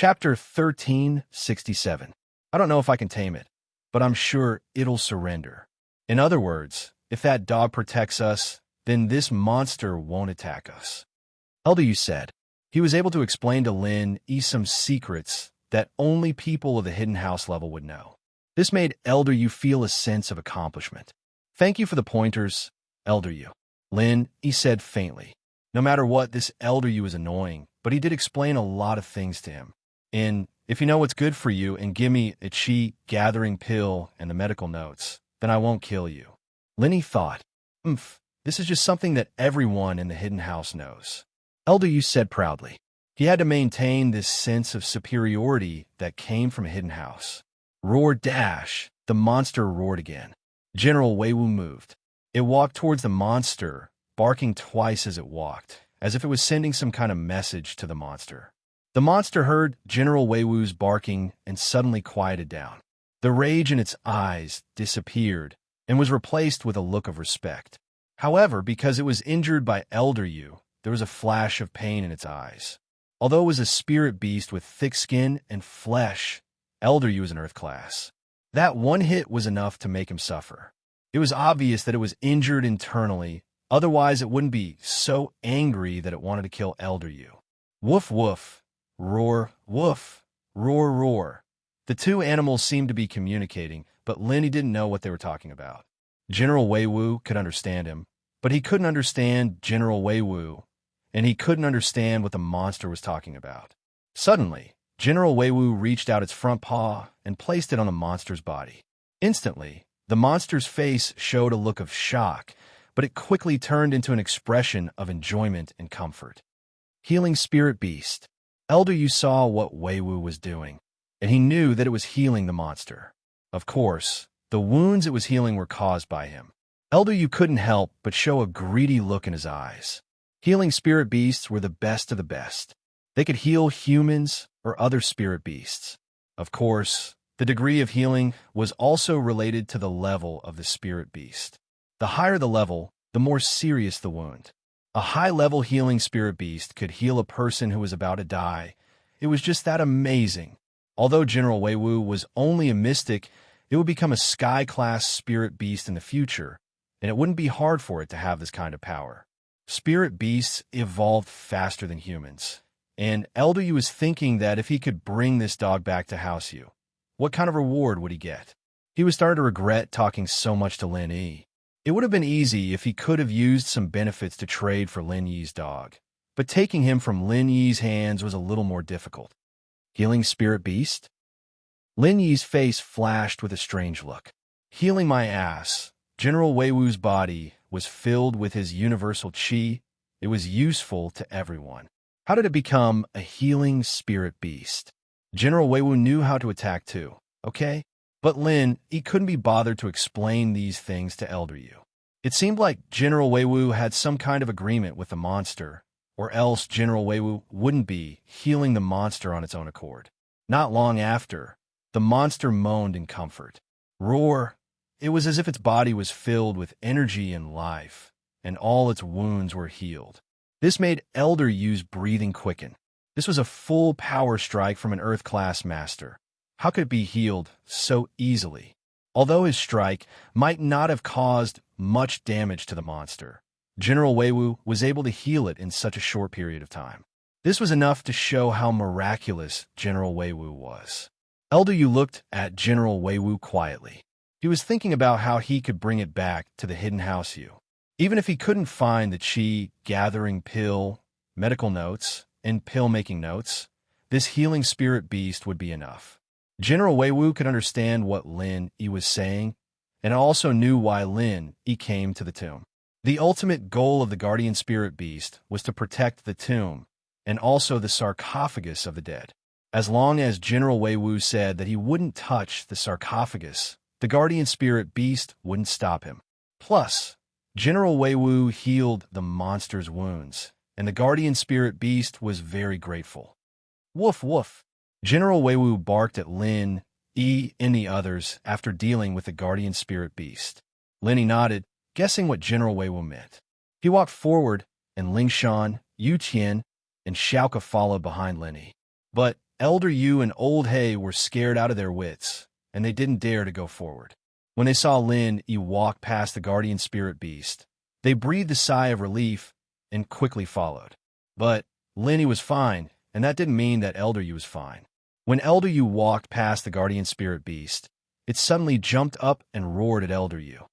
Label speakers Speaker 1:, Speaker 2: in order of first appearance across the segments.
Speaker 1: Chapter 1367. I don't know if I can tame it, but I'm sure it'll surrender. In other words, if that dog protects us, then this monster won't attack us. LW said. He was able to explain to Lin Yi some secrets that only people of the hidden house level would know. This made Elder Yu feel a sense of accomplishment. Thank you for the pointers, Elder Yu. Lin Yi said faintly. No matter what, this Elder Yu is annoying, but he did explain a lot of things to him. If you know what's good for you and give me a chi gathering pill and the medical notes, then I won't kill you. Lin Yi thought, this is just something that everyone in the hidden house knows. Elder Yu said proudly. He had to maintain this sense of superiority that came from a hidden house. Roar dash! The monster roared again. General Weiwu moved. It walked towards the monster, barking twice as it walked, as if it was sending some kind of message to the monster. The monster heard General Weiwu's barking and suddenly quieted down. The rage in its eyes disappeared and was replaced with a look of respect. However, because it was injured by Elder Yu, there was a flash of pain in its eyes. Although it was a spirit beast with thick skin and flesh, Elder Yu was an Earth class. That one hit was enough to make him suffer. It was obvious that it was injured internally, otherwise it wouldn't be so angry that it wanted to kill Elder Yu. Woof woof. Roar, woof, roar, roar. The two animals seemed to be communicating, but Lin Yi didn't know what they were talking about. General Weiwu could understand him, but he couldn't understand General Weiwu, and he couldn't understand what the monster was talking about. Suddenly, General Weiwu reached out its front paw and placed it on the monster's body. Instantly, the monster's face showed a look of shock, but it quickly turned into an expression of enjoyment and comfort. Healing Spirit Beast. Elder Yu saw what Weiwu was doing, and he knew that it was healing the monster. Of course, the wounds it was healing were caused by him. Elder Yu couldn't help but show a greedy look in his eyes. Healing spirit beasts were the best of the best. They could heal humans or other spirit beasts. Of course, the degree of healing was also related to the level of the spirit beast. The higher the level, the more serious the wound. A high-level healing spirit beast could heal a person who was about to die. It was just that amazing. Although General Weiwu was only a mystic, it would become a sky-class spirit beast in the future, and it wouldn't be hard for it to have this kind of power. Spirit beasts evolved faster than humans, and Elder Yu was thinking that if he could bring this dog back to House Yu, what kind of reward would he get? He was starting to regret talking so much to Lin Yi. It would have been easy if he could have used some benefits to trade for Lin Yi's dog, but taking him from Lin Yi's hands was a little more difficult. Healing Spirit Beast? Lin Yi's face flashed with a strange look. Healing my ass. General Weiwu's body was filled with his universal chi. It was useful to everyone. How did it become a healing spirit beast? General Weiwu knew how to attack too, okay? But Lin Yi couldn't be bothered to explain these things to Elder Yu. It seemed like General Weiwu had some kind of agreement with the monster, or else General Weiwu wouldn't be healing the monster on its own accord. Not long after, the monster moaned in comfort. Roar! It was as if its body was filled with energy and life, and all its wounds were healed. This made Elder Yu's breathing quicken. This was a full power strike from an Earth-class master. How could it be healed so easily? Although his strike might not have caused much damage to the monster, General Weiwu was able to heal it in such a short period of time. This was enough to show how miraculous General Weiwu was. Elder Yu looked at General Weiwu quietly. He was thinking about how he could bring it back to the hidden house Yu. Even if he couldn't find the chi gathering pill, medical notes, and pill-making notes, this healing spirit beast would be enough. General Weiwu could understand what Lin Yi was saying, and also knew why Lin Yi came to the tomb. The ultimate goal of the guardian spirit beast was to protect the tomb, and also the sarcophagus of the dead. As long as General Weiwu said that he wouldn't touch the sarcophagus, the guardian spirit beast wouldn't stop him. Plus, General Weiwu healed the monster's wounds, and the guardian spirit beast was very grateful. Woof woof! General Weiwu barked at Lin Yi and the others after dealing with the guardian spirit beast. Lin Yi nodded, guessing what General Weiwu meant. He walked forward, and Ling Shan, Yu Qian, and Xiaoke followed behind Lin Yi. But Elder Yu and Old Hay were scared out of their wits, and they didn't dare to go forward. When they saw Lin Yi walk past the guardian spirit beast, they breathed a sigh of relief and quickly followed. But Lin Yi was fine, and that didn't mean that Elder Yu was fine. When Elder Yu walked past the guardian spirit beast, it suddenly jumped up and roared at Elder Yu.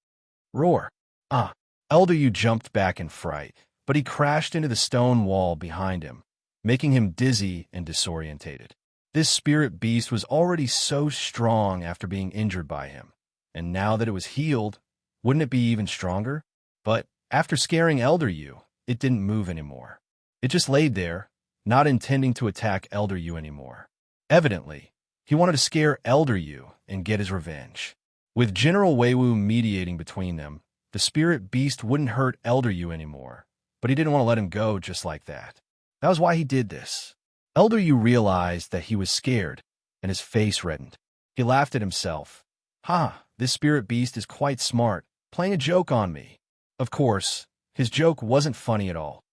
Speaker 1: Roar! Ah! Elder Yu jumped back in fright, but he crashed into the stone wall behind him, making him dizzy and disorientated. This spirit beast was already so strong after being injured by him, and now that it was healed, wouldn't it be even stronger? But after scaring Elder Yu, it didn't move anymore. It just laid there, not intending to attack Elder Yu anymore. Evidently, he wanted to scare Elder Yu and get his revenge. With General Weiwu mediating between them, the spirit beast wouldn't hurt Elder Yu anymore, but he didn't want to let him go just like that. That was why he did this. Elder Yu realized that he was scared, and his face reddened. He laughed at himself. Ha, this spirit beast is quite smart, playing a joke on me. Of course, his joke wasn't funny at all.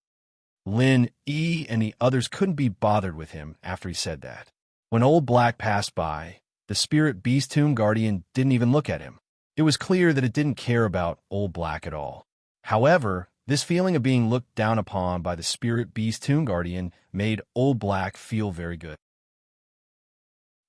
Speaker 1: Lin Yi and the others couldn't be bothered with him after he said that. When Old Black passed by, the spirit beast tomb guardian didn't even look at him. It was clear that it didn't care about Old Black at all. However, this feeling of being looked down upon by the spirit beast tomb guardian made Old Black feel very good.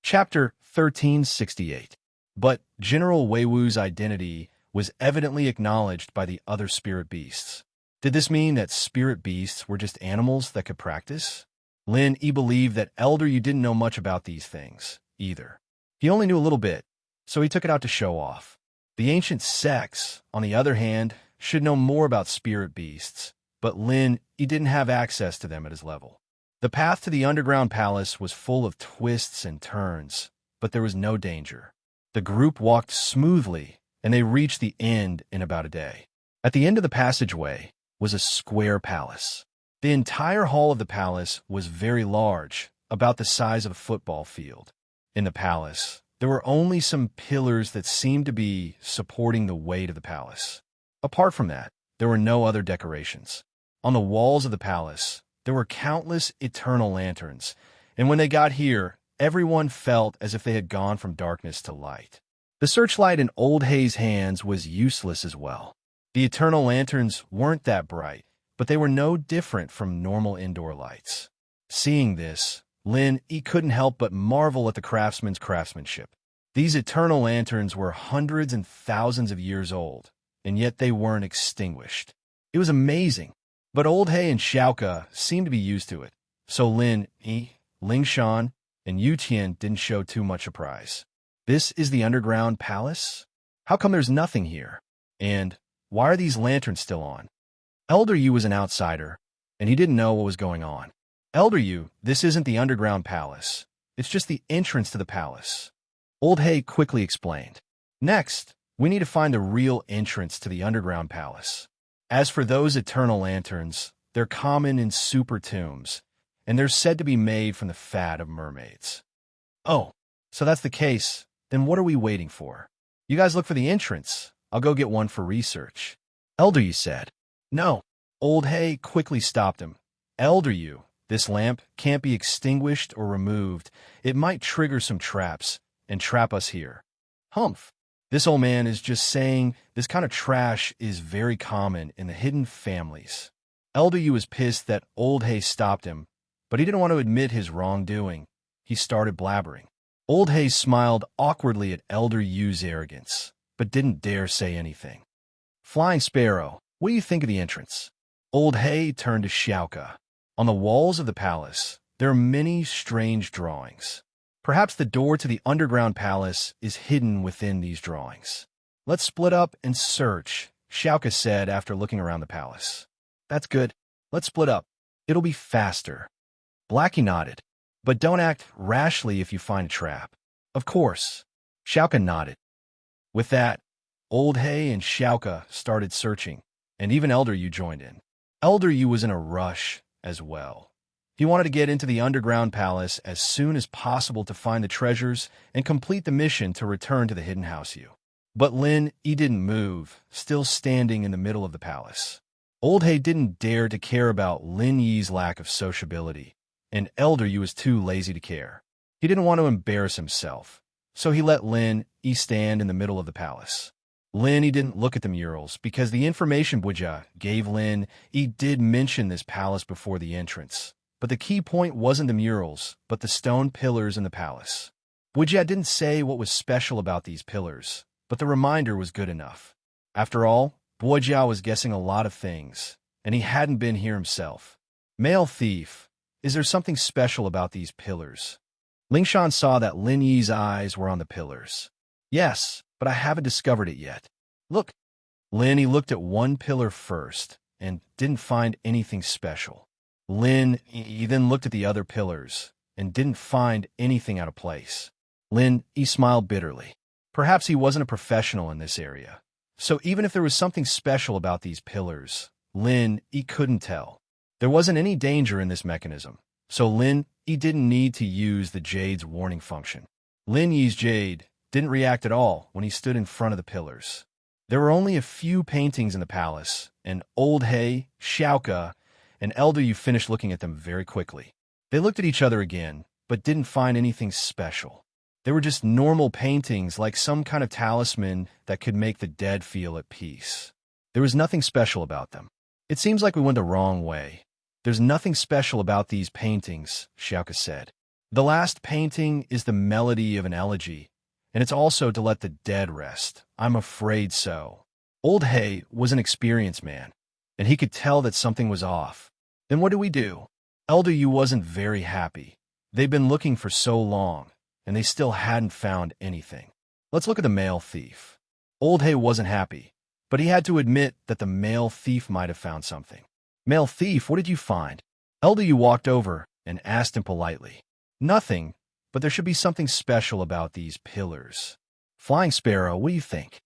Speaker 1: Chapter 1368. But General Weiwu's identity was evidently acknowledged by the other spirit beasts. Did this mean that spirit beasts were just animals that could practice? Lin Yi believed that Elder Yu didn't know much about these things, either. He only knew a little bit, so he took it out to show off. The ancient sects, on the other hand, should know more about spirit beasts, but Lin Yi didn't have access to them at his level. The path to the underground palace was full of twists and turns, but there was no danger. The group walked smoothly, and they reached the end in about a day. At the end of the passageway was a square palace. The entire hall of the palace was very large, about the size of a football field. In the palace, there were only some pillars that seemed to be supporting the weight of the palace. Apart from that, there were no other decorations. On the walls of the palace, there were countless eternal lanterns, and when they got here, everyone felt as if they had gone from darkness to light. The searchlight in Old Hay's hands was useless as well. The eternal lanterns weren't that bright, but they were no different from normal indoor lights. Seeing this, Lin Yi couldn't help but marvel at the craftsman's craftsmanship. These eternal lanterns were hundreds and thousands of years old, and yet they weren't extinguished. It was amazing, but Old Hay and Xiaoke seemed to be used to it, so Lin Yi, Ling Shan, and Yu Tian didn't show too much surprise. This is the underground palace? How come there's nothing here? And why are these lanterns still on? Elder Yu was an outsider, and he didn't know what was going on. Elder Yu, this isn't the underground palace. It's just the entrance to the palace. Old Hay quickly explained. Next, we need to find the real entrance to the underground palace. As for those eternal lanterns, they're common in super tombs, and they're said to be made from the fat of mermaids. Oh, so that's the case. Then what are we waiting for? You guys look for the entrance. I'll go get one for research. Elder Yu said. No. Old Hay quickly stopped him. Elder Yu, this lamp can't be extinguished or removed. It might trigger some traps and trap us here. Humph. This old man is just saying this kind of trash is very common in the hidden families. Elder Yu was pissed that Old Hay stopped him, but he didn't want to admit his wrongdoing. He started blabbering. Old Hay smiled awkwardly at Elder Yu's arrogance, but didn't dare say anything. Flying Sparrow, what do you think of the entrance? Old Hay turned to Xiaoke. On the walls of the palace, there are many strange drawings. Perhaps the door to the underground palace is hidden within these drawings. Let's split up and search, Xiaoke said after looking around the palace. That's good. Let's split up. It'll be faster. Blackie nodded. But don't act rashly if you find a trap. Of course. Xiaoke nodded. With that, Old Hay and Xiaoke started searching, and even Elder Yu joined in. Elder Yu was in a rush as well. He wanted to get into the underground palace as soon as possible to find the treasures and complete the mission to return to the hidden house Yu. But Lin Yi didn't move, still standing in the middle of the palace. Old Hay didn't dare to care about Lin Yi's lack of sociability, and Elder Yu was too lazy to care. He didn't want to embarrass himself, so he let Lin Yi stand in the middle of the palace. Lin Yi didn't look at the murals because the information Buja gave Lin Yi did mention this palace before the entrance. But the key point wasn't the murals, but the stone pillars in the palace. Buja didn't say what was special about these pillars, but the reminder was good enough. After all, Buja was guessing a lot of things, and he hadn't been here himself. Male thief, is there something special about these pillars? Lingshan saw that Lin Yi's eyes were on the pillars. Yes, but I haven't discovered it yet. Look. Lin Yi looked at one pillar first and didn't find anything special. Lin Yi then looked at the other pillars and didn't find anything out of place. Lin Yi smiled bitterly. Perhaps he wasn't a professional in this area. So even if there was something special about these pillars, Lin Yi couldn't tell. There wasn't any danger in this mechanism, so Lin Yi didn't need to use the jade's warning function. Lin Yi's jade didn't react at all when he stood in front of the pillars. There were only a few paintings in the palace, and Old Hay, Xiaoka, and Elder Yu finished looking at them very quickly. They looked at each other again, but didn't find anything special. They were just normal paintings like some kind of talisman that could make the dead feel at peace. There was nothing special about them. It seems like we went the wrong way. There's nothing special about these paintings, Xiaoka said. The last painting is the melody of an elegy, and it's also to let the dead rest. I'm afraid so. Old Hay was an experienced man, and he could tell that something was off. Then what do we do? Elder Yu wasn't very happy. They'd been looking for so long, and they still hadn't found anything. Let's look at the male thief. Old Hay wasn't happy, but he had to admit that the male thief might have found something. Male thief, what did you find? Elder Yu walked over and asked him politely. Nothing, but there should be something special about these pillars. Flying Sparrow, what do you think?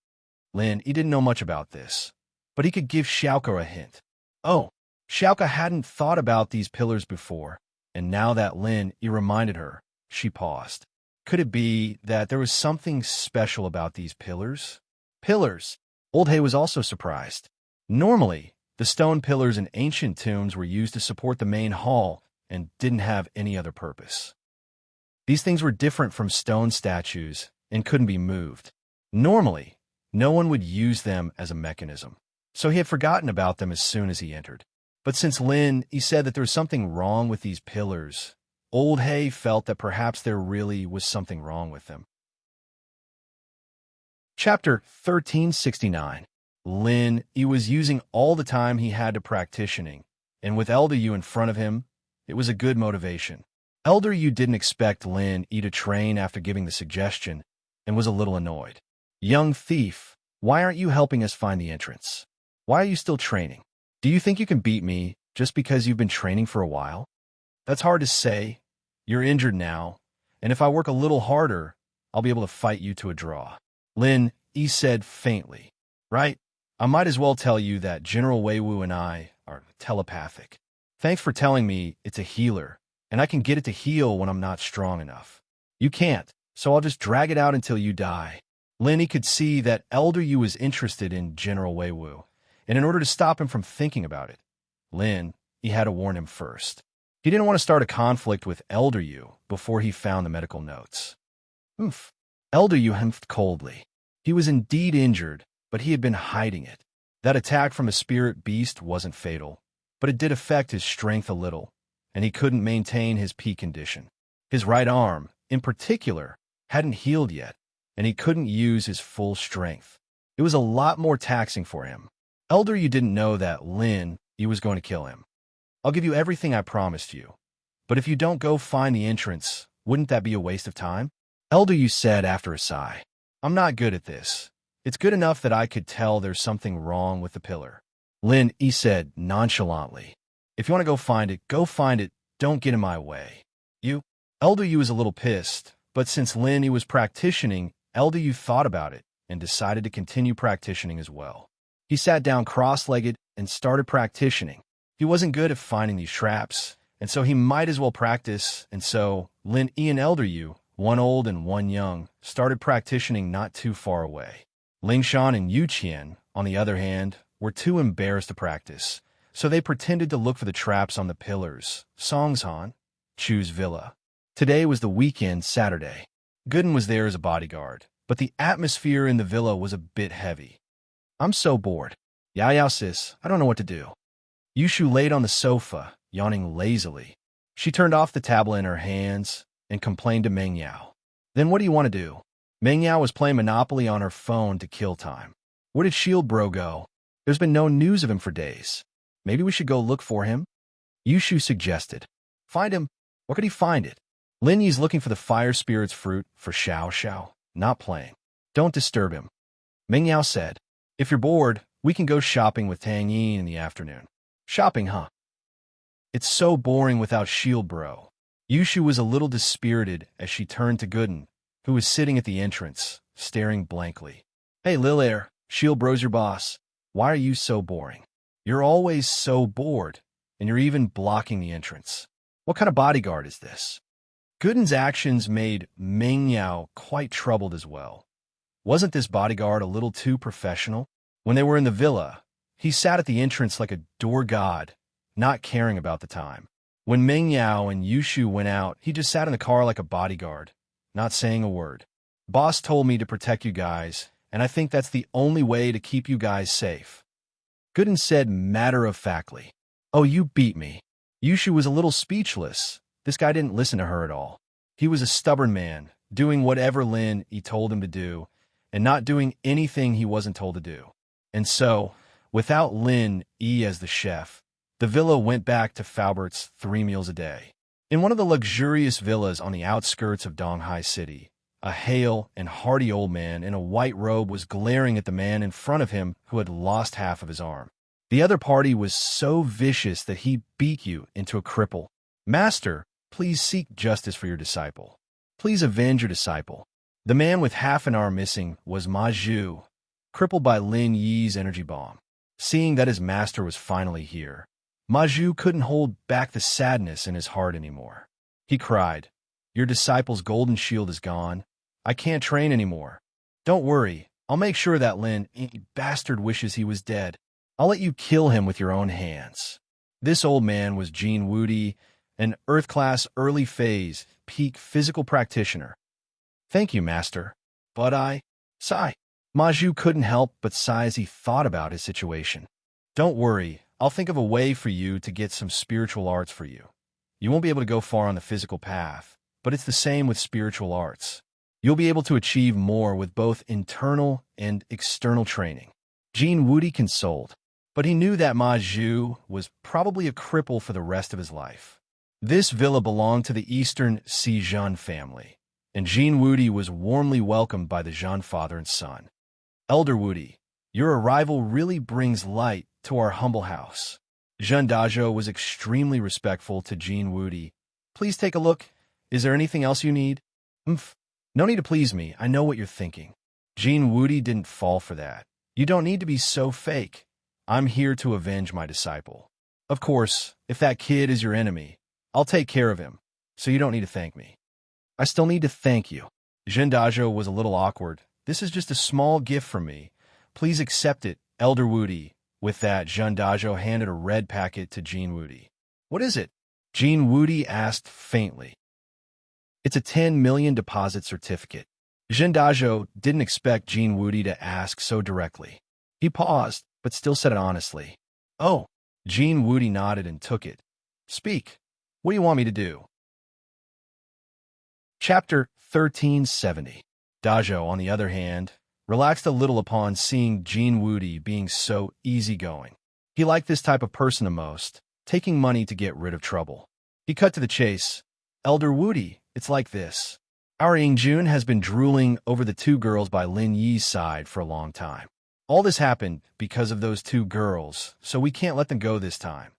Speaker 1: Lin, he didn't know much about this, but he could give Xiaoka a hint. Oh, Xiaoka hadn't thought about these pillars before, and now that Lin Yi reminded her, she paused. Could it be that there was something special about these pillars? Pillars! Old Hay was also surprised. Normally, the stone pillars in ancient tombs were used to support the main hall and didn't have any other purpose. These things were different from stone statues and couldn't be moved. Normally, no one would use them as a mechanism, so he had forgotten about them as soon as he entered. But since Lin Yi said that there was something wrong with these pillars, Old Hay felt that perhaps there really was something wrong with them. Chapter 1369. Lin Yi was using all the time he had to practicing, and with Elder Yu in front of him, it was a good motivation. Elder Yu didn't expect Lin Yi to train after giving the suggestion, and was a little annoyed. Young thief, why aren't you helping us find the entrance? Why are you still training? Do you think you can beat me just because you've been training for a while? That's hard to say. You're injured now, and if I work a little harder, I'll be able to fight you to a draw. Lin Yi said faintly. Right? I might as well tell you that General Weiwu and I are telepathic. Thanks for telling me it's a healer, and I can get it to heal when I'm not strong enough. You can't, so I'll just drag it out until you die. Lin Yi could see that Elder Yu was interested in General Weiwu, and in order to stop him from thinking about it, Lin Yi had to warn him first. He didn't want to start a conflict with Elder Yu before he found the medical notes. Oof. Elder Yu humphed coldly. He was indeed injured, but he had been hiding it. That attack from a spirit beast wasn't fatal, but it did affect his strength a little, and he couldn't maintain his peak condition. His right arm, in particular, hadn't healed yet, and he couldn't use his full strength. It was a lot more taxing for him. Elder Yu didn't know that Lin Yi was going to kill him. I'll give you everything I promised you, but if you don't go find the entrance, wouldn't that be a waste of time? Elder Yu said after a sigh. I'm not good at this. It's good enough that I could tell there's something wrong with the pillar. Lin Yi said nonchalantly. If you want to go find it, don't get in my way. You? Elder Yu was a little pissed, but since Lin Yi was practicing, Elder Yu thought about it and decided to continue practicing as well. He sat down cross-legged and started practicing. He wasn't good at finding these traps, and so he might as well practice, and so Lin Yi and Elder Yu, one old and one young, started practicing not too far away. Lingshan and Yu Qian, on the other hand, were too embarrassed to practice, so they pretended to look for the traps on the pillars. Songshan, Chu's villa. Today was the weekend, Saturday. Gooden was there as a bodyguard, but the atmosphere in the villa was a bit heavy. I'm so bored. Yao sis, I don't know what to do. Yushu laid on the sofa, yawning lazily. She turned off the tablet in her hands and complained to Meng Yao. Then what do you want to do? Meng Yao was playing Monopoly on her phone to kill time. Where did Shield Bro go? There's been no news of him for days. Maybe we should go look for him? Yushu suggested. Find him? Where could he find it? Lin Yi's looking for the fire spirit's fruit for Xiao Xiao, not playing. Don't disturb him. Meng Yao said, if you're bored, we can go shopping with Tang Yin in the afternoon. Shopping, huh? It's so boring without Shield Bro. Yushu was a little dispirited as she turned to Gooden, who was sitting at the entrance, staring blankly. Hey, Lilaire, Shield Bro's your boss. Why are you so boring? You're always so bored, and you're even blocking the entrance. What kind of bodyguard is this? Gooden's actions made Meng Yao quite troubled as well. Wasn't this bodyguard a little too professional? When they were in the villa, he sat at the entrance like a door god, not caring about the time. When Meng Yao and Yushu went out, he just sat in the car like a bodyguard, not saying a word. Boss told me to protect you guys, and I think that's the only way to keep you guys safe. Gooden said matter-of-factly. Oh, you beat me. Yushu was a little speechless. This guy didn't listen to her at all. He was a stubborn man, doing whatever Lin Yi told him to do, and not doing anything he wasn't told to do. And so, without Lin Yi as the chef, the villa went back to Faubert's 3 meals a day. In one of the luxurious villas on the outskirts of Donghai City, a hale and hearty old man in a white robe was glaring at the man in front of him who had lost half of his arm. The other party was so vicious that he beat you into a cripple. Master, please seek justice for your disciple. Please avenge your disciple. The man with half an arm missing was Ma Zhu, crippled by Lin Yi's energy bomb. Seeing that his master was finally here, Ma Zhu couldn't hold back the sadness in his heart anymore. He cried, your disciple's golden shield is gone. I can't train anymore. Don't worry, I'll make sure that Lin Yi bastard wishes he was dead. I'll let you kill him with your own hands. This old man was Jean Wudi, an Earth-class early phase, peak physical practitioner. Thank you, master. But sigh. Ma Zhu couldn't help but sigh as he thought about his situation. Don't worry, I'll think of a way for you to get some spiritual arts for you. You won't be able to go far on the physical path, but it's the same with spiritual arts. You'll be able to achieve more with both internal and external training. Jean Wudi consoled, but he knew that Ma Zhu was probably a cripple for the rest of his life. This villa belonged to the Eastern Si Zhan family, and Jean Wudi was warmly welcomed by the Zhan father and son. Elder Wudi, your arrival really brings light to our humble house. Zhen Dazhou was extremely respectful to Jean Wudi. Please take a look. Is there anything else you need? No need to please me. I know what you're thinking. Jean Wudi didn't fall for that. You don't need to be so fake. I'm here to avenge my disciple. Of course, if that kid is your enemy, I'll take care of him, so you don't need to thank me. I still need to thank you. Zhen Dazhou was a little awkward. This is just a small gift from me. Please accept it, Elder Wudi. With that, Zhen Dazhou handed a red packet to Jean Wudi. What is it? Jean Wudi asked faintly. It's a 10 million deposit certificate. Zhen Dazhou didn't expect Jean Wudi to ask so directly. He paused, but still said it honestly. Oh, Jean Wudi nodded and took it. Speak. What do you want me to do? Chapter 1370. Dazhou, on the other hand, relaxed a little upon seeing Jean Wudi being so easygoing. He liked this type of person the most, taking money to get rid of trouble. He cut to the chase. Elder Wudi, it's like this. Our Yingjun has been drooling over the 2 girls by Lin Yi's side for a long time. All this happened because of those 2 girls, so we can't let them go this time.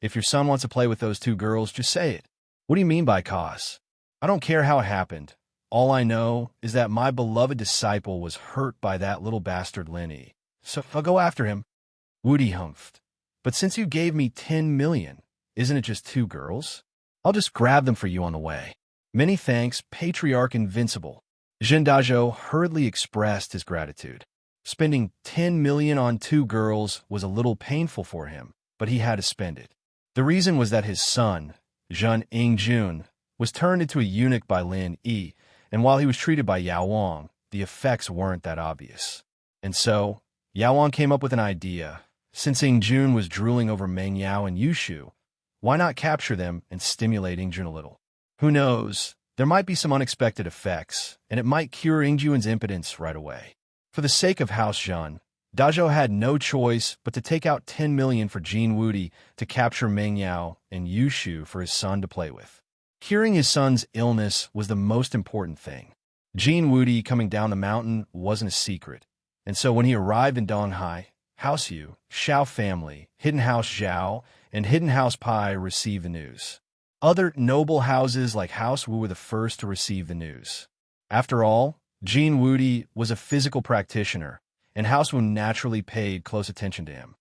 Speaker 1: If your son wants to play with those 2 girls, just say it. What do you mean by cause? I don't care how it happened. All I know is that my beloved disciple was hurt by that little bastard Lin Yi. So I'll go after him. Wudi humphed. But since you gave me 10 million, isn't it just 2 girls? I'll just grab them for you on the way. Many thanks, Patriarch Invincible. Zhen Dazhou hurriedly expressed his gratitude. Spending 10 million on 2 girls was a little painful for him, but he had to spend it. The reason was that his son, Zhen Yingjun, was turned into a eunuch by Lin Yi, and while he was treated by Yao Wang, the effects weren't that obvious. And so, Yao Wang came up with an idea. Since Ing Jun was drooling over Meng Yao and Yushu, why not capture them and stimulate Ing Jun a little? Who knows? There might be some unexpected effects, and it might cure Ing Jun's impotence right away. For the sake of House Zhan, Dazhou had no choice but to take out 10 million for Jin Wudi to capture Meng Yao and Yushu for his son to play with. Curing his son's illness was the most important thing. Jin Wudi coming down the mountain wasn't a secret, and so when he arrived in Donghai, House Yu, Xiao family, Hidden House Zhao, and Hidden House Pai received the news. Other noble houses like House Wu were the first to receive the news. After all, Jin Wudi was a physical practitioner, and House Wu naturally paid close attention to him.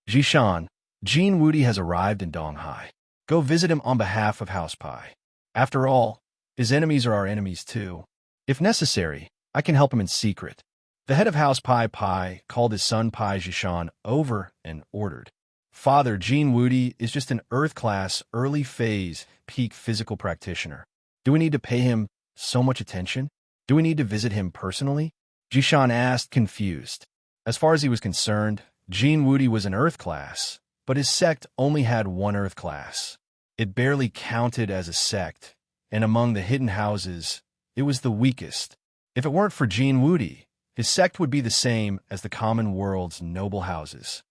Speaker 1: Jishan, Jin Wudi has arrived in Donghai. Go visit him on behalf of House Pai. After all, his enemies are our enemies too. If necessary, I can help him in secret. The head of House Pai called his son Pai Jishan over and ordered. Father, Jin Wudi is just an Earth-class, early-phase, peak physical practitioner. Do we need to pay him so much attention? Do we need to visit him personally? Jishan asked, confused. As far as he was concerned, Jin Wudi was an Earth class, but his sect only had one Earth class. It barely counted as a sect, and among the hidden houses, it was the weakest. If it weren't for Jin Wudi, his sect would be the same as the common world's noble houses.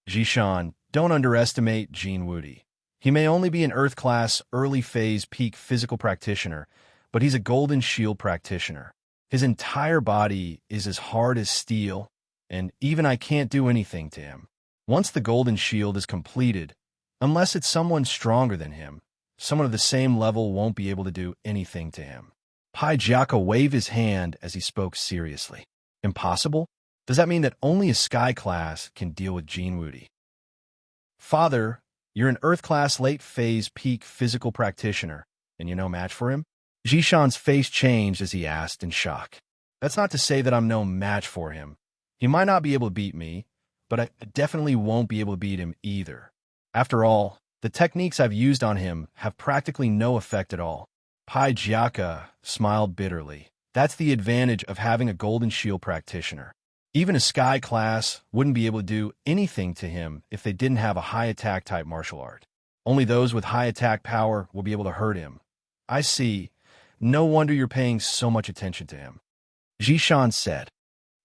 Speaker 1: Jishan, don't underestimate Jin Wudi. He may only be an Earth class, early-phase, peak physical practitioner, but he's a Golden Shield practitioner. His entire body is as hard as steel, and even I can't do anything to him. Once the Golden Shield is completed, unless it's someone stronger than him, someone of the same level won't be able to do anything to him. Pai Jiaka waved his hand as he spoke seriously. Impossible? Does that mean that only a Sky class can deal with Jin Wudi? Father, you're an Earth class late-phase peak physical practitioner, and you're no match for him? Jishan's face changed as he asked in shock. That's not to say that I'm no match for him. He might not be able to beat me, but I definitely won't be able to beat him either. After all, the techniques I've used on him have practically no effect at all. Pai Jiaka smiled bitterly. That's the advantage of having a Golden Shield practitioner. Even a Sky class wouldn't be able to do anything to him if they didn't have a high attack type martial art. Only those with high attack power will be able to hurt him. I see. No wonder you're paying so much attention to him. Jishan said.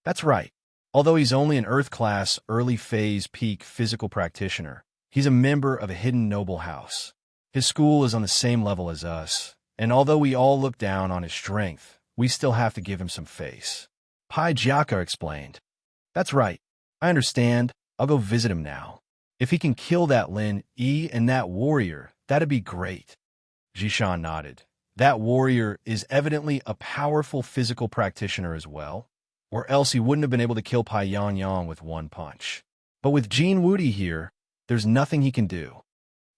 Speaker 1: That's right. Although he's only an Earth class, early phase peak physical practitioner, he's a member of a hidden noble house. His school is on the same level as us, and although we all look down on his strength, we still have to give him some face. Pai Jiaka explained. That's right. I understand. I'll go visit him now. If he can kill that Lin Yi and that warrior, that'd be great. Jishan nodded. That warrior is evidently a powerful physical practitioner as well, or else he wouldn't have been able to kill Pai Yangyang with one punch. But with Jin Wudi here, there's nothing he can do.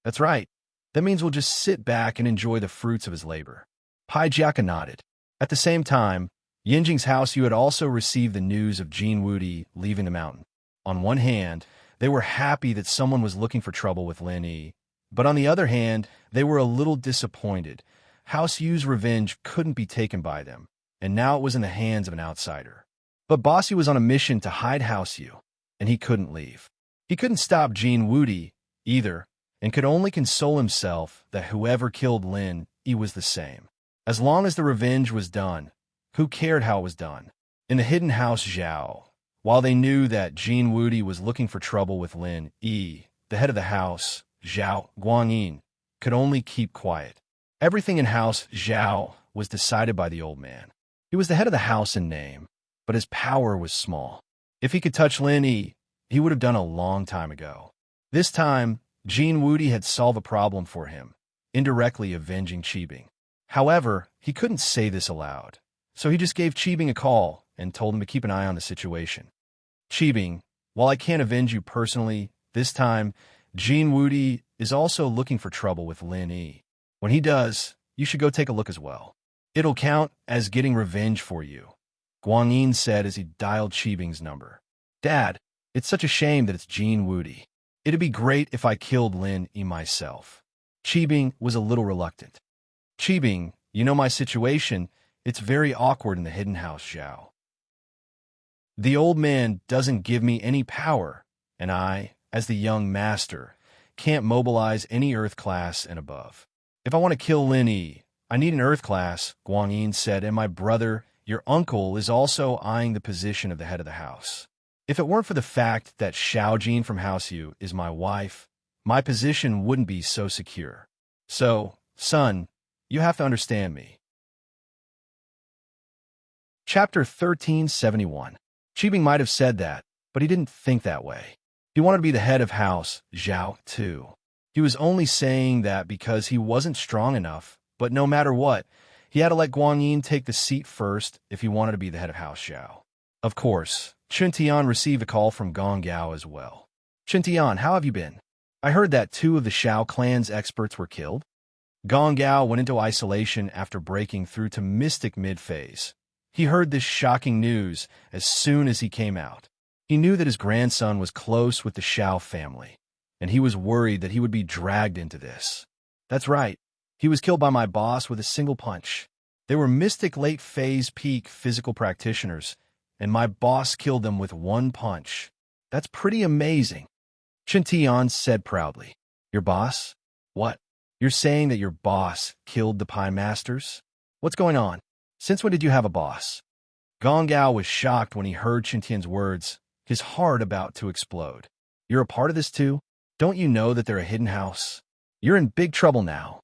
Speaker 1: That's right. That means we'll just sit back and enjoy the fruits of his labor. Pai Jiaka nodded. At the same time, Yinjing's house you had also received the news of Jin Wudi leaving the mountain. On one hand, they were happy that someone was looking for trouble with Lin Yi, but on the other hand, they were a little disappointed. House Yu's revenge couldn't be taken by them, and now it was in the hands of an outsider. But Bossy was on a mission to hide House Yu, and he couldn't leave. He couldn't stop Jin Wudi either, and could only console himself that whoever killed Lin Yi was the same. As long as the revenge was done, who cared how it was done? In the hidden house Zhao, while they knew that Jin Wudi was looking for trouble with Lin Yi, the head of the house, Zhao Guangyin, could only keep quiet. Everything in House Zhao was decided by the old man. He was the head of the house in name, but his power was small. If he could touch Lin Yi, he would have done a long time ago. This time, Jin Wudi had solved a problem for him, indirectly avenging Qibing. However, he couldn't say this aloud, so he just gave Qibing a call and told him to keep an eye on the situation. Qibing, while I can't avenge you personally, this time, Jin Wudi is also looking for trouble with Lin Yi. When he does, you should go take a look as well. It'll count as getting revenge for you, Guangyin said as he dialed Qibing's number. Dad, it's such a shame that it's Jin Wudi. It'd be great if I killed Lin Yi myself. Qibing was a little reluctant. Qibing, you know my situation. It's very awkward in the hidden house, Zhao. The old man doesn't give me any power, and I, as the young master, can't mobilize any Earth class and above. If I want to kill Lin Yi, I need an Earth class, Guanyin said, and my brother, your uncle, is also eyeing the position of the head of the house. If it weren't for the fact that Xiaojin from House Yu is my wife, my position wouldn't be so secure. So, son, you have to understand me. Chapter 1371. Qibing might have said that, but he didn't think that way. He wanted to be the head of House Zhao too. He was only saying that because he wasn't strong enough, but no matter what, he had to let Guanyin take the seat first if he wanted to be the head of House Zhao. Of course, Chen Tian received a call from Gong Gao as well. Chen Tian, how have you been? I heard that 2 of the Shao clan's experts were killed. Gong Gao went into isolation after breaking through to Mystic mid-phase. He heard this shocking news as soon as he came out. He knew that his grandson was close with the Shao family, and he was worried that he would be dragged into this. That's right. He was killed by my boss with a single punch. They were Mystic late-phase peak physical practitioners, and my boss killed them with 1 punch. That's pretty amazing. Chen Tian said proudly. Your boss? What? You're saying that your boss killed the Pi Masters? What's going on? Since when did you have a boss? Gong Gao was shocked when he heard Chen Tian's words, his heart about to explode. You're a part of this too? Don't you know that they're a hidden house? You're in big trouble now.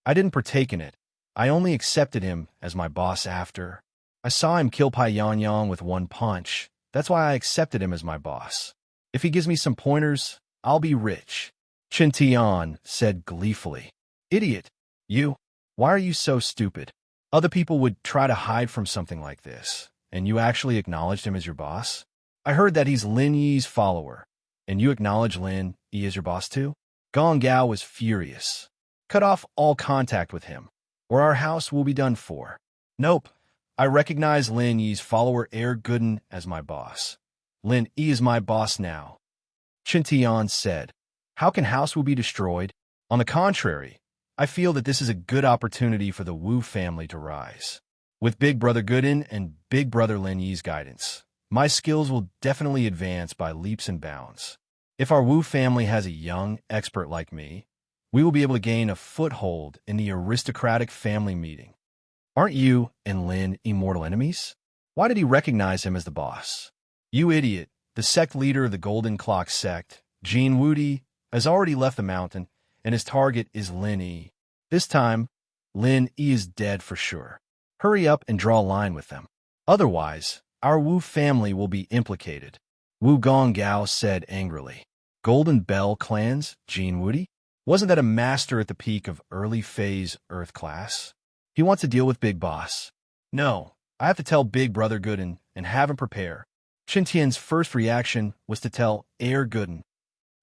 Speaker 1: I didn't partake in it. I only accepted him as my boss after. I saw him kill Pai Yangyang with 1 punch. That's why I accepted him as my boss. If he gives me some pointers, I'll be rich. Chen Tian said gleefully. Idiot. You. Why are you so stupid? Other people would try to hide from something like this, and you actually acknowledged him as your boss? I heard that he's Lin Yi's follower, and you acknowledge Lin Yi as your boss too? Gong Gao was furious. Cut off all contact with him, or our house will be done for. Nope. I recognize Lin Yi's follower Gooden as my boss. Lin Yi is my boss now. Chen Tian said. How can House Wu be destroyed? On the contrary, I feel that this is a good opportunity for the Wu family to rise. With Big Brother Gooden and Big Brother Lin Yi's guidance, my skills will definitely advance by leaps and bounds. If our Wu family has a young expert like me, we will be able to gain a foothold in the aristocratic family meeting. Aren't you and Lin immortal enemies? Why did he recognize him as the boss? You idiot, the sect leader of the Golden Clock sect, Jin Wudi, has already left the mountain, and his target is Lin Yi. This time, Lin Yi is dead for sure. Hurry up and draw a line with them. Otherwise, our Wu family will be implicated. Wu Gong Gao said angrily. Golden Bell clans, Jin Wudi? Wasn't that a master at the peak of early phase Earth class? He wants to deal with Big Boss. No, I have to tell Big Brother Gooden and have him prepare. Chen Tian's first reaction was to tell Gooden.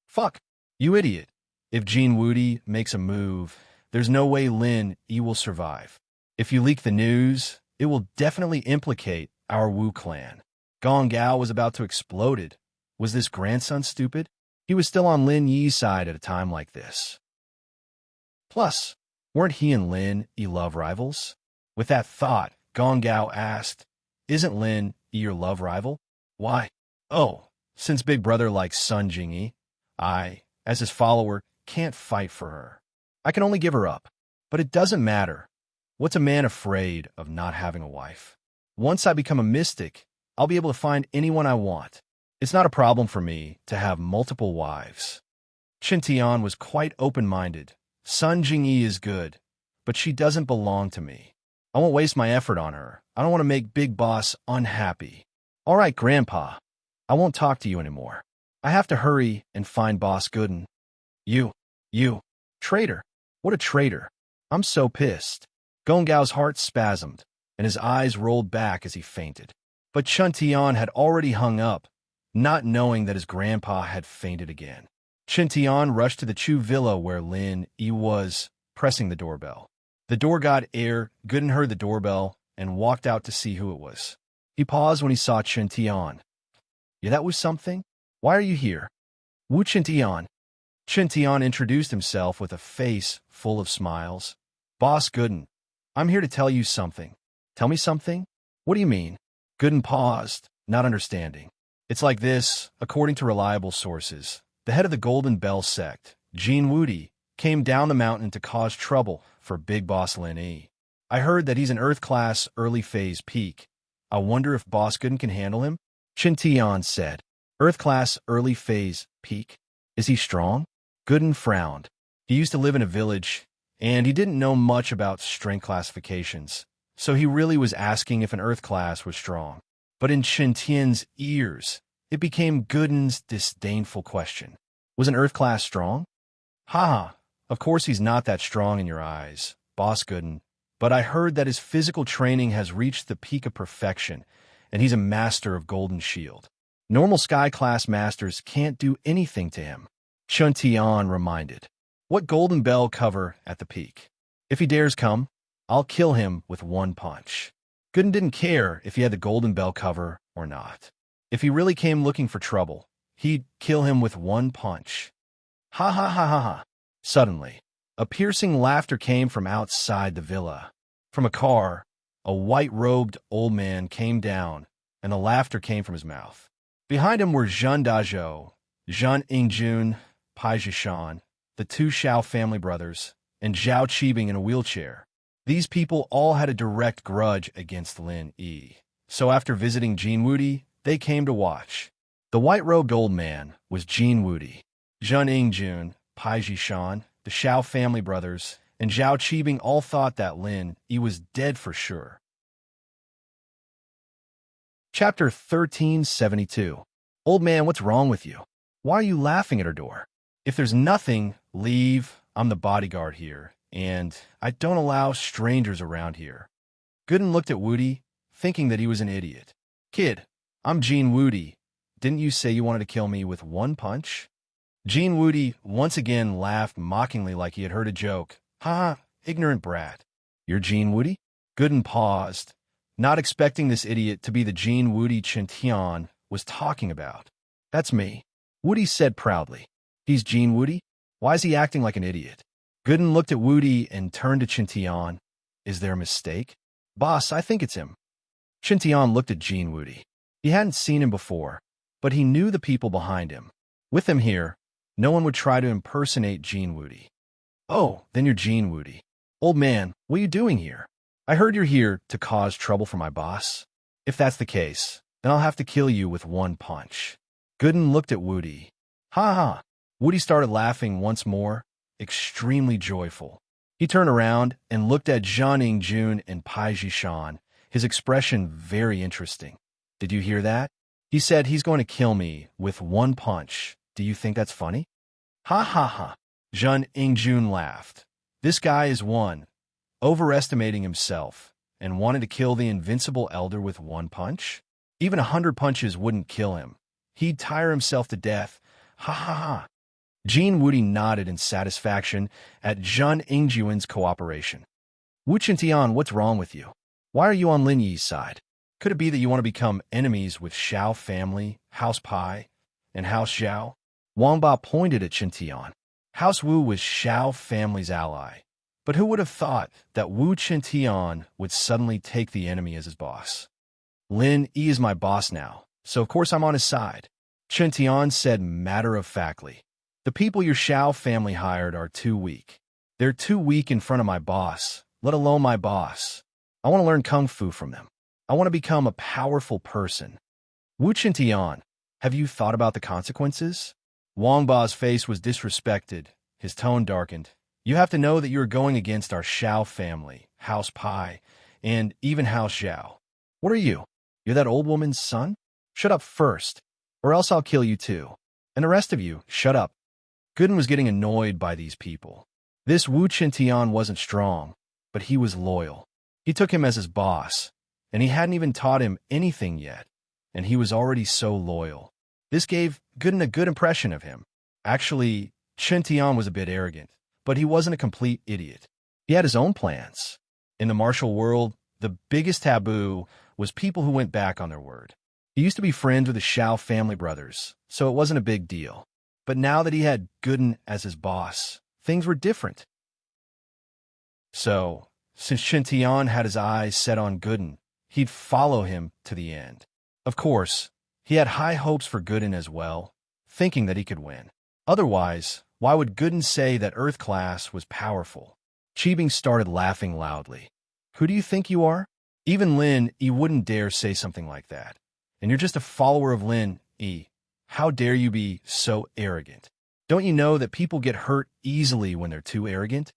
Speaker 1: Fuck, you idiot. If Jin Wudi makes a move, there's no way Lin Yi will survive. If you leak the news, it will definitely implicate our Wu clan. Gong Gao was about to explode. Was this grandson stupid? He was still on Lin Yi's side at a time like this. Plus, weren't he and Lin Yi love rivals? With that thought, Gong Gao asked, Isn't Lin Yi your love rival? Why? Oh, since Big Brother likes Sun Jingyi, I, as his follower, can't fight for her. I can only give her up. But it doesn't matter. What's a man afraid of not having a wife? Once I become a mystic, I'll be able to find anyone I want. It's not a problem for me to have multiple wives. Chen Tian was quite open-minded. Sun Jingyi is good, but she doesn't belong to me. I won't waste my effort on her. I don't want to make Big Boss unhappy. All right, Grandpa. I won't talk to you anymore. I have to hurry and find Boss Gooden. You. Traitor. What a traitor. I'm so pissed. Gong Gao's heart spasmed, and his eyes rolled back as he fainted. But Chen Tian had already hung up, not knowing that his grandpa had fainted again. Chen Tian rushed to the Chu villa where Lin Yi was, pressing the doorbell. The door god Gooden heard the doorbell and walked out to see who it was. He paused when he saw Chen Tian. Yeah, that was something? Why are you here? Wu Chen Tian. Chen Tian introduced himself with a face full of smiles. Boss Gooden, I'm here to tell you something. Tell me something? What do you mean? Gooden paused, not understanding. It's like this, according to reliable sources. The head of the Golden Bell sect, Gene Woody, came down the mountain to cause trouble for Big Boss Lin E. I heard that he's an Earth-class early-phase peak. I wonder if Boss Gooden can handle him? Chin Tian said. Earth-class early-phase peak? Is he strong? Gooden frowned. He used to live in a village, and he didn't know much about strength classifications, so he really was asking if an Earth class was strong. But in Chin Tian's ears, it became Gooden's disdainful question. Was an Earth class strong? Ha! Of course he's not that strong in your eyes, Boss Gooden, but I heard that his physical training has reached the peak of perfection, and he's a master of Golden Shield. Normal Sky-class masters can't do anything to him, Chun Tian reminded. What Golden Bell cover at the peak? If he dares come, I'll kill him with one punch. Gooden didn't care if he had the Golden Bell cover or not. If he really came looking for trouble, he'd kill him with one punch. Ha ha ha ha ha. Suddenly, a piercing laughter came from outside the villa. From a car, a white-robed old man came down, and the laughter came from his mouth. Behind him were Zhang Dazhou, Zhang Yingjun, Pai Zhishan, the two Xiao family brothers, and Zhao Qibing in a wheelchair. These people all had a direct grudge against Lin Yi. So after visiting Gene Woody, they came to watch. The white-robed old man was Gene Woody. Zhang Yingjun, Pai Zhishan, the Xiao family brothers, and Zhao Qibing all thought that Lin Yi was dead for sure. Chapter 1372. Old man, what's wrong with you? Why are you laughing at her door? If there's nothing, leave. I'm the bodyguard here, and I don't allow strangers around here. Gooden looked at Woody, thinking that he was an idiot. Kid, I'm Gene Woody. Didn't you say you wanted to kill me with one punch? Gene Woody once again laughed mockingly like he had heard a joke. Ha, ignorant brat. You're Gene Woody? Gooden paused, not expecting this idiot to be the Gene Woody Chin Tian was talking about. That's me, Woody said proudly. He's Gene Woody? Why is he acting like an idiot? Gooden looked at Woody and turned to Chin Tian. Is there a mistake? Boss, I think it's him. Chin Tian looked at Gene Woody. He hadn't seen him before, but he knew the people behind him. With him here, no one would try to impersonate Gene Woody. Oh, then you're Gene Woody. Old man, what are you doing here? I heard you're here to cause trouble for my boss. If that's the case, then I'll have to kill you with one punch. Gooden looked at Woody. Ha ha. Woody started laughing once more, extremely joyful. He turned around and looked at Zhang Yingjun and Pai Zhishan, his expression very interesting. Did you hear that? He said he's going to kill me with one punch. Do you think that's funny? Ha ha ha. Zhang Yingjun laughed. This guy is one, overestimating himself, and wanted to kill the invincible elder with one punch? Even 100 punches wouldn't kill him. He'd tire himself to death. Ha ha ha. Gene Woody nodded in satisfaction at Zhang Yingjun's cooperation. Wu Chintian, what's wrong with you? Why are you on Lin Yi's side? Could it be that you want to become enemies with Xiao family, House Pai, and House Zhao? Wang Ba pointed at Chintian. House Wu was Xiao family's ally. But who would have thought that Wu Chintian would suddenly take the enemy as his boss? Lin Yi is my boss now, so of course I'm on his side. Chintian said matter-of-factly. The people your Xiao family hired are too weak. They're too weak in front of my boss, let alone my boss. I want to learn Kung Fu from them. I want to become a powerful person. Wu Chintian, have you thought about the consequences? Wang Ba's face was disrespected, his tone darkened. You have to know that you are going against our Xiao family, House Pai, and even House Zhao. What are you? You're that old woman's son? Shut up first, or else I'll kill you too. And the rest of you, shut up. Gooden was getting annoyed by these people. This Wu Chintian wasn't strong, but he was loyal. He took him as his boss, and he hadn't even taught him anything yet, and he was already so loyal. This gave Gooden a good impression of him. Actually, Chintian was a bit arrogant, but he wasn't a complete idiot. He had his own plans. In the martial world, the biggest taboo was people who went back on their word. He used to be friends with the Xiao family brothers, so it wasn't a big deal. But now that he had Gooden as his boss, things were different. So, since Shintian had his eyes set on Gooden, he'd follow him to the end. Of course, he had high hopes for Gooden as well, thinking that he could win. Otherwise, why would Gooden say that Earth class was powerful? Cheebing started laughing loudly. Who do you think you are? Even Lin E wouldn't dare say something like that. And you're just a follower of Lin E. How dare you be so arrogant? Don't you know that people get hurt easily when they're too arrogant?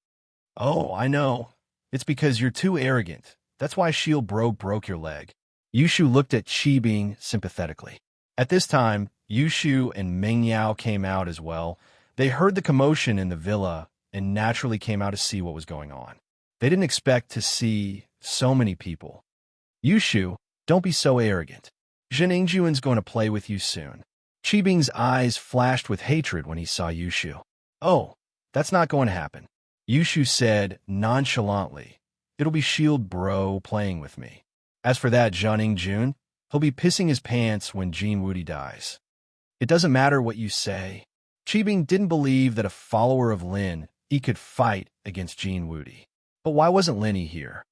Speaker 1: Oh, I know. It's because you're too arrogant. That's why Shield broke your leg. Yushu looked at Cheebing sympathetically. At this time, Yushu and Meng Yao came out as well. They heard the commotion in the villa and naturally came out to see what was going on. They didn't expect to see so many people. Yushu, don't be so arrogant. Zhen Ingjuan's going to play with you soon. Cheebing's eyes flashed with hatred when he saw Yushu. Oh, that's not going to happen. Yushu said nonchalantly, it'll be Shield Bro playing with me. As for that Zhen Ingjun, he'll be pissing his pants when Jin Wudi dies. It doesn't matter what you say. Cheebing didn't believe that a follower of Lin E could fight against Jin Wudi. But why wasn't Lin E here?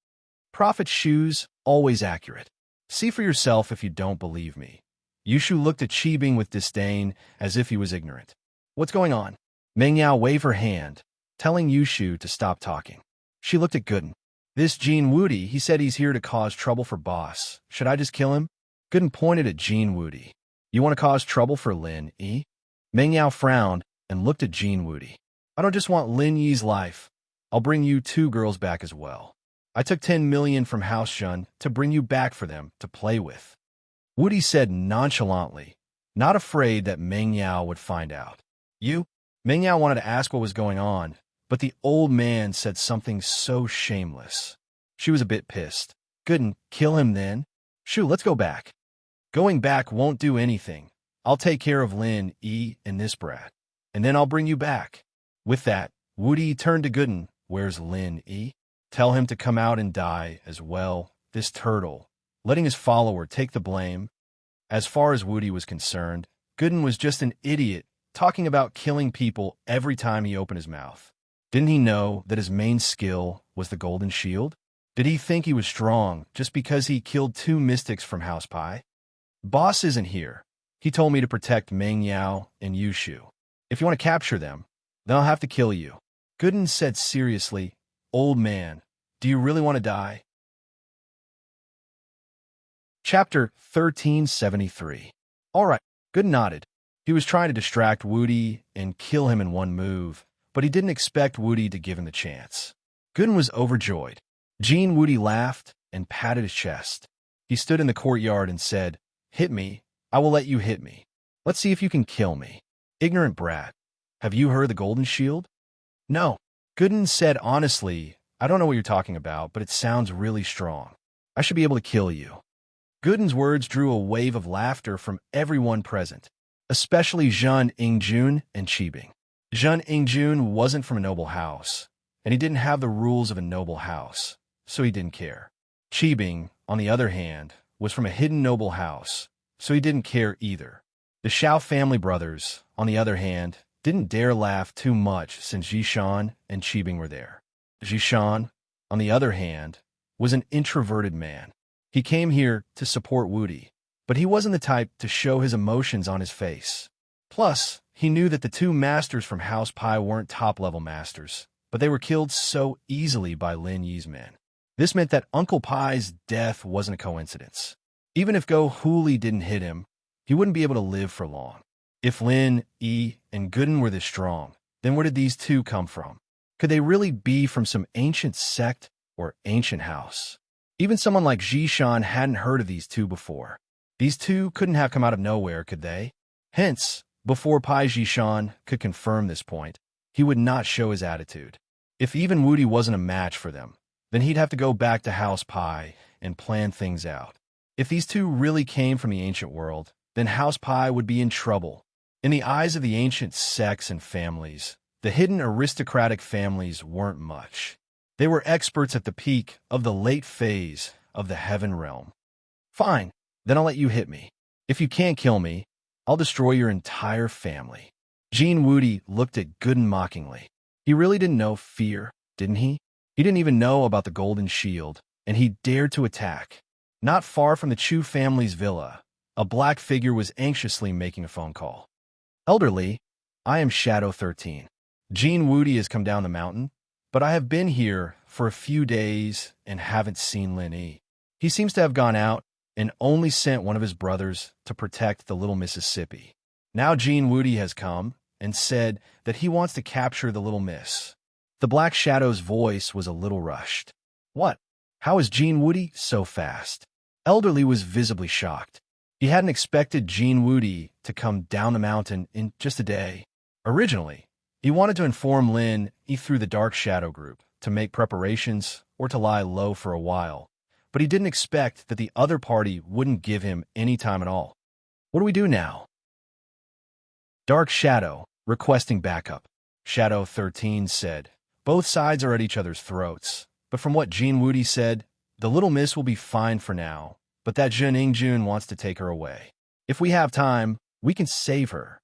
Speaker 1: Prophet's shoes, always accurate. See for yourself if you don't believe me. Yushu looked at Cheebing with disdain, as if he was ignorant. What's going on? Meng Yao waved her hand, telling Yushu to stop talking. She looked at Gooden. This Jin Wudi, he said he's here to cause trouble for boss. Should I just kill him? Gooden pointed at Jin Wudi. You want to cause trouble for Lin E? Meng Yao frowned and looked at Jin Wudi. I don't just want Lin Yi's life. I'll bring you 2 girls back as well. I took 10 million from House Shun to bring you back for them to play with. Wudi said nonchalantly, not afraid that Meng Yao would find out. You? Meng Yao wanted to ask what was going on, but the old man said something so shameless. She was a bit pissed. Gooden, kill him then. Shoo, let's go back. Going back won't do anything. I'll take care of Lin E and this brat, and then I'll bring you back. With that, Wudi turned to Gooden. Where's Lin E? Tell him to come out and die as well, this turtle, letting his follower take the blame. As far as Wudi was concerned, Gooden was just an idiot talking about killing people every time he opened his mouth. Didn't he know that his main skill was the golden shield? Did he think he was strong just because he killed 2 mystics from House Pai? Boss isn't here. He told me to protect Meng Yao and Yushu. If you want to capture them, then I'll have to kill you. Gooden said seriously, Old man, do you really want to die? Chapter 1373. All right, Gooden nodded. He was trying to distract Wudi and kill him in one move, but he didn't expect Wudi to give him the chance. Gooden was overjoyed. Jin Wudi laughed and patted his chest. He stood in the courtyard and said, Hit me, I will let you hit me. Let's see if you can kill me. Ignorant brat. Have you heard the golden shield? No. Gooden said honestly, I don't know what you're talking about, but it sounds really strong. I should be able to kill you. Gooden's words drew a wave of laughter from everyone present, especially Zhen Ingjun and Cheebing. Zhen Ingjun wasn't from a noble house, and he didn't have the rules of a noble house, so he didn't care. Cheebing, on the other hand, was from a hidden noble house, so he didn't care either. The Xiao family brothers, on the other hand, didn't dare laugh too much since Jishan and Cheebing were there. Jishan, on the other hand, was an introverted man. He came here to support Wudi, but he wasn't the type to show his emotions on his face. Plus, he knew that the 2 masters from House Pai weren't top-level masters, but they were killed so easily by Lin Yi's men. This meant that Uncle Pai's death wasn't a coincidence. Even if Go Huli didn't hit him, he wouldn't be able to live for long. If Lin E and Gooden were this strong, then where did these 2 come from? Could they really be from some ancient sect or ancient house? Even someone like Jishan hadn't heard of these 2 before. These 2 couldn't have come out of nowhere, could they? Hence, before Pai Jishan could confirm this point, he would not show his attitude. If even Wudi wasn't a match for them, then he'd have to go back to House Pai and plan things out. If these 2 really came from the ancient world, then House Pai would be in trouble. In the eyes of the ancient sects and families, the hidden aristocratic families weren't much. They were experts at the peak of the late phase of the heaven realm. Fine, then I'll let you hit me. If you can't kill me, I'll destroy your entire family. Jin Wudi looked at Gooden mockingly. He really didn't know fear, didn't he? He didn't even know about the golden shield, and he dared to attack. Not far from the Chu family's villa, a black figure was anxiously making a phone call. Elderly, I am Shadow 13. Jean Woody has come down the mountain, but I have been here for a few days and haven't seen Lin Yi. He seems to have gone out and only sent one of his brothers to protect the little Mississippi. Now Jean Woody has come and said that he wants to capture the little miss. The Black Shadow's voice was a little rushed. What? How is Jean Woody so fast? Elderly was visibly shocked. He hadn't expected Jean Woody to come down the mountain in just a day. Originally, he wanted to inform Lin Yi through the Dark Shadow group to make preparations or to lie low for a while, but he didn't expect that the other party wouldn't give him any time at all. What do we do now? Dark Shadow, requesting backup. Shadow 13 said, both sides are at each other's throats, but from what Jean Woody said, the little miss will be fine for now, but that Jun Ingjun wants to take her away. If we have time, we can save her.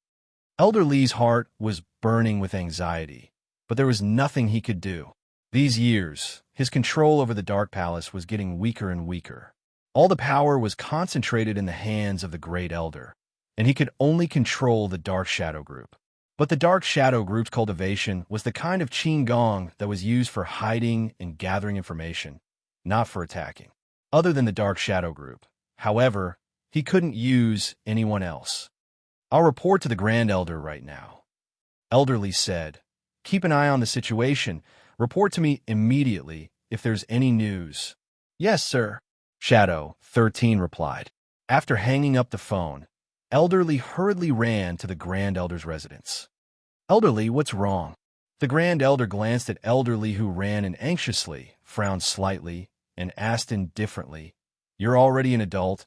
Speaker 1: Elder Li's heart was burning with anxiety, but there was nothing he could do. These years, his control over the Dark Palace was getting weaker and weaker. All the power was concentrated in the hands of the Great Elder, and he could only control the Dark Shadow Group. But the Dark Shadow Group's cultivation was the kind of Qin Gong that was used for hiding and gathering information, not for attacking. Other than the Dark Shadow Group, however, he couldn't use anyone else. I'll report to the Grand Elder right now. Elderly said, keep an eye on the situation. Report to me immediately if there's any news. Yes, sir. Shadow 13 replied. After hanging up the phone, Elderly hurriedly ran to the Grand Elder's residence. Elderly, what's wrong? The Grand Elder glanced at Elderly, who ran and anxiously frowned slightly and asked indifferently, you're already an adult.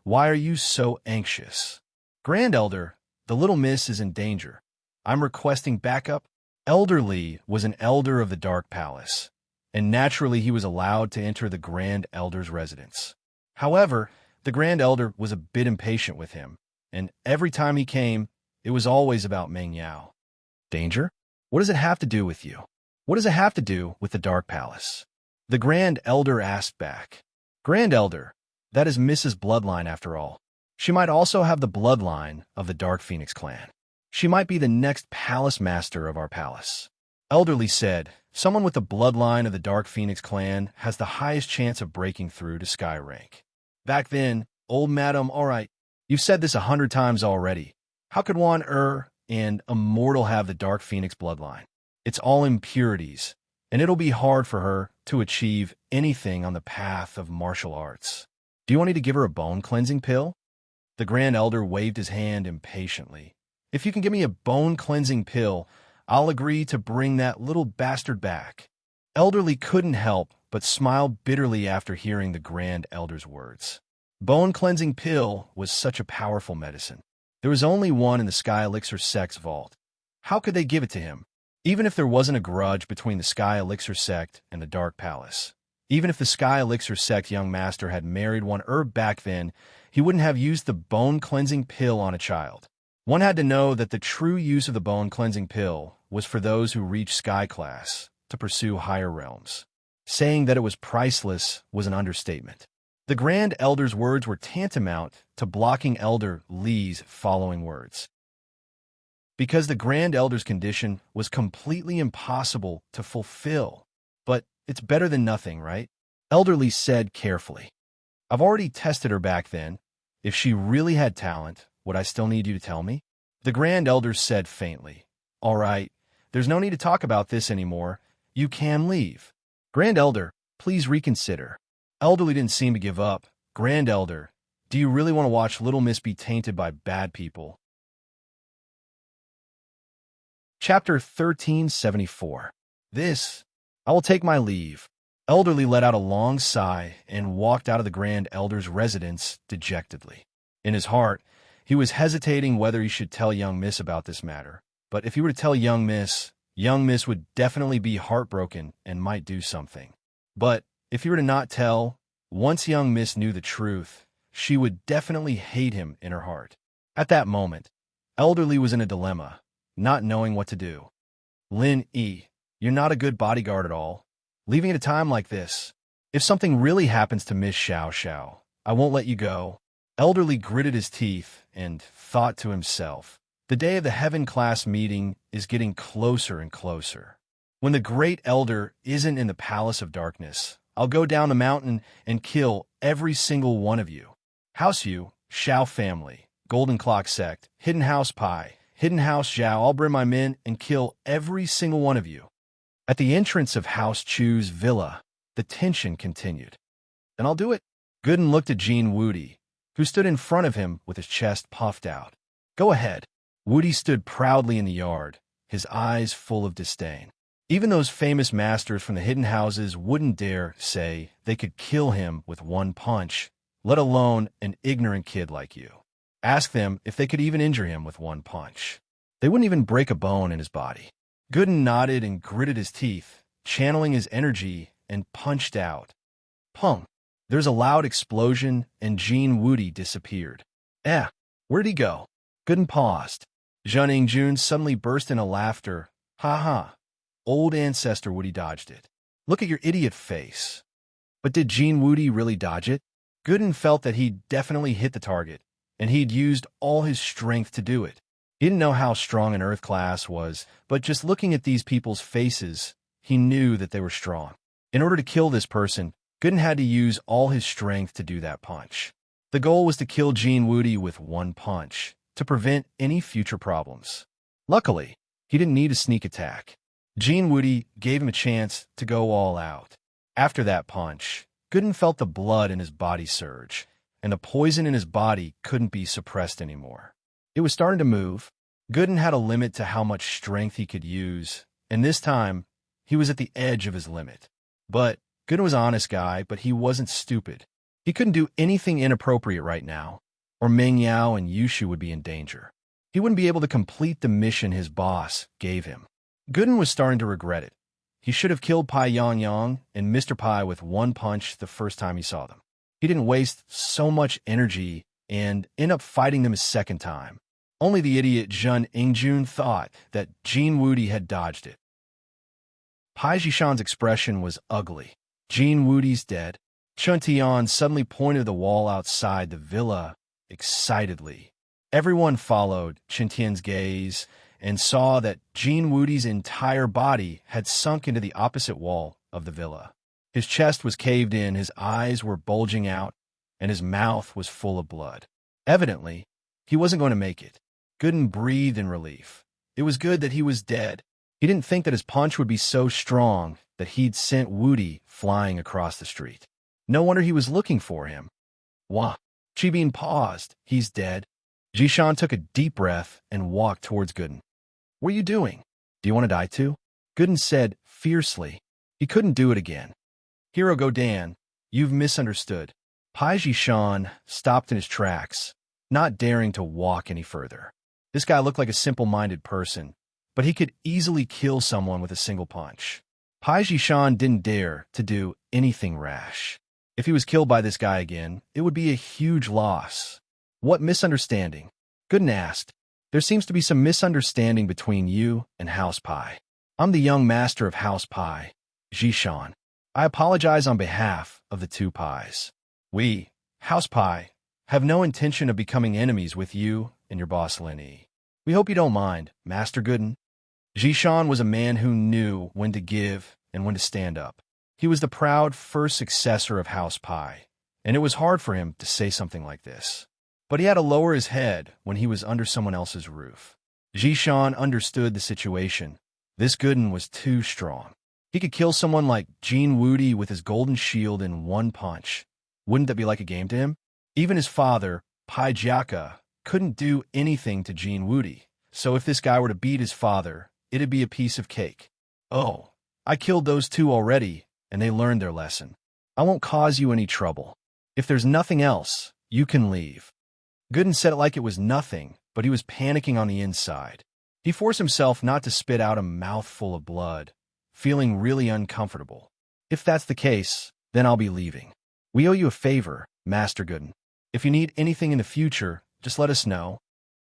Speaker 1: Why are you so anxious? Grand Elder, the little miss is in danger. I'm requesting backup. Elderly was an elder of the Dark Palace, and naturally he was allowed to enter the Grand Elder's residence. However, the Grand Elder was a bit impatient with him, and every time he came, it was always about Meng Yao. Danger? What does it have to do with you? What does it have to do with the Dark Palace? The Grand Elder asked back. Grand Elder, that is Mrs. Bloodline after all. She might also have the bloodline of the Dark Phoenix clan. She might be the next palace master of our palace. Elderly said, someone with the bloodline of the Dark Phoenix clan has the highest chance of breaking through to Sky Rank. Back then, old madam, all right, you've said this 100 times already. How could one and immortal have the Dark Phoenix bloodline? It's all impurities, and it'll be hard for her to achieve anything on the path of martial arts. Do you want me to give her a bone-cleansing pill? The Grand Elder waved his hand impatiently. If you can give me a bone-cleansing pill, I'll agree to bring that little bastard back. Elderly couldn't help but smile bitterly after hearing the Grand Elder's words. Bone-cleansing pill was such a powerful medicine. There was only one in the Sky Elixir sect's vault. How could they give it to him? Even if there wasn't a grudge between the Sky Elixir sect and the Dark Palace, even if the Sky Elixir sect young master had married one herb back then, he wouldn't have used the bone-cleansing pill on a child. One had to know that the true use of the bone-cleansing pill was for those who reached Sky Class to pursue higher realms. Saying that it was priceless was an understatement. The Grand Elder's words were tantamount to blocking Elder Li's following words. Because the Grand Elder's condition was completely impossible to fulfill. But it's better than nothing, right? Elder Li said carefully. I've already tested her back then. If she really had talent, would I still need you to tell me? The Grand Elder said faintly. All right, there's no need to talk about this anymore. You can leave. Grand Elder, please reconsider. Elderly didn't seem to give up. Grand Elder, do you really want to watch Little Miss be tainted by bad people? Chapter 1374. I will take my leave. Elderly let out a long sigh and walked out of the Grand Elder's residence dejectedly. In his heart, he was hesitating whether he should tell young Miss about this matter. But if he were to tell young Miss would definitely be heartbroken and might do something. But if he were to not tell, once young Miss knew the truth, she would definitely hate him in her heart. At that moment, Elderly was in a dilemma, not knowing what to do. Lin Yi, you're not a good bodyguard at all. leaving at a time like this. If something really happens to Miss Xiao Xiao, I won't let you go. Elderly gritted his teeth and thought to himself, the day of the heaven-class meeting is getting closer and closer. When the great elder isn't in the palace of darkness, I'll go down the mountain and kill every single one of you. House Yu, Xiao family, Golden Clock sect, Hidden House Pai, Hidden House Zhao, I'll bring my men and kill every single one of you. At the entrance of House Chu's villa, the tension continued. Then I'll do it. Gooden looked at Jean Wudi, who stood in front of him with his chest puffed out. Go ahead. Wudi stood proudly in the yard, his eyes full of disdain. Even those famous masters from the hidden houses wouldn't dare say they could kill him with one punch, let alone an ignorant kid like you. Ask them if they could even injure him with one punch. They wouldn't even break a bone in his body. Gooden nodded and gritted his teeth, channeling his energy, and punched out. Pung! There's a loud explosion, and Jean Wudi disappeared. Where'd he go? Gooden paused. Zhun Yingjun suddenly burst into laughter. Ha ha. Old ancestor Wudi dodged it. Look at your idiot face. But did Jean Wudi really dodge it? Gooden felt that he'd definitely hit the target, and he'd used all his strength to do it. He didn't know how strong an Earth class was, but just looking at these people's faces, he knew that they were strong. In order to kill this person, Gooden had to use all his strength to do that punch. The goal was to kill Jean Wudi with one punch, to prevent any future problems. Luckily, he didn't need a sneak attack. Jean Wudi gave him a chance to go all out. After that punch, Gooden felt the blood in his body surge, and the poison in his body couldn't be suppressed anymore. It was starting to move. Gooden had a limit to how much strength he could use, and this time, he was at the edge of his limit. But Gooden was an honest guy, but he wasn't stupid. He couldn't do anything inappropriate right now, or Meng Yao and Yushu would be in danger. He wouldn't be able to complete the mission his boss gave him. Gooden was starting to regret it. He should have killed Pai Yang and Mr. Pai with one punch the first time he saw them. He didn't waste so much energy and end up fighting them a second time. Only the idiot Zhun Yingjun thought that Jean Wudi had dodged it. Pai Jishan's expression was ugly. Jean Wudi's dead. Chun Tian suddenly pointed to the wall outside the villa excitedly. Everyone followed Chen Tian's gaze and saw that Jean Wudi's entire body had sunk into the opposite wall of the villa. His chest was caved in, his eyes were bulging out, and his mouth was full of blood. Evidently, he wasn't going to make it. Gooden breathed in relief. It was good that he was dead. He didn't think that his punch would be so strong that he'd sent Wudi flying across the street. No wonder he was looking for him. Wah! Chibin paused. He's dead. Jishan took a deep breath and walked towards Gooden. What are you doing? Do you want to die too? Gooden said fiercely. He couldn't do it again. Hero Godan, you've misunderstood. Pai Jishan stopped in his tracks, not daring to walk any further. This guy looked like a simple-minded person, but he could easily kill someone with a single punch. Pai Jishan didn't dare to do anything rash. If he was killed by this guy again, it would be a huge loss. What misunderstanding? Gooden asked. There seems to be some misunderstanding between you and House Pai. I'm the young master of House Pai, Jishan. I apologize on behalf of the two Pais. We, House Pai, have no intention of becoming enemies with you and your boss Lin Yi. We hope you don't mind, Master Gooden. Jishan was a man who knew when to give and when to stand up. He was the proud first successor of House Pai, and it was hard for him to say something like this. But he had to lower his head when he was under someone else's roof. Jishan understood the situation. This Gooden was too strong. He could kill someone like Jean Wudi with his golden shield in one punch. Wouldn't that be like a game to him? Even his father, Pai Jiaka, couldn't do anything to Jean Wudi, so if this guy were to beat his father, it'd be a piece of cake. Oh, I killed those two already, and they learned their lesson. I won't cause you any trouble. If there's nothing else, you can leave. Gooden said it like it was nothing, but he was panicking on the inside. He forced himself not to spit out a mouthful of blood, feeling really uncomfortable. If that's the case, then I'll be leaving. We owe you a favor, Master Gooden. If you need anything in the future, just let us know.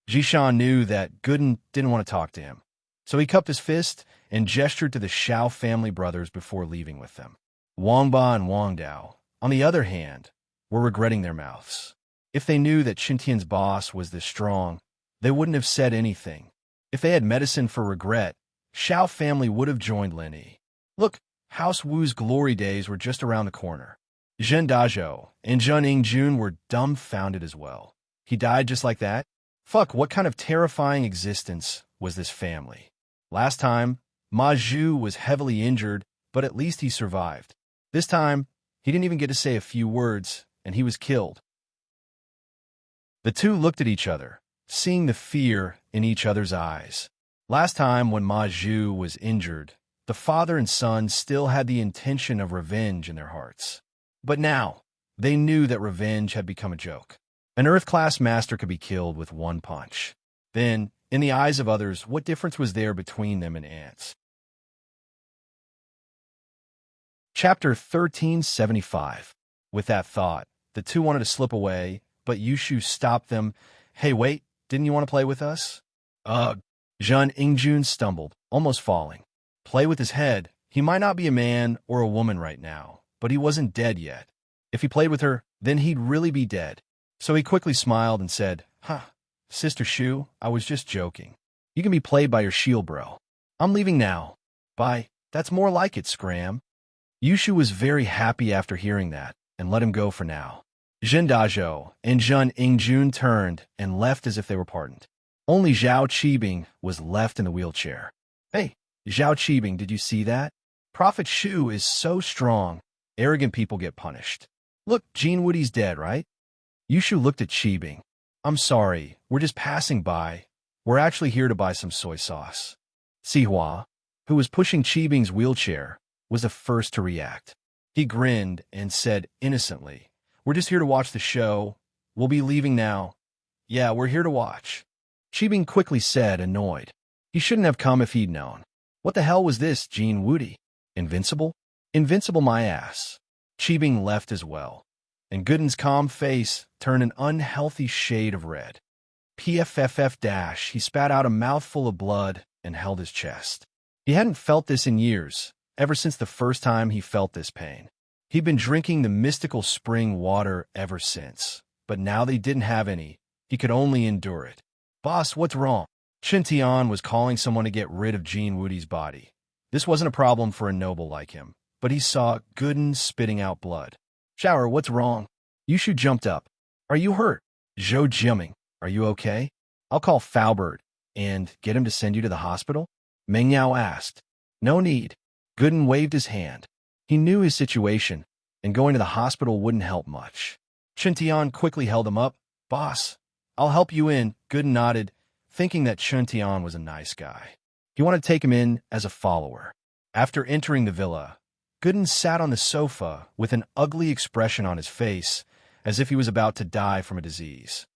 Speaker 1: Jishan knew that Gooden didn't want to talk to him. So he cupped his fist and gestured to the Xiao family brothers before leaving with them. Wangba and Wang Dao, on the other hand, were regretting their mouths. If they knew that Qintian's boss was this strong, they wouldn't have said anything. If they had medicine for regret, Xiao family would have joined Lin Yi. Look, House Wu's glory days were just around the corner. Zhen Dazhou and Zhen Yingjun were dumbfounded as well. He died just like that? Fuck, what kind of terrifying existence was this family? Last time, Ma Zhu was heavily injured, but at least he survived. This time, he didn't even get to say a few words, and he was killed. The two looked at each other, seeing the fear in each other's eyes. Last time, when Ma Zhu was injured, the father and son still had the intention of revenge in their hearts. But now, they knew that revenge had become a joke. An Earth-class master could be killed with one punch. Then, in the eyes of others, what difference was there between them and ants? Chapter 1375. With that thought, the two wanted to slip away, but Yushu stopped them. Hey, wait, didn't you want to play with us? Zhen Yingjun stumbled, almost falling. Play with his head. He might not be a man or a woman right now, but he wasn't dead yet. If he played with her, then he'd really be dead. So he quickly smiled and said, Sister Shu, I was just joking. You can be played by your shield bro. I'm leaving now. Bye. That's more like it, Scram. Yushu was very happy after hearing that, and let him go for now. Zhen Dazhou and Zhen Yingjun turned and left as if they were pardoned. Only Zhao Qibing was left in the wheelchair. Hey, Zhao Qibing, did you see that? Prophet Shu is so strong. Arrogant people get punished. Look, Jean Woody's dead, right? Yushu looked at Qibing. I'm sorry, we're just passing by. We're actually here to buy some soy sauce. Sihua, who was pushing Qibing's wheelchair, was the first to react. He grinned and said innocently, We're just here to watch the show. We'll be leaving now. Yeah, we're here to watch. Qibing quickly said, annoyed. He shouldn't have come if he'd known. What the hell was this, Jean Woody? Invincible? Invincible my ass. Qibing left as well, and Gooden's calm face turned an unhealthy shade of red. PFFF-, he spat out a mouthful of blood and held his chest. He hadn't felt this in years, ever since the first time he felt this pain. He'd been drinking the mystical spring water ever since, but now they didn't have any. He could only endure it. Boss, what's wrong? Qintian was calling someone to get rid of Jean Woody's body. This wasn't a problem for a noble like him, but he saw Gooden spitting out blood. Shower, what's wrong? Yushu jumped up. Are you hurt? Zhou Jiaming, are you okay? I'll call Faubert and get him to send you to the hospital? Meng Yao asked. No need. Gooden waved his hand. He knew his situation, and going to the hospital wouldn't help much. Qintian quickly held him up. Boss, I'll help you in. Gooden nodded, thinking that Qintian was a nice guy. He wanted to take him in as a follower. After entering the villa, Gooden sat on the sofa with an ugly expression on his face, as if he was about to die from a disease.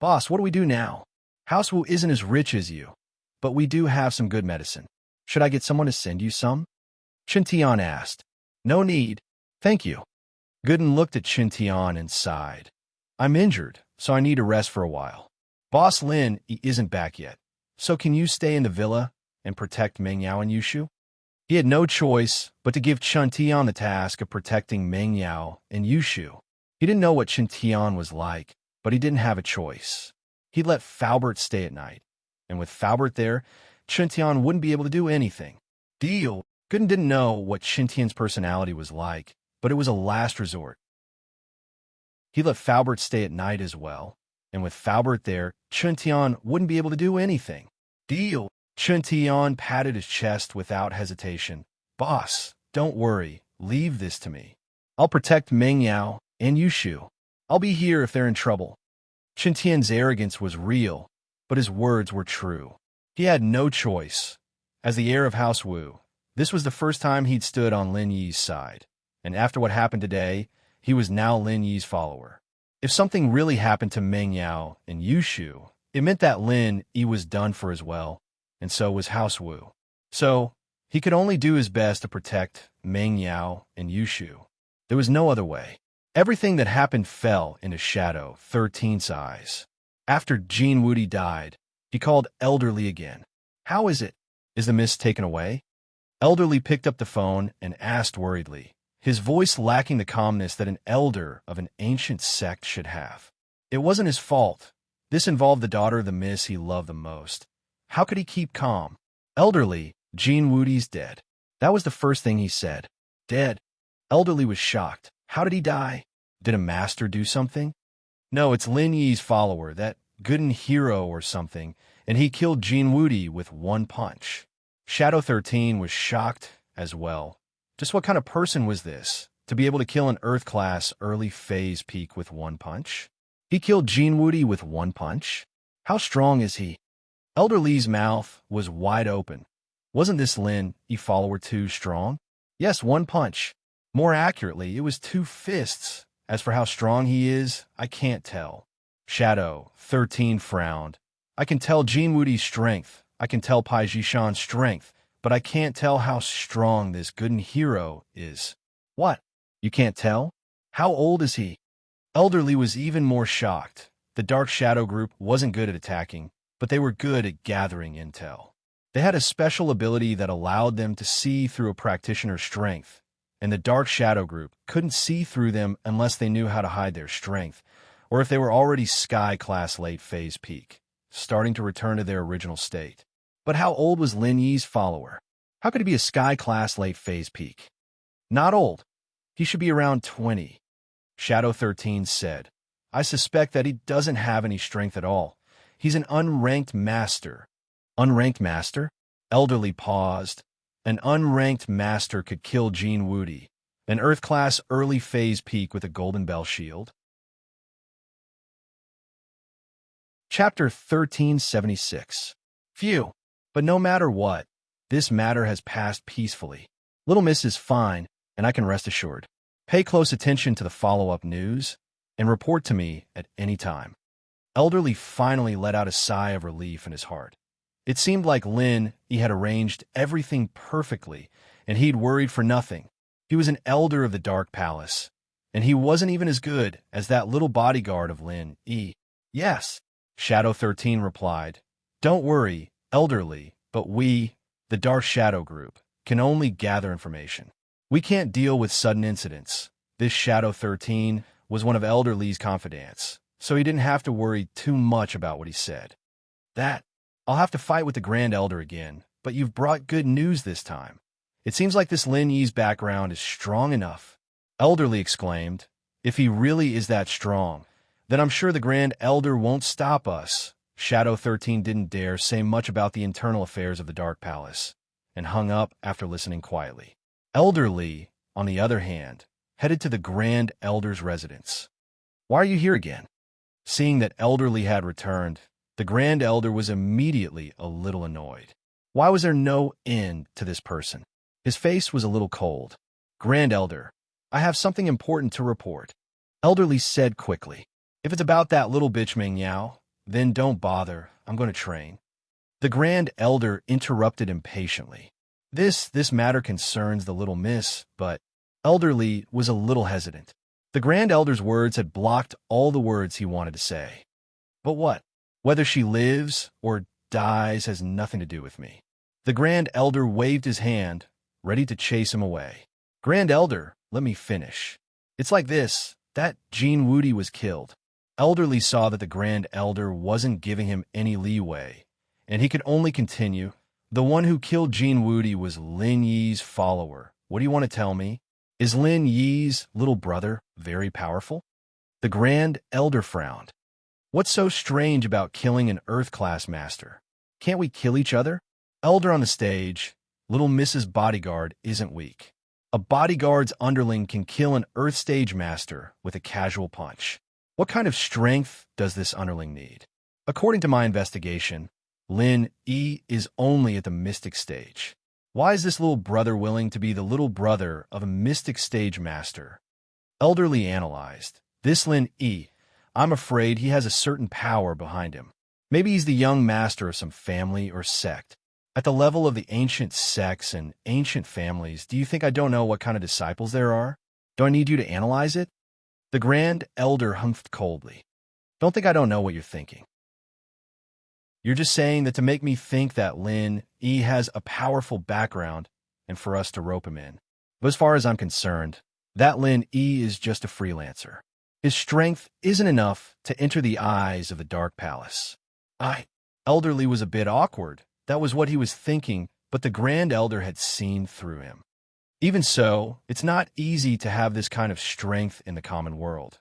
Speaker 1: Boss, what do we do now? House Wu isn't as rich as you, but we do have some good medicine. Should I get someone to send you some? Qintian asked. No need. Thank you. Gooden looked at Qintian and sighed. I'm injured, so I need to rest for a while. Boss Lin isn't back yet, so can you stay in the villa and protect Meng Yao and Yushu? He had no choice but to give Qintian the task of protecting Meng Yao and Yushu. He didn't know what Qintian was like, but he didn't have a choice. He'd let Faubert stay at night, and with Faubert there, Qintian wouldn't be able to do anything. Deal. Gooden didn't know what Qintian's personality was like, but it was a last resort. He let Faubert stay at night as well, and with Faubert there, Qintian wouldn't be able to do anything. Deal. Qintian patted his chest without hesitation. Boss, don't worry. Leave this to me. I'll protect Meng Yao and Yushu. I'll be here if they're in trouble. Qintian's arrogance was real, but his words were true. He had no choice. As the heir of House Wu, this was the first time he'd stood on Lin Yi's side, and after what happened today, he was now Lin Yi's follower. If something really happened to Meng Yao and Yushu, it meant that Lin Yi was done for as well, and so was House Wu. So, he could only do his best to protect Meng Yao and Yushu. There was no other way. Everything that happened fell into shadow 13's eyes. After Jean Woody died, he called Elderly again. How is it? Is the mist taken away? Elderly picked up the phone and asked worriedly, his voice lacking the calmness that an elder of an ancient sect should have. It wasn't his fault. This involved the daughter of the miss he loved the most. How could he keep calm? Elderly, Jean Woody's dead. That was the first thing he said. Dead. Elderly was shocked. How did he die? Did a master do something? No, it's Lin Yi's follower, that gooden hero or something, and he killed Jean Woody with one punch. Shadow 13 was shocked as well. Just what kind of person was this, to be able to kill an Earth-class early phase peak with one punch? He killed Jean Woody with one punch? How strong is he? Elder Lee's mouth was wide open. Wasn't this Lin Yi follower too strong? Yes, one punch. More accurately, it was two fists. As for how strong he is, I can't tell. Shadow 13 frowned. I can tell Jean Woody's strength. I can tell Pai Jishan's strength, but I can't tell how strong this gooden hero is. What? You can't tell? How old is he? Elderly was even more shocked. The Dark Shadow group wasn't good at attacking, but they were good at gathering intel. They had a special ability that allowed them to see through a practitioner's strength, and the Dark Shadow group couldn't see through them unless they knew how to hide their strength, or if they were already Sky-class late phase peak, starting to return to their original state. But how old was Lin Yi's follower? How could he be a Sky-class late phase peak? Not old. He should be around 20. Shadow 13 said, I suspect that he doesn't have any strength at all. He's an unranked master. Unranked master? Elderly paused. An unranked master could kill Jean Woody, an Earth-class early phase peak with a golden bell shield. Chapter 1376. Phew. But no matter what, this matter has passed peacefully. Little Miss is fine, and I can rest assured. Pay close attention to the follow-up news, and report to me at any time. Elderly finally let out a sigh of relief in his heart. It seemed like Lin Yi had arranged everything perfectly, and he'd worried for nothing. He was an elder of the Dark Palace, and he wasn't even as good as that little bodyguard of Lin Yi. Yes, Shadow 13 replied. Don't worry, Elderly, but we, the Dark Shadow group, can only gather information. We can't deal with sudden incidents. This Shadow 13 was one of Elderly's confidants, so he didn't have to worry too much about what he said. I'll have to fight with the Grand Elder again, but you've brought good news this time. It seems like this Lin Yi's background is strong enough. Elderly exclaimed, if he really is that strong, then I'm sure the Grand Elder won't stop us. Shadow 13 didn't dare say much about the internal affairs of the Dark Palace, and hung up after listening quietly. Elderly, on the other hand, headed to the Grand Elder's residence. Why are you here again? Seeing that Elderly had returned, the Grand Elder was immediately a little annoyed. Why was there no end to this person? His face was a little cold. Grand Elder, I have something important to report. Elderly said quickly. If it's about that little bitch Ming Yao, then don't bother, I'm going to train. The Grand Elder interrupted impatiently. This matter concerns the little miss, but Elderly was a little hesitant. The Grand Elder's words had blocked all the words he wanted to say. But what? Whether she lives or dies has nothing to do with me. The Grand Elder waved his hand, ready to chase him away. Grand Elder, let me finish. It's like this, that Jean Woody was killed. Elderly saw that the Grand Elder wasn't giving him any leeway, and he could only continue. The one who killed Jean Woody was Lin Yi's follower. What do you want to tell me? Is Lin Yi's little brother very powerful? The Grand Elder frowned. What's so strange about killing an Earth-class master? Can't we kill each other? Elder on the stage, little Mrs. Bodyguard isn't weak. A bodyguard's underling can kill an Earth stage master with a casual punch. What kind of strength does this underling need? According to my investigation, Lin Yi is only at the mystic stage. Why is this little brother willing to be the little brother of a mystic stage master? Elderly analyzed. This Lin Yi, I'm afraid he has a certain power behind him. Maybe he's the young master of some family or sect. At the level of the ancient sects and ancient families, do you think I don't know what kind of disciples there are? Do I need you to analyze it? The Grand Elder humphed coldly. Don't think I don't know what you're thinking. You're just saying that to make me think that Lin E has a powerful background and for us to rope him in. But as far as I'm concerned, that Lin E is just a freelancer. His strength isn't enough to enter the eyes of the Dark Palace. Elderly was a bit awkward. That was what he was thinking, but the Grand Elder had seen through him. Even so, it's not easy to have this kind of strength in the common world.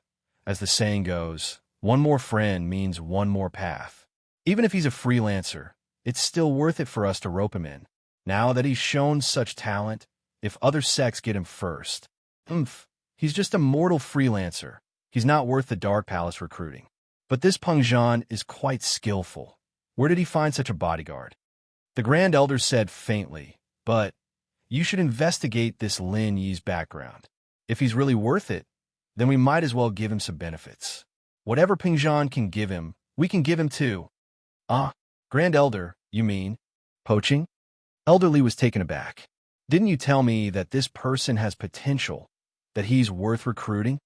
Speaker 1: As the saying goes, one more friend means one more path. Even if he's a freelancer, it's still worth it for us to rope him in. Now that he's shown such talent, if other sects get him first, he's just a mortal freelancer. He's not worth the Dark Palace recruiting. But this Peng Zhan is quite skillful. Where did he find such a bodyguard? The Grand Elder said faintly, but you should investigate this Lin Yi's background. If he's really worth it, then we might as well give him some benefits. Whatever Peng Zhan can give him, we can give him too. Grand Elder, you mean? Poaching? Elderly was taken aback. Didn't you tell me that this person has potential, that he's worth recruiting?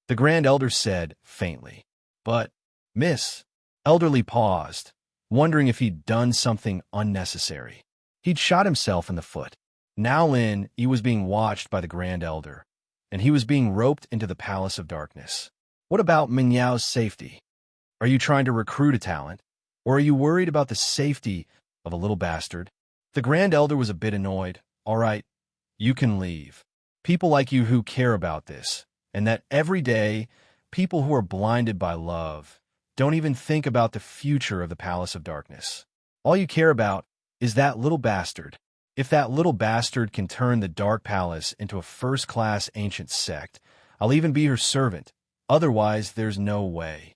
Speaker 1: The Grand Elder said faintly. But, Miss, Elderly paused, wondering if he'd done something unnecessary. He'd shot himself in the foot. Now Lin Yi was being watched by the Grand Elder, and he was being roped into the Palace of Darkness. What about Mingyao's safety? Are you trying to recruit a talent, or are you worried about the safety of a little bastard? The Grand Elder was a bit annoyed. All right, you can leave. People like you who care about this, and that every day, people who are blinded by love don't even think about the future of the Palace of Darkness. All you care about is that little bastard. If that little bastard can turn the Dark Palace into a first-class ancient sect, I'll even be her servant. Otherwise, there's no way.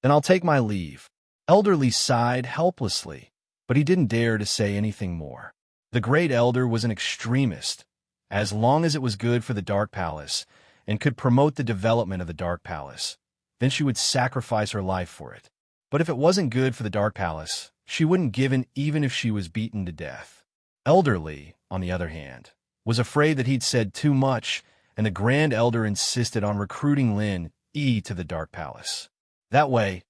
Speaker 1: Then I'll take my leave. Elderly sighed helplessly, but he didn't dare to say anything more. The Great Elder was an extremist. As long as it was good for the Dark Palace and could promote the development of the Dark Palace, then she would sacrifice her life for it. But if it wasn't good for the Dark Palace, she wouldn't give in even if she was beaten to death. Elderly, on the other hand, was afraid that he'd said too much, and the Grand Elder insisted on recruiting Lin Yi to the Dark Palace. That way,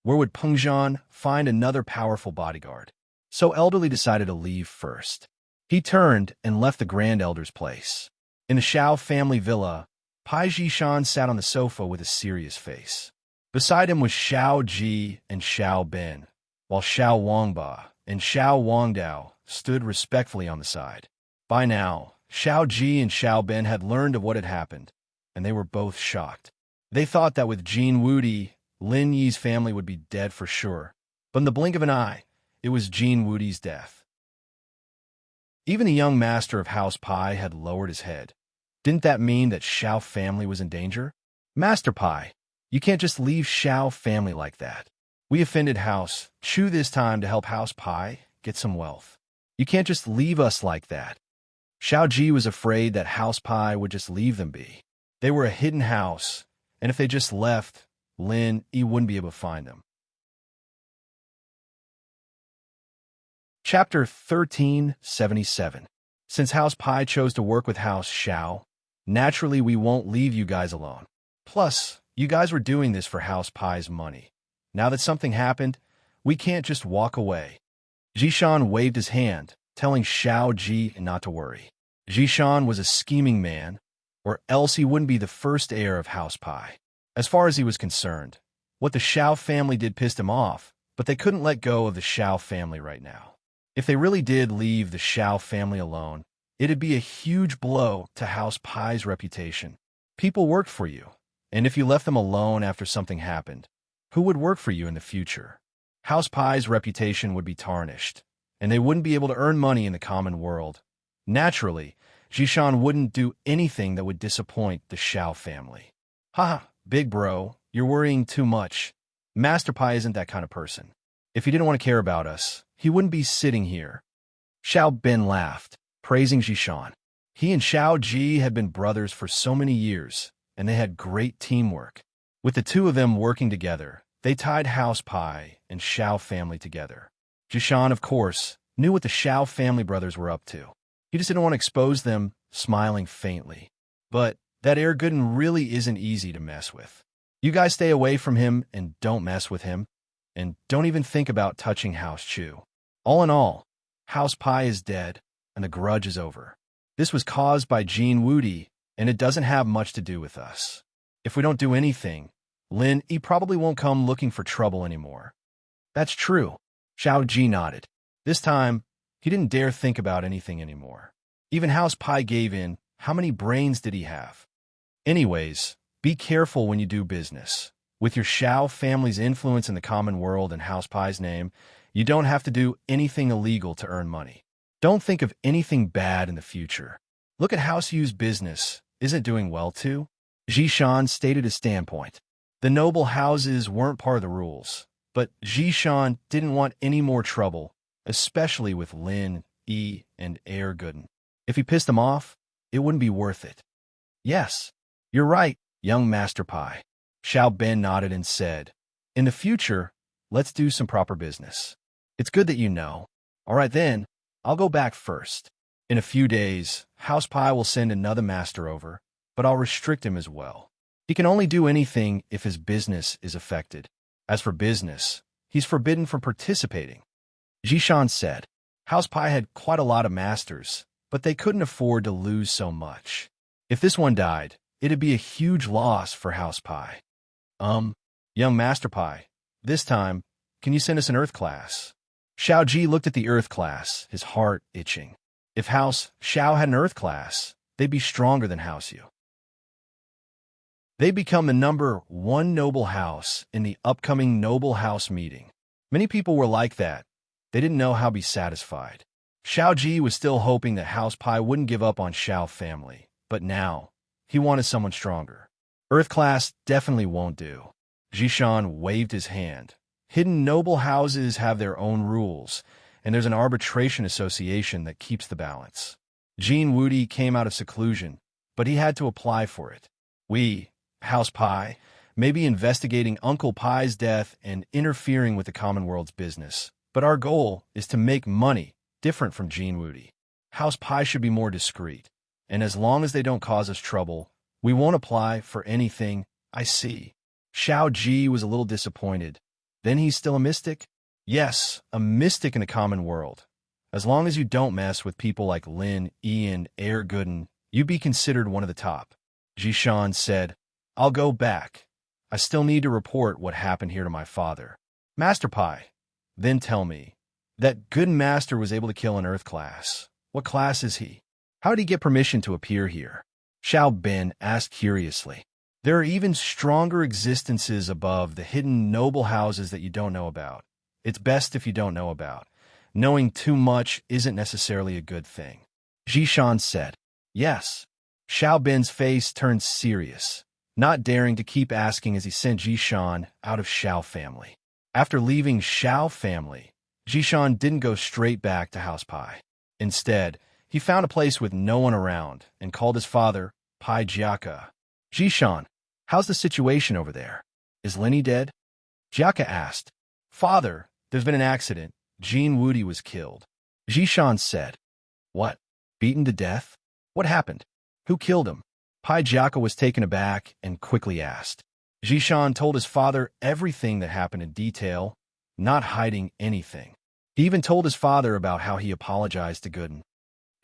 Speaker 1: where would Peng Zhan find another powerful bodyguard? So Elderly decided to leave first. He turned and left the Grand Elder's place. In the Shao family villa, Pai Zhishan sat on the sofa with a serious face. Beside him was Shao Ji and Shao Ben, while Shao Wangba and Shao Wangdao stood respectfully on the side. By now, Shao Ji and Shao Ben had learned of what had happened, and they were both shocked. They thought that with Jin Wudi, Lin Yi's family would be dead for sure. But in the blink of an eye, it was Jin Wudi's death. Even the young master of House Pai had lowered his head. Didn't that mean that Shao family was in danger? Master Pai, you can't just leave Shao family like that. We offended House Chu this time to help House Pai get some wealth. You can't just leave us like that. Shao Ji was afraid that House Pai would just leave them be. They were a hidden house, and if they just left, Lin Yi wouldn't be able to find them. Chapter 1377. Since House Pai chose to work with House Shao, naturally we won't leave you guys alone. Plus, you guys were doing this for House Pai's money. Now that something happened, we can't just walk away. Zhishan waved his hand, telling Shao Ji not to worry. Zhishan was a scheming man, or else he wouldn't be the first heir of House Pai. As far as he was concerned, what the Shao family did pissed him off, but they couldn't let go of the Shao family right now. If they really did leave the Shao family alone, it'd be a huge blow to House Pai's reputation. People worked for you, and if you left them alone after something happened, who would work for you in the future? House Pai's reputation would be tarnished, and they wouldn't be able to earn money in the common world. Naturally, Zhishan wouldn't do anything that would disappoint the Shao family. Big bro, you're worrying too much. Master Pai isn't that kind of person. If he didn't want to care about us, he wouldn't be sitting here. Shao Ben laughed, praising Zhishan. He and Shao Ji had been brothers for so many years, and they had great teamwork. With the two of them working together, they tied House Pai and Shao family together. Zhishan, of course, knew what the Shao family brothers were up to. He just didn't want to expose them, smiling faintly. But that Erguden really isn't easy to mess with. You guys stay away from him and don't mess with him. and don't even think about touching House Chu. All in all, House Pai is dead, and the grudge is over. This was caused by Jean Woody, and it doesn't have much to do with us. If we don't do anything, Lin Yi probably won't come looking for trouble anymore. That's true. Xiao Ji nodded. This time, he didn't dare think about anything anymore. Even House Pai gave in. How many brains did he have? Anyways, be careful when you do business. With your Xiao family's influence in the common world and House Pai's name, you don't have to do anything illegal to earn money. Don't think of anything bad in the future. Look at House Yu's business. Isn't it doing well too? Zhishan stated his standpoint. The noble houses weren't part of the rules, but Zhishan didn't want any more trouble, especially with Lin Yi and Air Gooden. If he pissed them off, it wouldn't be worth it. Yes, you're right, young Master Pai. Xiao Ben nodded and said, in the future, let's do some proper business. It's good that you know. All right then, I'll go back first. In a few days, House Pai will send another master over, but I'll restrict him as well. He can only do anything if his business is affected. As for business, he's forbidden from participating. Zhishan said, House Pai had quite a lot of masters, but they couldn't afford to lose so much. If this one died, it'd be a huge loss for House Pai. Young Master Pai, this time, can you send us an Earth class? Xiao Ji looked at the Earth class, his heart itching. If House Xiao had an Earth class, they'd be stronger than House Yu. They become the #1 noble house in the upcoming noble house meeting. Many people were like that. They didn't know how to be satisfied. Xiao Ji was still hoping that House Pai wouldn't give up on Xiao family, but now, he wanted someone stronger. Earth class definitely won't do. Zhishan waved his hand. Hidden noble houses have their own rules, and there's an arbitration association that keeps the balance. Jean Woody came out of seclusion, but he had to apply for it. We, House Pai, may be investigating Uncle Pai's death and interfering with the common world's business, but our goal is to make money, different from Jean Woody. House Pai should be more discreet, and as long as they don't cause us trouble, we won't apply for anything. I see. Xiao Ji was a little disappointed. Then he's still a mystic? Yes, a mystic in the common world. As long as you don't mess with people like Lin, Ian, Air Gooden, you'd be considered one of the top. Zhishan said, I'll go back. I still need to report what happened here to my father. Master Pai, then tell me. That good master was able to kill an Earth class. What class is he? How did he get permission to appear here? Xiao Ben asked curiously. There are even stronger existences above the hidden noble houses that you don't know about. It's best if you don't know about. Knowing too much isn't necessarily a good thing. Zhishan said. Yes. Xiao Ben's face turned serious, not daring to keep asking as he sent Zhishan out of Xiao family. After leaving Xiao family, Zhishan didn't go straight back to House Pai. Instead, he found a place with no one around and called his father, Pai Jiaka. Zhishan, how's the situation over there? Is Lenny dead? Jiaka asked. Father, there's been an accident. Jean Woody was killed. Zhishan said. What? Beaten to death? What happened? Who killed him? Pai Jiaka was taken aback and quickly asked. Zhishan told his father everything that happened in detail, not hiding anything. He even told his father about how he apologized to Gooden.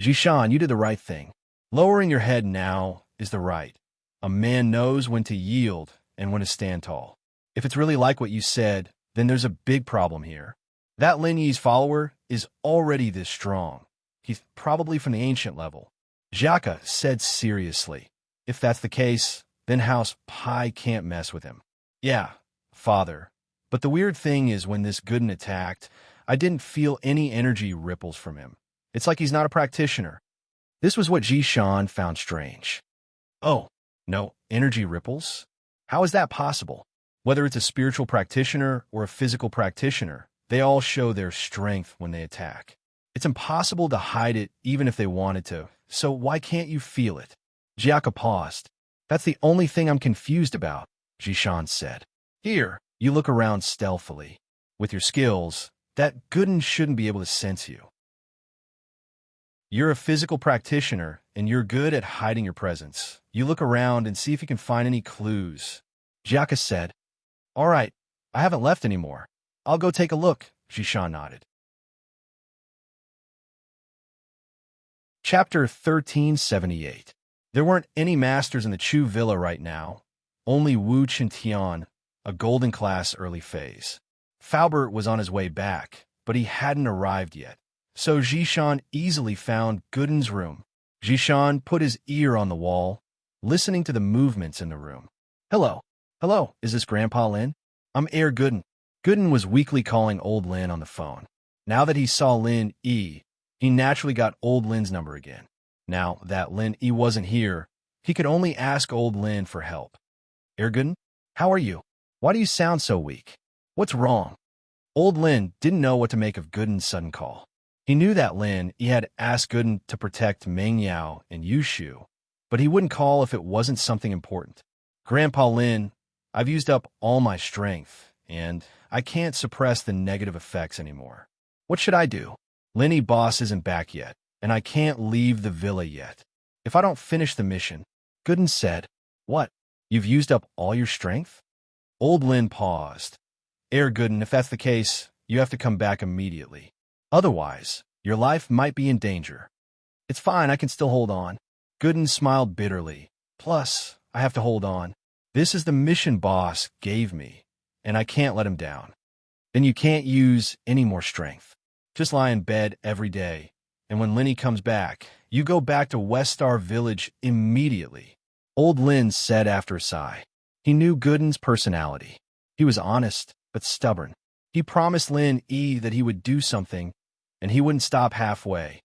Speaker 1: Zhishan, you did the right thing. Lowering your head now is the right. A man knows when to yield and when to stand tall. If it's really like what you said, then there's a big problem here. That Lin Yi's follower is already this strong. He's probably from the ancient level. Jiaka said seriously. If that's the case, then House Pai can't mess with him. Yeah, father. But the weird thing is when this Gooden attacked, I didn't feel any energy ripples from him. It's like he's not a practitioner. This was what Zhishan found strange. Oh, no, energy ripples? How is that possible? Whether it's a spiritual practitioner or a physical practitioner, they all show their strength when they attack. It's impossible to hide it even if they wanted to, so why can't you feel it? Jiaka paused. That's the only thing I'm confused about, Zhishan said. Here, you look around stealthily. With your skills, that Gooden shouldn't be able to sense you. You're a physical practitioner, and you're good at hiding your presence. You look around and see if you can find any clues. Jiaka said, All right, I haven't left anymore. I'll go take a look, Jishan nodded. Chapter 1378. There weren't any masters in the Chu Villa right now, only Wu Chintian, a golden class early phase. Faubert was on his way back, but he hadn't arrived yet. So Jishan easily found Gooden's room. Jishan put his ear on the wall, listening to the movements in the room. Hello. Hello, is this Grandpa Lin? I'm Heir Gooden. Gooden was weakly calling old Lin on the phone. Now that he saw Lin E, he naturally got old Lin's number again. Now that Lin E wasn't here, he could only ask old Lin for help. Heir Gooden, how are you? Why do you sound so weak? What's wrong? Old Lin didn't know what to make of Gooden's sudden call. He knew that Lin E had asked Gooden to protect Meng Yao and Yushu, but he wouldn't call if it wasn't something important. Grandpa Lin, I've used up all my strength, and I can't suppress the negative effects anymore. What should I do? Lin E boss isn't back yet, and I can't leave the villa yet. If I don't finish the mission, Gooden said, What? You've used up all your strength? Old Lin paused. Heir Gooden, if that's the case, you have to come back immediately. Otherwise, your life might be in danger. It's fine, I can still hold on. Gooden smiled bitterly. Plus, I have to hold on. This is the mission boss gave me, and I can't let him down. Then you can't use any more strength. Just lie in bed every day, and when Linny comes back, you go back to West Star Village immediately. Old Lin said after a sigh. He knew Gooden's personality. He was honest, but stubborn. He promised Lin E that he would do something, and he wouldn't stop halfway.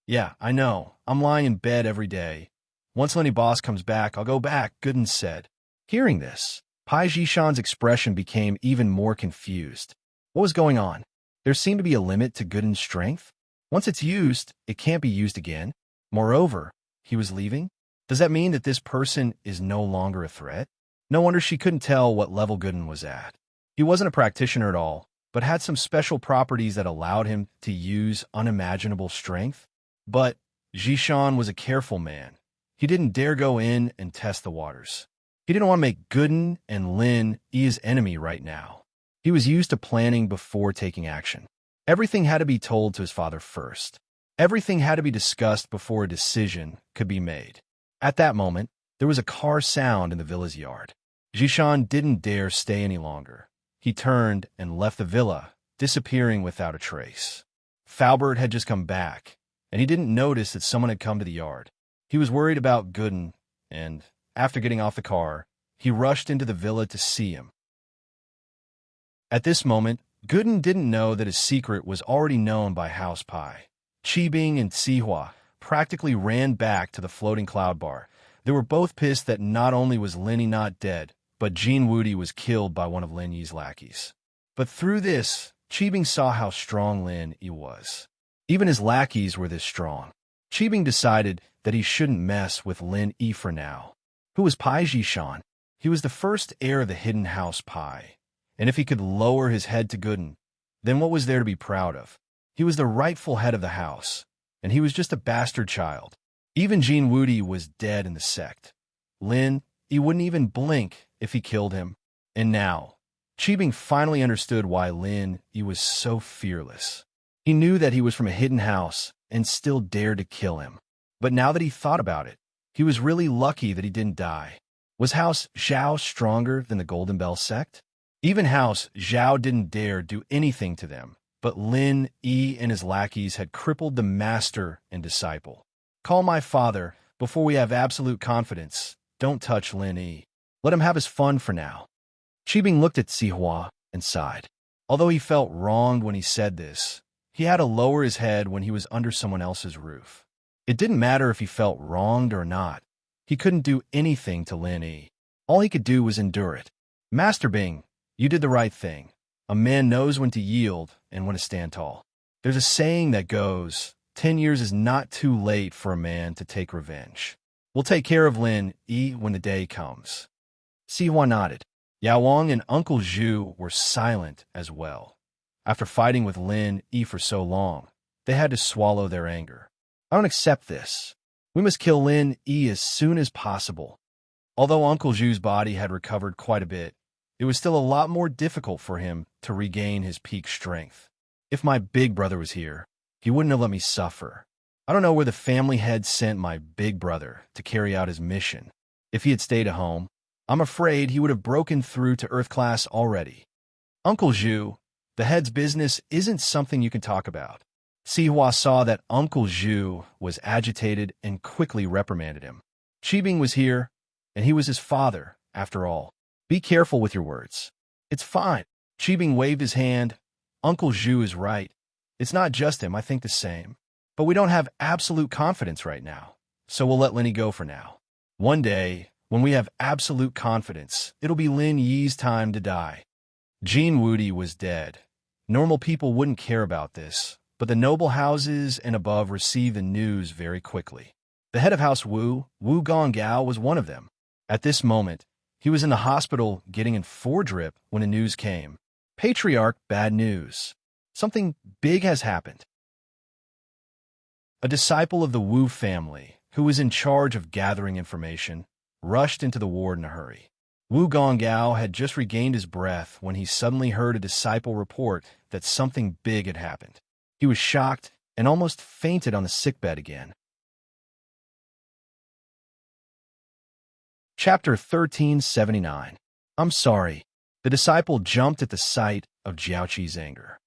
Speaker 1: Yeah, I know. I'm lying in bed every day. Once Lenny Boss comes back, I'll go back, Gooden said. Hearing this, Pai Jishan's expression became even more confused. What was going on? There seemed to be a limit to Gooden's strength. Once it's used, it can't be used again. Moreover, he was leaving? Does that mean that this person is no longer a threat? No wonder she couldn't tell what level Gooden was at. He wasn't a practitioner at all, but had some special properties that allowed him to use unimaginable strength. But Jishan was a careful man. He didn't dare go in and test the waters. He didn't want to make Gooden and Lin E his enemy right now. He was used to planning before taking action. Everything had to be told to his father first. Everything had to be discussed before a decision could be made. At that moment, there was a car sound in the villa's yard. Jishan didn't dare stay any longer. He turned and left the villa, disappearing without a trace. Faubert had just come back, and he didn't notice that someone had come to the yard. He was worried about Gooden, and after getting off the car, he rushed into the villa to see him. At this moment, Gooden didn't know that his secret was already known by House Pai. Qibing and Sihua practically ran back to the floating cloud bar. They were both pissed that not only was Lin Yi not dead, but Jin Wudi was killed by one of Lin Yi's lackeys. But through this, Qibing saw how strong Lin Yi was. Even his lackeys were this strong. Qibing decided that he shouldn't mess with Lin Yi for now. Who was Pai Jishan? He was the first heir of the hidden house Pai. And if he could lower his head to Gooden, then what was there to be proud of? He was the rightful head of the house, and he was just a bastard child. Even Jin Wudi was dead in the sect. Lin, he wouldn't even blink if he killed him. And now, Qibing finally understood why Lin he was so fearless. He knew that he was from a hidden house and still dared to kill him. But now that he thought about it, he was really lucky that he didn't die. Was House Zhao stronger than the Golden Bell sect? Even House Zhao didn't dare do anything to them, but Lin Yi and his lackeys had crippled the master and disciple. Call my father before we have absolute confidence. Don't touch Lin Yi. Let him have his fun for now. Qibing looked at Sihua and sighed. Although he felt wronged when he said this, he had to lower his head when he was under someone else's roof. It didn't matter if he felt wronged or not. He couldn't do anything to Lin Yi. All he could do was endure it. Master Bing, you did the right thing. A man knows when to yield and when to stand tall. There's a saying that goes, 10 years is not too late for a man to take revenge. We'll take care of Lin Yi when the day comes. Sihua nodded. Yao Wang and Uncle Zhu were silent as well. After fighting with Lin Yi for so long, they had to swallow their anger. I don't accept this. We must kill Lin Yi as soon as possible. Although Uncle Zhu's body had recovered quite a bit, it was still a lot more difficult for him to regain his peak strength. If my big brother was here, he wouldn't have let me suffer. I don't know where the family head sent my big brother to carry out his mission. If he had stayed at home, I'm afraid he would have broken through to Earth class already. Uncle Zhu, the head's business isn't something you can talk about. Sihua saw that Uncle Zhu was agitated and quickly reprimanded him. Qibing was here, and he was his father, after all. Be careful with your words. It's fine. Qibing waved his hand. Uncle Zhu is right. It's not just him, I think the same. But we don't have absolute confidence right now, so we'll let Linny go for now. One day, when we have absolute confidence, it'll be Lin Yi's time to die. Jin Wudi was dead. Normal people wouldn't care about this, but the noble houses and above received the news very quickly. The head of House Wu Gonggao, was one of them. At this moment, he was in the hospital getting in 4-drip when the news came. Patriarch, bad news. Something big has happened. A disciple of the Wu family, who was in charge of gathering information, rushed into the ward in a hurry. Wu Gonggao had just regained his breath when he suddenly heard a disciple report that something big had happened. He was shocked and almost fainted on the sickbed again. Chapter 1379. I'm sorry. The disciple jumped at the sight of Jiaoqi's anger.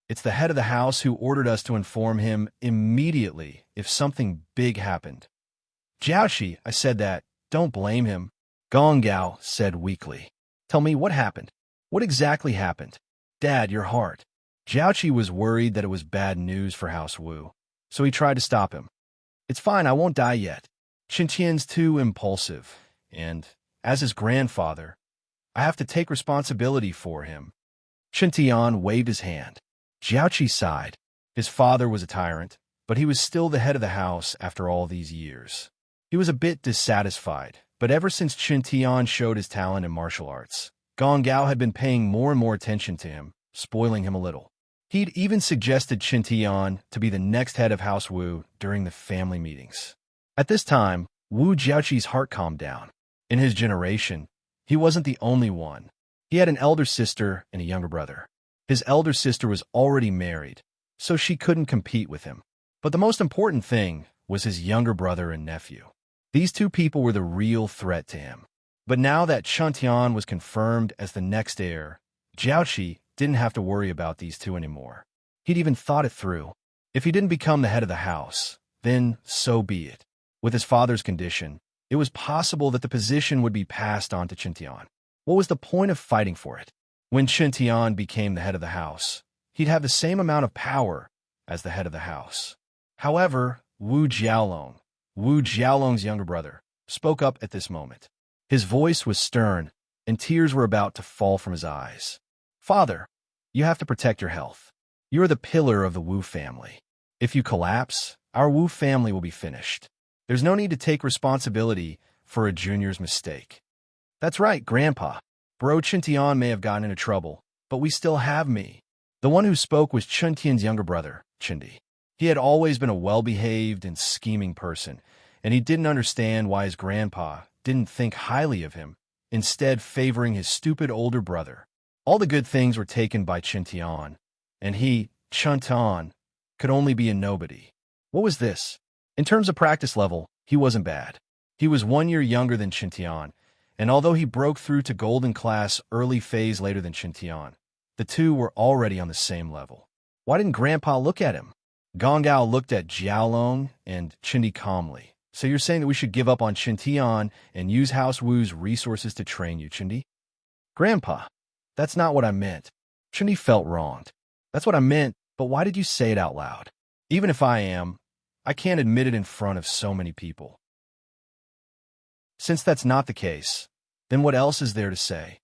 Speaker 1: It's the head of the house who ordered us to inform him immediately if something big happened. Jiaoqi, I said that. Don't blame him. Gonggao said weakly. Tell me what happened. What exactly happened? Dad, your heart. Jiaoqi was worried that it was bad news for House Wu, so he tried to stop him. It's fine, I won't die yet. Qintian's too impulsive, and, as his grandfather, I have to take responsibility for him. Qintian waved his hand. Jiaoqi sighed. His father was a tyrant, but he was still the head of the house after all these years. He was a bit dissatisfied, but ever since Qintian showed his talent in martial arts, Gonggao had been paying more and more attention to him, spoiling him a little. He'd even suggested Qintian to be the next head of House Wu during the family meetings. At this time, Wu Jiaoqi's heart calmed down. In his generation, he wasn't the only one. He had an elder sister and a younger brother. His elder sister was already married, so she couldn't compete with him. But the most important thing was his younger brother and nephew. These two people were the real threat to him. But now that Qintian was confirmed as the next heir, Jiaoqi didn't have to worry about these two anymore. He'd even thought it through. If he didn't become the head of the house, then so be it. With his father's condition, it was possible that the position would be passed on to Qintian. What was the point of fighting for it? When Qintian became the head of the house, he'd have the same amount of power as the head of the house. However, Wu Jiaolong's younger brother, spoke up at this moment. His voice was stern, and tears were about to fall from his eyes. Father, you have to protect your health. You are the pillar of the Wu family. If you collapse, our Wu family will be finished. There's no need to take responsibility for a junior's mistake. That's right, Grandpa. Bro Qintian may have gotten into trouble, but we still have me. The one who spoke was Qintian's younger brother, Qindi. He had always been a well-behaved and scheming person, and he didn't understand why his grandpa didn't think highly of him, instead favoring his stupid older brother. All the good things were taken by Qintian, and he, Qintian, could only be a nobody. What was this? In terms of practice level, he wasn't bad. He was 1 year younger than Qintian, and although he broke through to golden class early phase later than Qintian, the two were already on the same level. Why didn't Grandpa look at him? Gonggao looked at Jiaolong and Qindi calmly. So you're saying that we should give up on Qintian and use House Wu's resources to train you, Qindi? Grandpa, that's not what I meant. Qindi felt wronged. That's what I meant, but why did you say it out loud? Even if I can't admit it in front of so many people. Since that's not the case, then what else is there to say?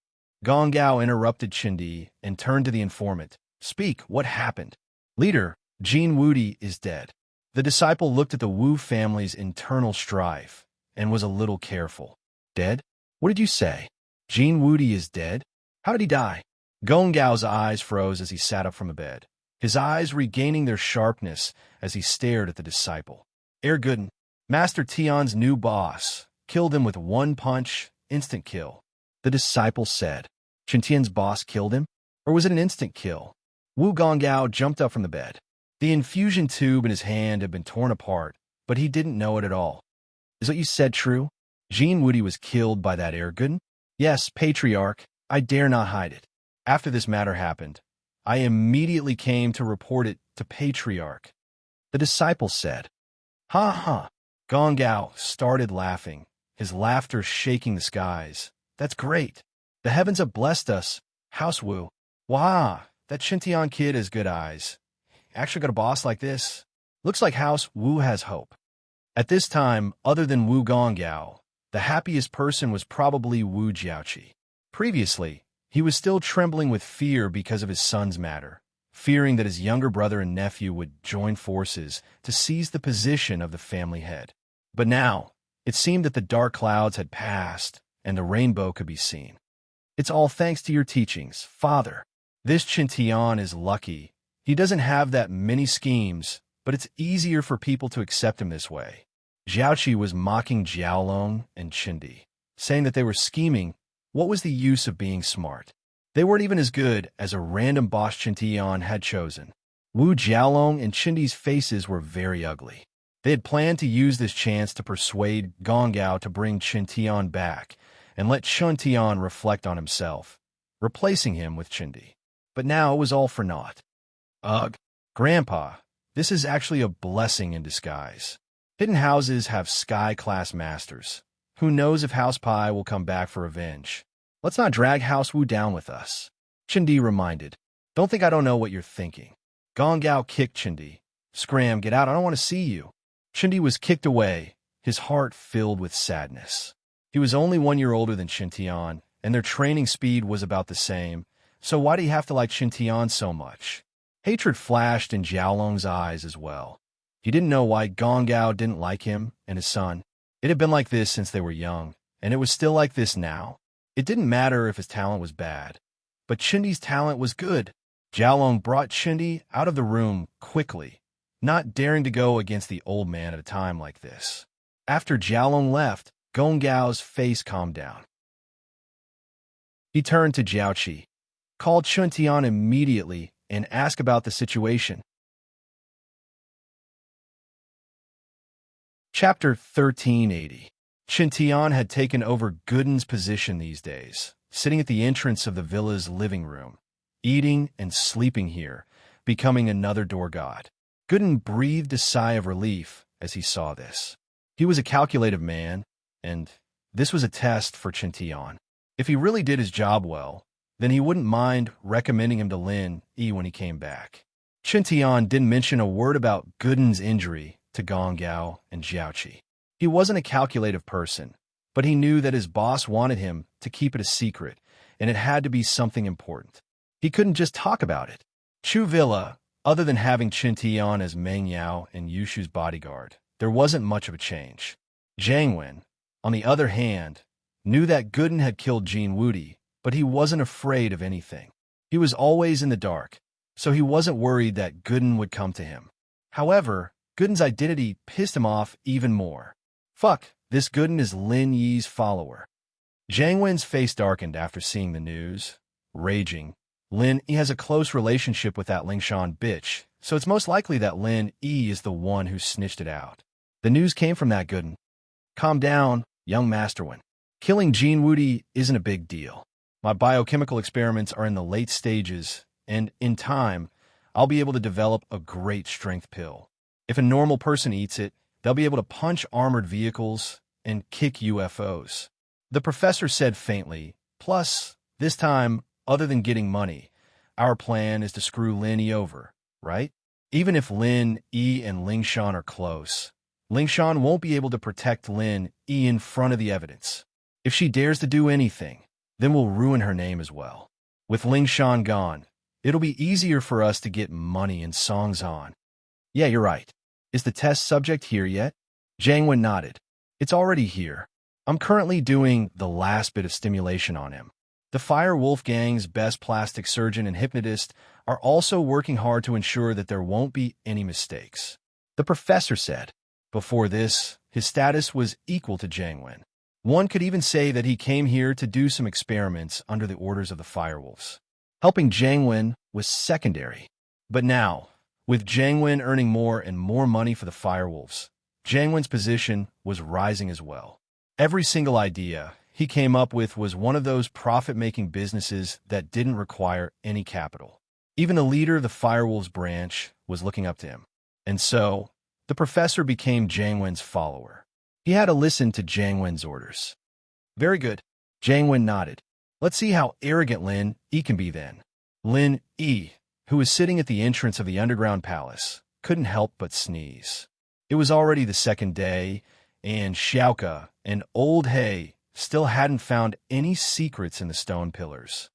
Speaker 1: Gonggao interrupted Qindi and turned to the informant. Speak, what happened? Leader, Jin Wudi is dead. The disciple looked at the Wu family's internal strife and was a little careful. Dead? What did you say? Jin Wudi is dead? How did he die? Gonggao's eyes froze as he sat up from the bed, his eyes regaining their sharpness as he stared at the disciple. Erguden, Master Tian's new boss, killed him with one punch, instant kill. The disciple said. Chen boss killed him? Or was it an instant kill? Wu Gongao jumped up from the bed. The infusion tube in his hand had been torn apart, but he didn't know it at all. Is what you said true? Jean Woody was killed by that air gooden? Yes, Patriarch. I dare not hide it. After this matter happened, I immediately came to report it to Patriarch. The disciple said. Ha ha. Gongao started laughing, his laughter shaking the skies. That's great. The heavens have blessed us. House Wu. Wow, that Shintian kid has good eyes. Actually got a boss like this. Looks like House Wu has hope. At this time, other than Wu Gongao, the happiest person was probably Wu Jiaoqi. Previously, he was still trembling with fear because of his son's matter, fearing that his younger brother and nephew would join forces to seize the position of the family head. But now, it seemed that the dark clouds had passed and the rainbow could be seen. It's all thanks to your teachings, Father. This Qintian is lucky. He doesn't have that many schemes, but it's easier for people to accept him this way. Jiaoqi was mocking Jiaolong and Qindi, saying that they were scheming. What was the use of being smart? They weren't even as good as a random boss Qintian had chosen. Wu Jiaolong and Qindi's faces were very ugly. They had planned to use this chance to persuade Gongao to bring Qintian back and let Qintian reflect on himself, replacing him with Qindi. But now it was all for naught. Ugh, Grandpa, this is actually a blessing in disguise. Hidden houses have sky-class masters. Who knows if House Pai will come back for revenge? Let's not drag House Wu down with us. Qindi reminded. Don't think I don't know what you're thinking. Gongao kicked Qindi. Scram, get out, I don't want to see you. Qindi was kicked away, his heart filled with sadness. He was only 1 year older than Qintian, and their training speed was about the same, so why do you have to like Qintian so much? Hatred flashed in Jiaolong's eyes as well. He didn't know why Gongao didn't like him and his son. It had been like this since they were young, and it was still like this now. It didn't matter if his talent was bad, but Qindi's talent was good. Jiaolong brought Qindi out of the room quickly, not daring to go against the old man at a time like this. After Jiaolong left, Gonggao's face calmed down. He turned to Jiaoqi, called Qintian immediately, and asked about the situation. Chapter 1380. Qintian had taken over Gooden's position these days, sitting at the entrance of the villa's living room, eating and sleeping here, becoming another door god. Gooden breathed a sigh of relief as he saw this. He was a calculative man, and this was a test for Qintian. If he really did his job well, then he wouldn't mind recommending him to Lin Yi when he came back. Qintian didn't mention a word about Gooden's injury to Gongao and Jiaoqi. He wasn't a calculative person, but he knew that his boss wanted him to keep it a secret, and it had to be something important. He couldn't just talk about it. Chu Villa, other than having Qintian as Meng Yao and Yushu's bodyguard, there wasn't much of a change. Zhang Wen, on the other hand, knew that Gooden had killed Jean Woody, but he wasn't afraid of anything. He was always in the dark, so he wasn't worried that Gooden would come to him. However, Gooden's identity pissed him off even more. Fuck, this Gooden is Lin Yi's follower. Zhang Wen's face darkened after seeing the news. Raging, Lin Yi has a close relationship with that Lingshan bitch, so it's most likely that Lin Yi is the one who snitched it out. The news came from that Gooden. Calm down, young Masterwen. Killing Jean Woody isn't a big deal. My biochemical experiments are in the late stages, and in time, I'll be able to develop a great strength pill. If a normal person eats it, they'll be able to punch armored vehicles and kick UFOs. The professor said faintly, plus, this time, other than getting money, our plan is to screw Lin Yi over, right? Even if Lin Yi and Lingshan are close, Lingshan won't be able to protect Lin Yi in front of the evidence. If she dares to do anything, then we'll ruin her name as well. With Lingshan gone, it'll be easier for us to get money and songs on. Yeah, you're right. Is the test subject here yet? Zhang Wen nodded. It's already here. I'm currently doing the last bit of stimulation on him. The Fire Wolf Gang's best plastic surgeon and hypnotist are also working hard to ensure that there won't be any mistakes. The professor said. Before this, his status was equal to Zhang Wen. One could even say that he came here to do some experiments under the orders of the Firewolves. Helping Jangwin was secondary. But now, with Jangwin earning more and more money for the Firewolves, Jangwin's position was rising as well. Every single idea he came up with was one of those profit-making businesses that didn't require any capital. Even the leader of the Firewolves branch was looking up to him. And so, the professor became Jangwin's follower. He had to listen to Jangwin's orders. Very good. Jangwin nodded. Let's see how arrogant Lin Yi can be then. Lin Yi, who was sitting at the entrance of the underground palace, couldn't help but sneeze. It was already the second day, and Xiaoke and Old Hay still hadn't found any secrets in the stone pillars.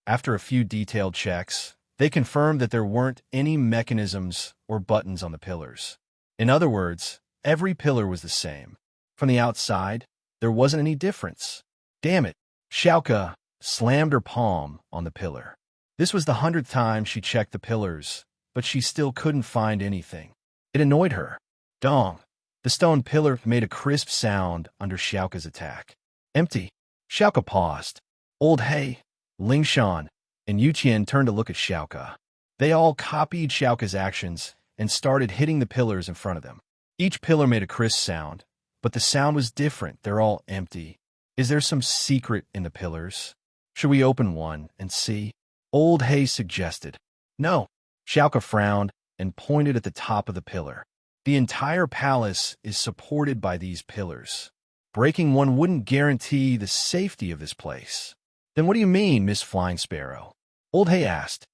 Speaker 1: After a few detailed checks, they confirmed that there weren't any mechanisms or buttons on the pillars. In other words, every pillar was the same. From the outside, there wasn't any difference. Damn it! Xiaoke slammed her palm on the pillar. This was the 100th time she checked the pillars, but she still couldn't find anything. It annoyed her. Dong! The stone pillar made a crisp sound under Xiaoke's attack. Empty. Xiaoke paused. Old Hay, Lingshan, and Yuqian turned to look at Xiaoke. They all copied Xiaoke's actions and started hitting the pillars in front of them. Each pillar made a crisp sound, but the sound was different. They're all empty. Is there some secret in the pillars? Should we open one and see? Old Hay suggested. No. Xiaoke frowned and pointed at the top of the pillar. The entire palace is supported by these pillars. Breaking one wouldn't guarantee the safety of this place. Then what do you mean, Miss Flying Sparrow? Old Hay asked.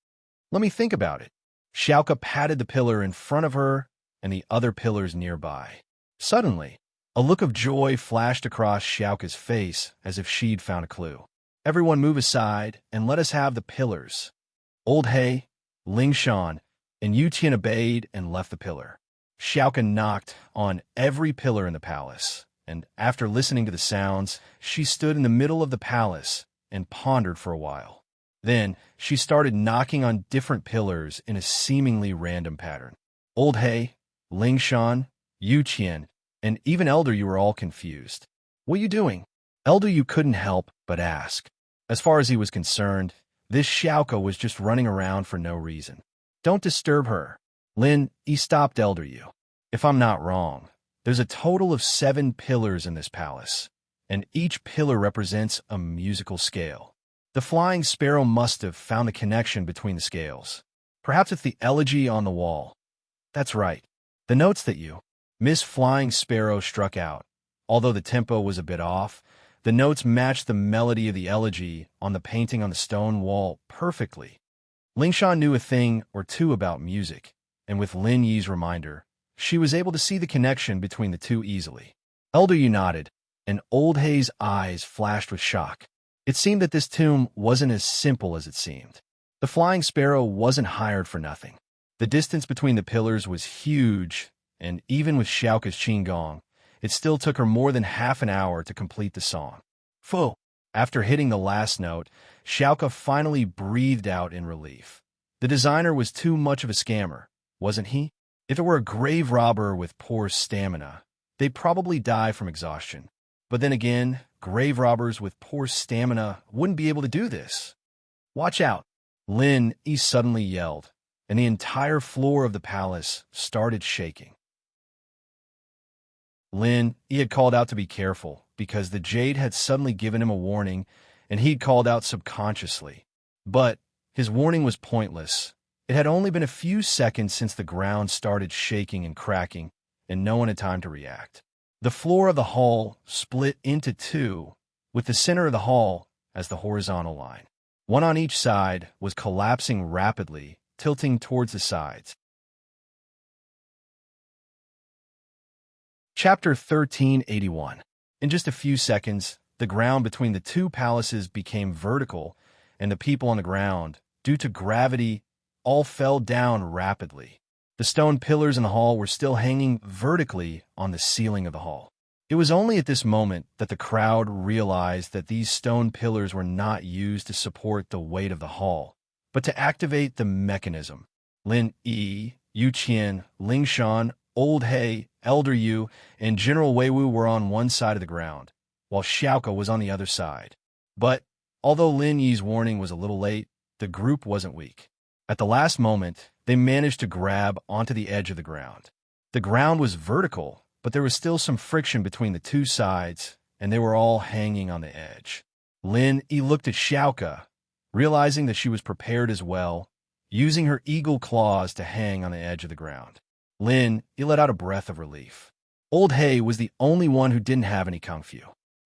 Speaker 1: Let me think about it. Xiaoke patted the pillar in front of her and the other pillars nearby. Suddenly, a look of joy flashed across Xiaoke's face as if she'd found a clue. Everyone move aside and let us have the pillars. Old Hay, Lingshan, and Yuqian obeyed and left the pillar. Xiaoke knocked on every pillar in the palace, and after listening to the sounds, she stood in the middle of the palace and pondered for a while. Then, she started knocking on different pillars in a seemingly random pattern. Old Hay, Lingshan, Yuqian, and even Elder Yu were all confused. What are you doing? Elder Yu couldn't help but ask. As far as he was concerned, this Xiaoke was just running around for no reason. Don't disturb her. Lin Yi stopped Elder Yu. If I'm not wrong, there's a total of 7 pillars in this palace, and each pillar represents a musical scale. The Flying Sparrow must have found the connection between the scales. Perhaps it's the elegy on the wall. That's right. The notes that you, Miss Flying Sparrow, struck out. Although the tempo was a bit off, the notes matched the melody of the elegy on the painting on the stone wall perfectly. Lingshan knew a thing or two about music, and with Lin Yi's reminder, she was able to see the connection between the two easily. Elder Yu nodded, and Old Hay's eyes flashed with shock. It seemed that this tomb wasn't as simple as it seemed. The Flying Sparrow wasn't hired for nothing. The distance between the pillars was huge, and even with Xiaoke's qigong, it still took her more than half an hour to complete the song. Pho! After hitting the last note, Xiaoke finally breathed out in relief. The designer was too much of a scammer, wasn't he? If it were a grave robber with poor stamina, they'd probably die from exhaustion. But then again, grave robbers with poor stamina wouldn't be able to do this. Watch out! Lin Yi suddenly yelled, and the entire floor of the palace started shaking. Lin Yi had called out to be careful because the jade had suddenly given him a warning, and he'd called out subconsciously. But his warning was pointless. It had only been a few seconds since the ground started shaking and cracking, and no one had time to react. The floor of the hall split into two, with the center of the hall as the horizontal line. One on each side was collapsing rapidly, tilting towards the sides. Chapter 1381. In just a few seconds, the ground between the two palaces became vertical, and the people on the ground, due to gravity, all fell down rapidly. The stone pillars in the hall were still hanging vertically on the ceiling of the hall. It was only at this moment that the crowd realized that these stone pillars were not used to support the weight of the hall, but to activate the mechanism. Lin Yi, Yuqian, Lingshan, Old Hay, Elder Yu, and General Weiwu were on one side of the ground, while Xiaoka was on the other side. But, although Lin Yi's warning was a little late, the group wasn't weak. At the last moment, they managed to grab onto the edge of the ground. The ground was vertical, but there was still some friction between the two sides, and they were all hanging on the edge. Lin Yi looked at Xiaoka, realizing that she was prepared as well, using her eagle claws to hang on the edge of the ground. Lin Yi let out a breath of relief. Old He was the only one who didn't have any kung fu.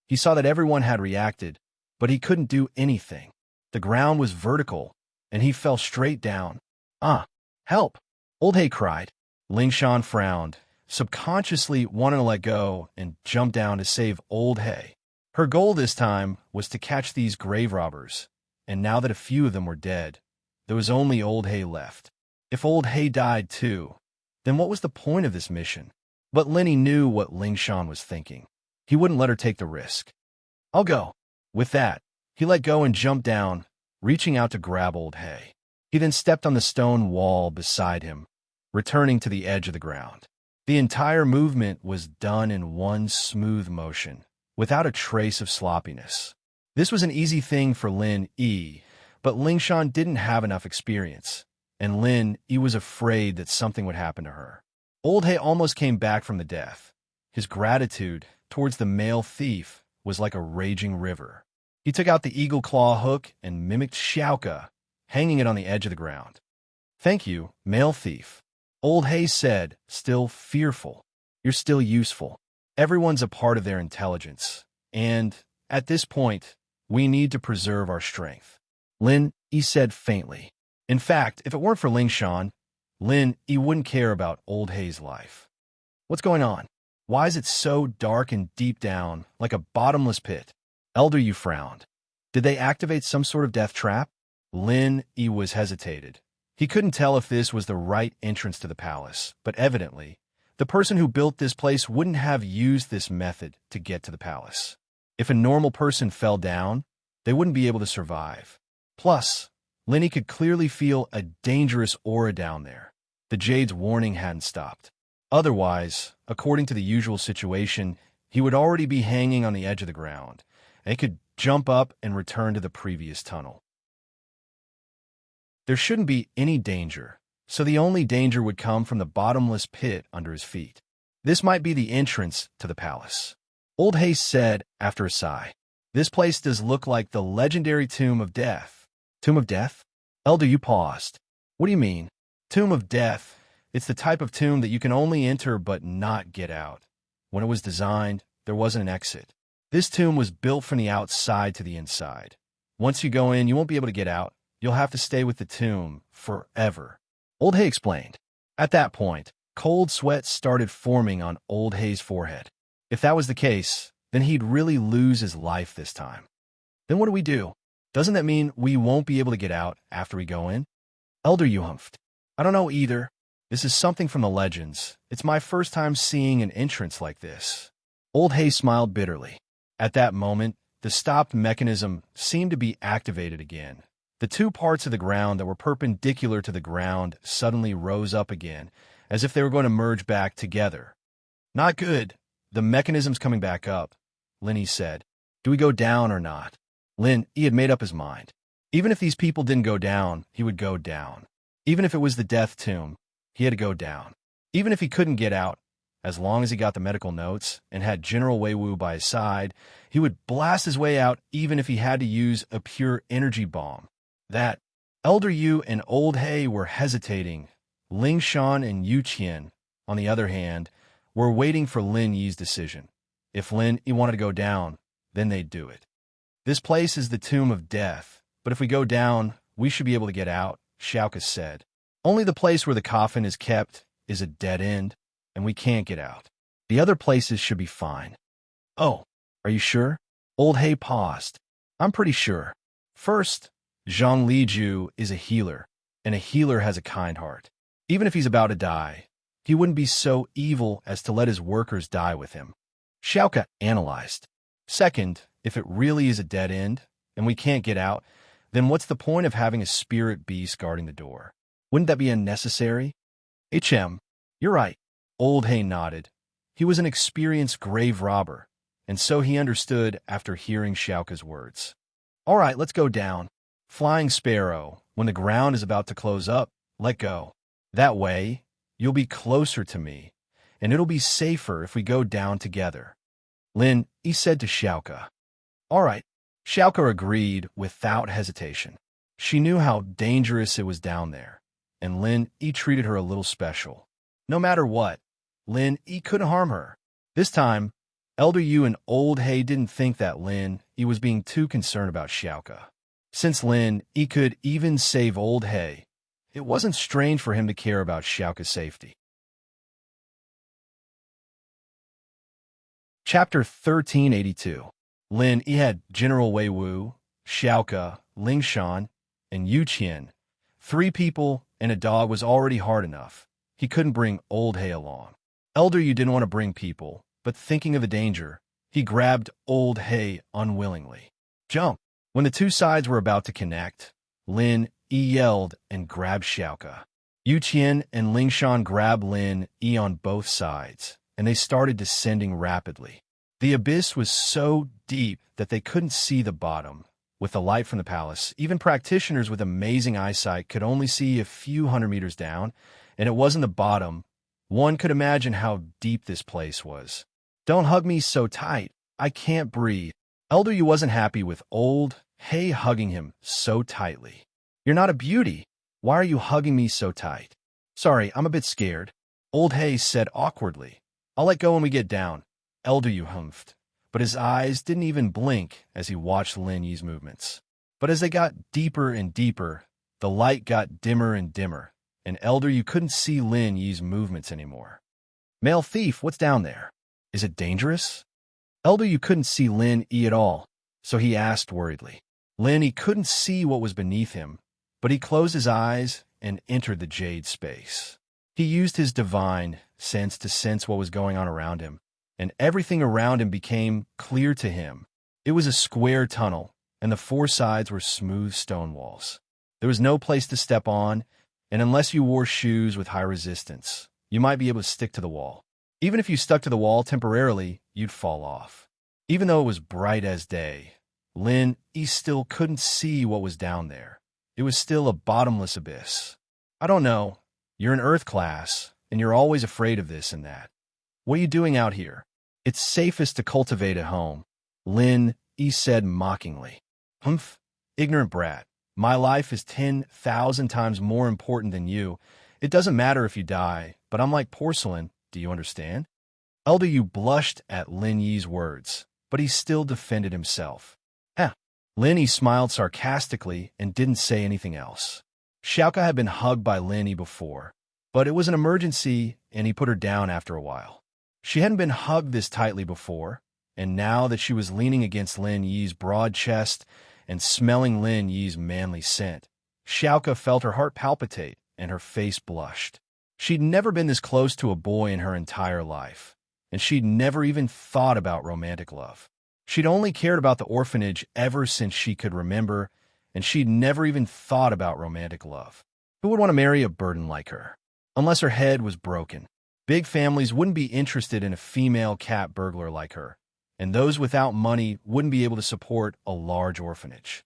Speaker 1: He saw that everyone had reacted, but he couldn't do anything. The ground was vertical, and he fell straight down. Help! Old He cried. Ling Shan frowned, subconsciously wanting to let go and jump down to save Old He. Her goal this time was to catch these grave robbers, and now that a few of them were dead, there was only Old He left. If Old He died too, then what was the point of this mission? But Lenny knew what Ling Shan was thinking. He wouldn't let her take the risk. I'll go. With that, he let go and jumped down, reaching out to grab Old He. He then stepped on the stone wall beside him, returning to the edge of the ground. The entire movement was done in one smooth motion, without a trace of sloppiness. This was an easy thing for Lin Yi, but Ling Shan didn't have enough experience, and Lin Yi was afraid that something would happen to her. Old He almost came back from the death. His gratitude towards the male thief was like a raging river. He took out the eagle claw hook and mimicked Xiaoka, hanging it on the edge of the ground. Thank you, male thief. Old He said, still fearful. You're still useful. Everyone's a part of their intelligence, and, at this point, we need to preserve our strength. Lin Yi said faintly. In fact, if it weren't for Ling Shan, Lin Yi wouldn't care about Old He's life. What's going on? Why is it so dark and deep down, like a bottomless pit? Elder Yu frowned. Did they activate some sort of death trap? Lin Yi was hesitated. He couldn't tell if this was the right entrance to the palace, but evidently, the person who built this place wouldn't have used this method to get to the palace. If a normal person fell down, they wouldn't be able to survive. Plus, Lin Yi could clearly feel a dangerous aura down there. The Jade's warning hadn't stopped. Otherwise, according to the usual situation, he would already be hanging on the edge of the ground, and he could jump up and return to the previous tunnel. There shouldn't be any danger, so the only danger would come from the bottomless pit under his feet. This might be the entrance to the palace. Old He said after a sigh. This place does look like the legendary Tomb of Death. Tomb of Death? Elder Yu paused. What do you mean? Tomb of Death. It's the type of tomb that you can only enter but not get out. When it was designed, there wasn't an exit. This tomb was built from the outside to the inside. Once you go in, you won't be able to get out. You'll have to stay with the tomb forever. Old He explained. At that point, cold sweat started forming on Old He's forehead. If that was the case, then he'd really lose his life this time. Then what do we do? Doesn't that mean we won't be able to get out after we go in? Elder Yu humphed. I don't know either. This is something from the legends. It's my first time seeing an entrance like this. Old He smiled bitterly. At that moment, the stopped mechanism seemed to be activated again. The two parts of the ground that were perpendicular to the ground suddenly rose up again, as if they were going to merge back together. Not good. The mechanism's coming back up, Lin Yi said. Do we go down or not? Lin Yi had made up his mind. Even if these people didn't go down, he would go down. Even if it was the death tomb, he had to go down. Even if he couldn't get out, as long as he got the medical notes and had General Weiwu by his side, he would blast his way out even if he had to use a pure energy bomb. That Elder Yu and Old He were hesitating. Ling Shan and Yu Qian, on the other hand, were waiting for Lin Yi's decision. If Lin Yi wanted to go down, then they'd do it. This place is the Tomb of Death, but if we go down, we should be able to get out, Xiaoka said. Only the place where the coffin is kept is a dead end, and we can't get out. The other places should be fine. Oh, are you sure? Old He paused. I'm pretty sure. First, Zhang Liju is a healer, and a healer has a kind heart. Even if he's about to die, he wouldn't be so evil as to let his workers die with him. Xiaoka analyzed. Second, if it really is a dead end, and we can't get out, then what's the point of having a spirit beast guarding the door? Wouldn't that be unnecessary? HM, you're right. Old He nodded. He was an experienced grave robber, and so he understood after hearing Xiaoka's words. All right, let's go down. Flying Sparrow, when the ground is about to close up, let go. That way, you'll be closer to me, and it'll be safer if we go down together. Lin, he said to Xiaoka. All right. Xiaoka agreed without hesitation. She knew how dangerous it was down there, and Lin he treated her a little special. No matter what, Lin he couldn't harm her. This time, Elder Yu and Old Hay didn't think that Lin he was being too concerned about Xiaoka. Since Lin he could even save Old Hay, it wasn't strange for him to care about Xiaoka's safety. Chapter 1382. Lin he had General Wei Wu, Xiaoka, Ling Shan, and Yu Qian. 3 people and a dog was already hard enough. He couldn't bring Old Hay along. Elder Yu didn't want to bring people, but thinking of the danger, he grabbed Old Hay unwillingly. Jump! When the 2 sides were about to connect, Lin he yelled and grabbed Xiaoka. Yu Qian and Ling Shan grabbed Lin he on both sides, and they started descending rapidly. The abyss was so deep that they couldn't see the bottom. With the light from the palace, even practitioners with amazing eyesight could only see a few hundred meters down, and it wasn't the bottom. One could imagine how deep this place was. Don't hug me so tight. I can't breathe. Elder Yu wasn't happy with Old Hay hugging him so tightly. You're not a beauty. Why are you hugging me so tight? Sorry, I'm a bit scared. Old Hay said awkwardly. I'll let go when we get down. Elder Yu humphed, but his eyes didn't even blink as he watched Lin Yi's movements. But as they got deeper and deeper, the light got dimmer and dimmer, and Elder Yu couldn't see Lin Yi's movements anymore. Male thief, what's down there? Is it dangerous? Elder Yu couldn't see Lin Yi at all, so he asked worriedly. Lin Yi couldn't see what was beneath him, but he closed his eyes and entered the jade space. He used his divine sense to sense what was going on around him, and everything around him became clear to him. It was a square tunnel, and the 4 sides were smooth stone walls. There was no place to step on, and unless you wore shoes with high resistance, you might be able to stick to the wall. Even if you stuck to the wall temporarily, you'd fall off. Even though it was bright as day, Lin he still couldn't see what was down there. It was still a bottomless abyss. I don't know. You're in Earth class, and you're always afraid of this and that. What are you doing out here? It's safest to cultivate at home, Lin he said mockingly. Humph, ignorant brat. My life is 10,000 times more important than you. It doesn't matter if you die, but I'm like porcelain. Do you understand? Elder Yu blushed at Lin Yi's words, but he still defended himself. Lin Yi smiled sarcastically and didn't say anything else. Xiaoka had been hugged by Lin Yi before, but it was an emergency and he put her down after a while. She hadn't been hugged this tightly before, and now that she was leaning against Lin Yi's broad chest and smelling Lin Yi's manly scent, Xiaoka felt her heart palpitate and her face blushed. She'd never been this close to a boy in her entire life, and she'd never even thought about romantic love. She'd only cared about the orphanage ever since she could remember, and she'd never even thought about romantic love. Who would want to marry a burden like her? Unless her head was broken. Big families wouldn't be interested in a female cat burglar like her, and those without money wouldn't be able to support a large orphanage.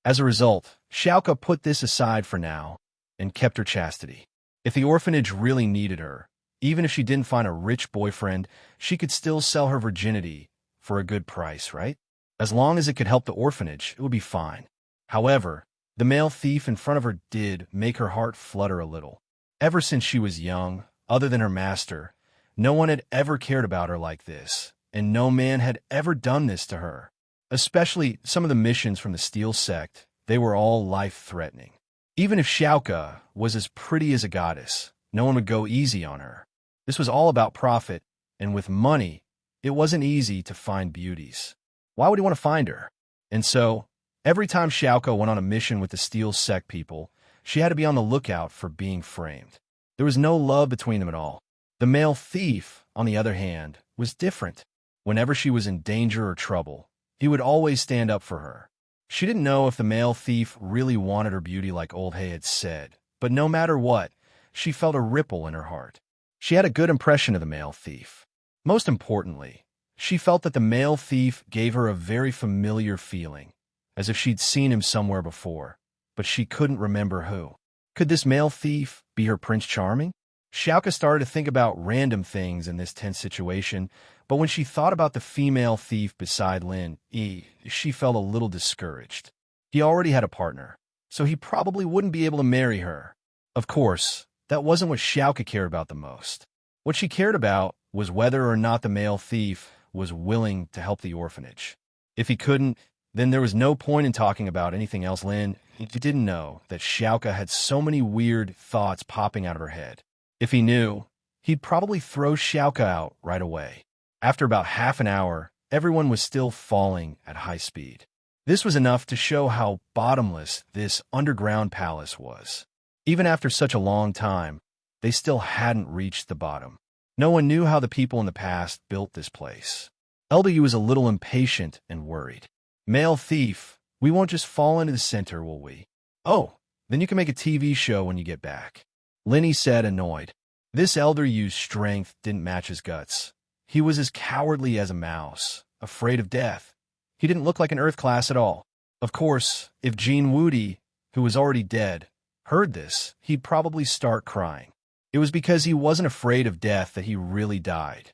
Speaker 1: As a result, Xiaoka put this aside for now and kept her chastity. If the orphanage really needed her, even if she didn't find a rich boyfriend, she could still sell her virginity for a good price, right? As long as it could help the orphanage, it would be fine. However, the male thief in front of her did make her heart flutter a little. Ever since she was young, other than her master, no one had ever cared about her like this, and no man had ever done this to her. Especially some of the missions from the Steel Sect, they were all life-threatening. Even if Xiaoka was as pretty as a goddess, no one would go easy on her. This was all about profit, and with money, it wasn't easy to find beauties. Why would he want to find her? And so, every time Xiaoka went on a mission with the Steel Sect people, she had to be on the lookout for being framed. There was no love between them at all. The male thief, on the other hand, was different. Whenever she was in danger or trouble, he would always stand up for her. She didn't know if the male thief really wanted her beauty like Old Hay had said, but no matter what, she felt a ripple in her heart. She had a good impression of the male thief. Most importantly, she felt that the male thief gave her a very familiar feeling, as if she'd seen him somewhere before, but she couldn't remember who. Could this male thief be her Prince Charming? Xiaoka started to think about random things in this tense situation, but when she thought about the female thief beside Lin Yi, she felt a little discouraged. He already had a partner, so he probably wouldn't be able to marry her. Of course, that wasn't what Xiaoka cared about the most. What she cared about was whether or not the male thief was willing to help the orphanage. If he couldn't, then there was no point in talking about anything else. Lin didn't know that Xiaoka had so many weird thoughts popping out of her head. If he knew, he'd probably throw Xiaoka out right away. After about half an hour, everyone was still falling at high speed. This was enough to show how bottomless this underground palace was. Even after such a long time, they still hadn't reached the bottom. No one knew how the people in the past built this place. Elder was a little impatient and worried. Male thief, we won't just fall into the center, will we? Oh, then you can make a TV show when you get back. Linny said, annoyed. This Elder Yu's strength didn't match his guts. He was as cowardly as a mouse, afraid of death. He didn't look like an Earth class at all. Of course, if Jean Woody, who was already dead, heard this, he'd probably start crying. It was because he wasn't afraid of death that he really died.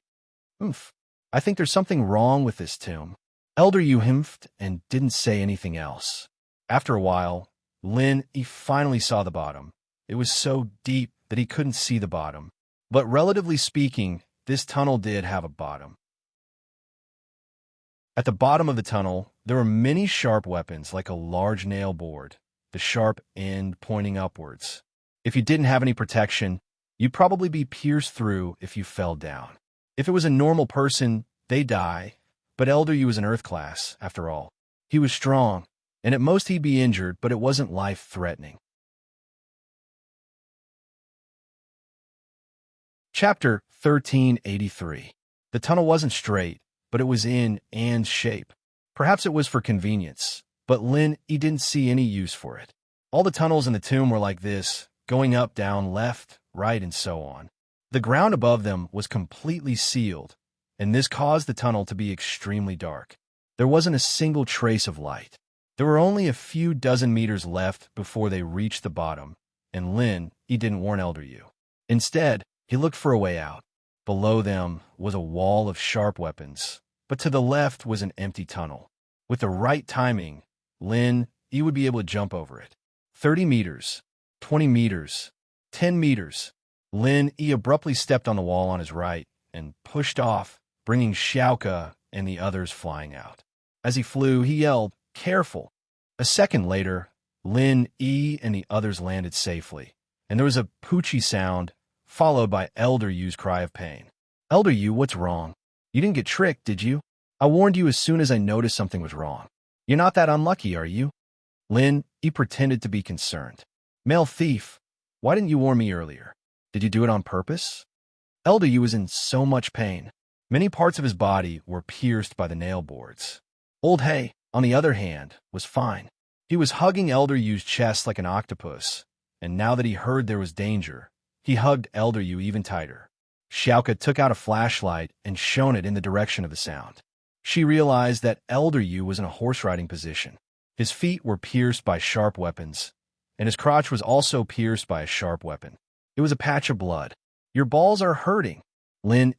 Speaker 1: I think there's something wrong with this tomb. Elder Yu himphed and didn't say anything else. After a while, he finally saw the bottom. It was so deep that he couldn't see the bottom. But relatively speaking, this tunnel did have a bottom. At the bottom of the tunnel, there were many sharp weapons like a large nail board, the sharp end pointing upwards. If you didn't have any protection, you'd probably be pierced through if you fell down. If it was a normal person, they'd die, but Elder Yu was an Earth class, after all. He was strong, and at most he'd be injured, but it wasn't life-threatening. Chapter 1383. The tunnel wasn't straight, but it was in Anne's shape. Perhaps it was for convenience, but he didn't see any use for it. All the tunnels in the tomb were like this, going up, down, left, right, and so on. The ground above them was completely sealed, and this caused the tunnel to be extremely dark. There wasn't a single trace of light. There were only a few dozen meters left before they reached the bottom, and he didn't warn Elder Yu. Instead, he looked for a way out. Below them was a wall of sharp weapons, but to the left was an empty tunnel. With the right timing, he would be able to jump over it. 30 meters, 20 meters, 10 meters. He abruptly stepped on the wall on his right and pushed off, bringing Xiaoka and the others flying out. As he flew, he yelled, "Careful!" A second later, Yi and the others landed safely, and there was a poochie sound, followed by Elder Yu's cry of pain. Elder Yu, what's wrong? You didn't get tricked, did you? I warned you as soon as I noticed something was wrong. You're not that unlucky, are you? He pretended to be concerned. Male thief, why didn't you warn me earlier? Did you do it on purpose? Elder Yu was in so much pain. Many parts of his body were pierced by the nail boards. Old Hay, on the other hand, was fine. He was hugging Elder Yu's chest like an octopus, and now that he heard there was danger, he hugged Elder Yu even tighter. Xiaoka took out a flashlight and shone it in the direction of the sound. She realized that Elder Yu was in a horse-riding position. His feet were pierced by sharp weapons, and his crotch was also pierced by a sharp weapon. It was a patch of blood. Your balls are hurting.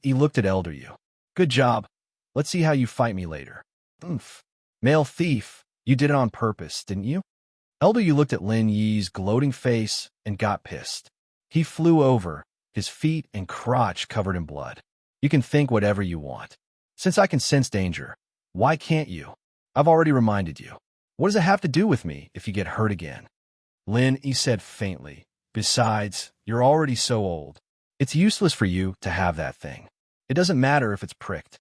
Speaker 1: He looked at Elder Yu. Good job. Let's see how you fight me later. Male thief, you did it on purpose, didn't you? Elder Yu looked at Yi's gloating face and got pissed. He flew over, his feet and crotch covered in blood. You can think whatever you want. Since I can sense danger, why can't you? I've already reminded you. What does it have to do with me if you get hurt again? He said faintly. Besides, you're already so old. It's useless for you to have that thing. It doesn't matter if it's pricked.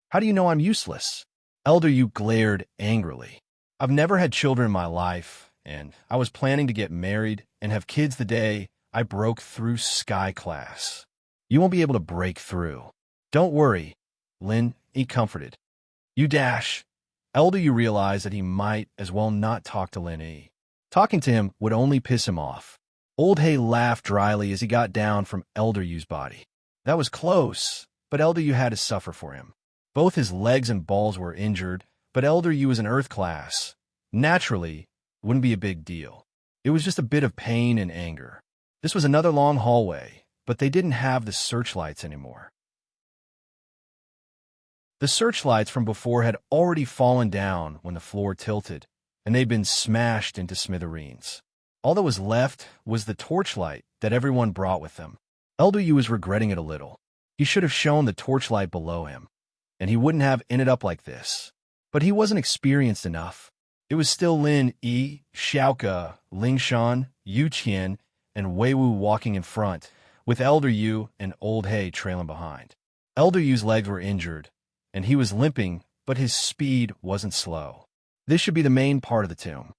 Speaker 1: How do you know I'm useless? Elder Yu glared angrily. I've never had children in my life, and I was planning to get married and have kids the day I broke through Sky Class. You won't be able to break through. Don't worry, he comforted. You dash. Elder Yu realized that he might as well not talk to Yi. Talking to him would only piss him off. Old Hay laughed dryly as he got down from Elder Yu's body. That was close, but Elder Yu had to suffer for him. Both his legs and balls were injured, but Elder Yu was an Earth class. Naturally, it wouldn't be a big deal. It was just a bit of pain and anger. This was another long hallway, but they didn't have the searchlights anymore. The searchlights from before had already fallen down when the floor tilted, and they'd been smashed into smithereens. All that was left was the torchlight that everyone brought with them. Elder Yu was regretting it a little. He should have shown the torchlight below him, and he wouldn't have ended up like this. But he wasn't experienced enough. It was still Lin Yi, Xiaoke, Lingshan, Yu Qian, and Wei Wu walking in front, with Elder Yu and Old He trailing behind. Elder Yu's legs were injured, and he was limping, but his speed wasn't slow. This should be the main part of the tomb.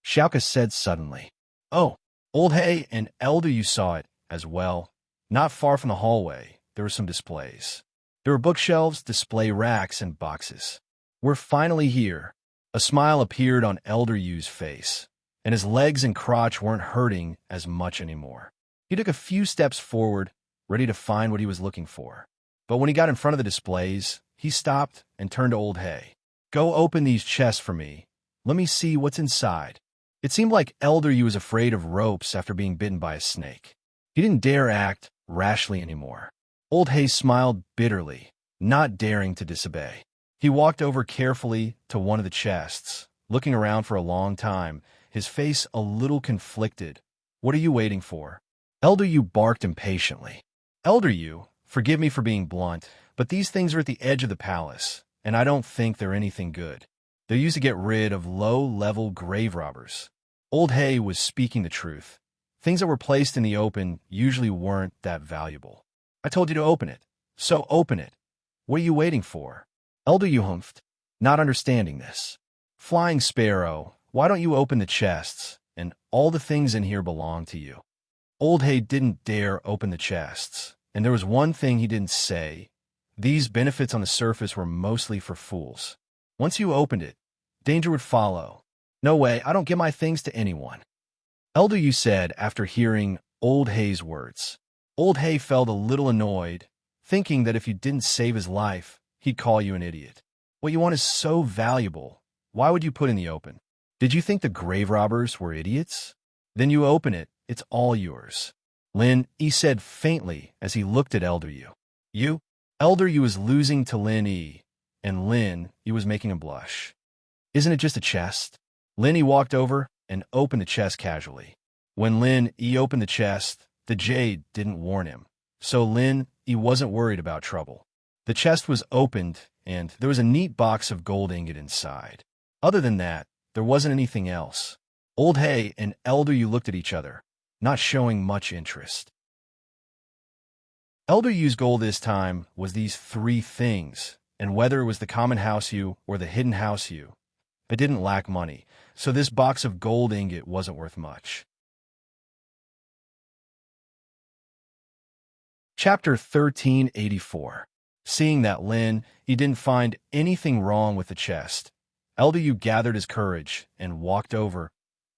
Speaker 1: Xiaoke said suddenly. Oh, Old He and Elder Yu saw it as well. Not far from the hallway, there were some displays. There were bookshelves, display racks, and boxes. We're finally here. A smile appeared on Elder Yu's face, and his legs and crotch weren't hurting as much anymore. He took a few steps forward, ready to find what he was looking for. But when he got in front of the displays, he stopped and turned to Old He. Go open these chests for me. Let me see what's inside. It seemed like Elder Yu was afraid of ropes after being bitten by a snake. He didn't dare act rashly anymore. Old He smiled bitterly, not daring to disobey. He walked over carefully to one of the chests, looking around for a long time, his face a little conflicted. What are you waiting for? Elder Yu barked impatiently. Elder Yu, forgive me for being blunt, but these things are at the edge of the palace, and I don't think they're anything good. They're used to get rid of low-level grave robbers. Old He was speaking the truth. Things that were placed in the open usually weren't that valuable. I told you to open it, so open it. What are you waiting for? Elder Yu humphed, not understanding this. Flying Sparrow, why don't you open the chests, and all the things in here belong to you. Old He didn't dare open the chests, and there was one thing he didn't say. These benefits on the surface were mostly for fools. Once you opened it, danger would follow. No way, I don't give my things to anyone. Elder Yu said after hearing Old He's words. Old He felt a little annoyed, thinking that if you didn't save his life, he'd call you an idiot. What you want is so valuable. Why would you put in the open? Did you think the grave robbers were idiots? Then you open it, it's all yours. Lin Yi said faintly as he looked at Elder Yu. You? Elder Yu was losing to Lin Yi, and Lin Yi was making him blush. Isn't it just a chest? Lin Yi walked over and opened the chest casually. When Lin Yi opened the chest, the jade didn't warn him, so Lin Yi wasn't worried about trouble. The chest was opened, and there was a neat box of gold ingot inside. Other than that, there wasn't anything else. Old He and Elder Yu looked at each other, not showing much interest. Elder Yu's goal this time was these three things, and whether it was the common house Yu or the hidden house Yu, they didn't lack money, so this box of gold ingot wasn't worth much. Chapter 1384. Seeing that he didn't find anything wrong with the chest, Elder Yu gathered his courage and walked over,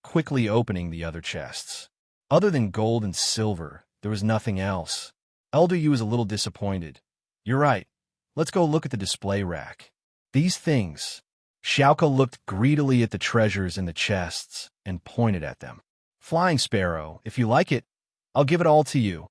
Speaker 1: quickly opening the other chests. Other than gold and silver, there was nothing else. Elder Yu was a little disappointed. You're right. Let's go look at the display rack. These things. Xiaoke looked greedily at the treasures in the chests and pointed at them. Flying Sparrow, if you like it, I'll give it all to you.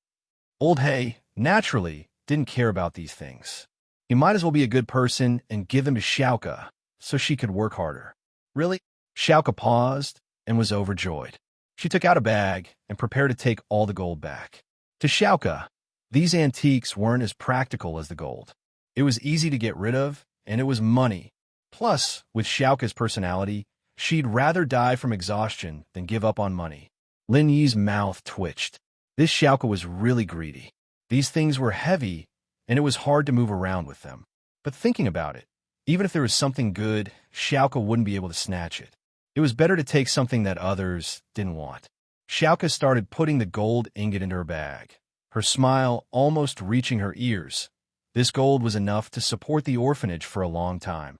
Speaker 1: Old He, naturally, didn't care about these things. He might as well be a good person and give them to Xiaoke so she could work harder. Really? Xiaoke paused and was overjoyed. She took out a bag and prepared to take all the gold back. To Xiaoke, these antiques weren't as practical as the gold. It was easy to get rid of, and it was money. Plus, with Xiaoke's personality, she'd rather die from exhaustion than give up on money. Lin Yi's mouth twitched. This Xiaoke was really greedy. These things were heavy, and it was hard to move around with them. But thinking about it, even if there was something good, Xiaoke wouldn't be able to snatch it. It was better to take something that others didn't want. Xiaoke started putting the gold ingot into her bag, her smile almost reaching her ears. This gold was enough to support the orphanage for a long time.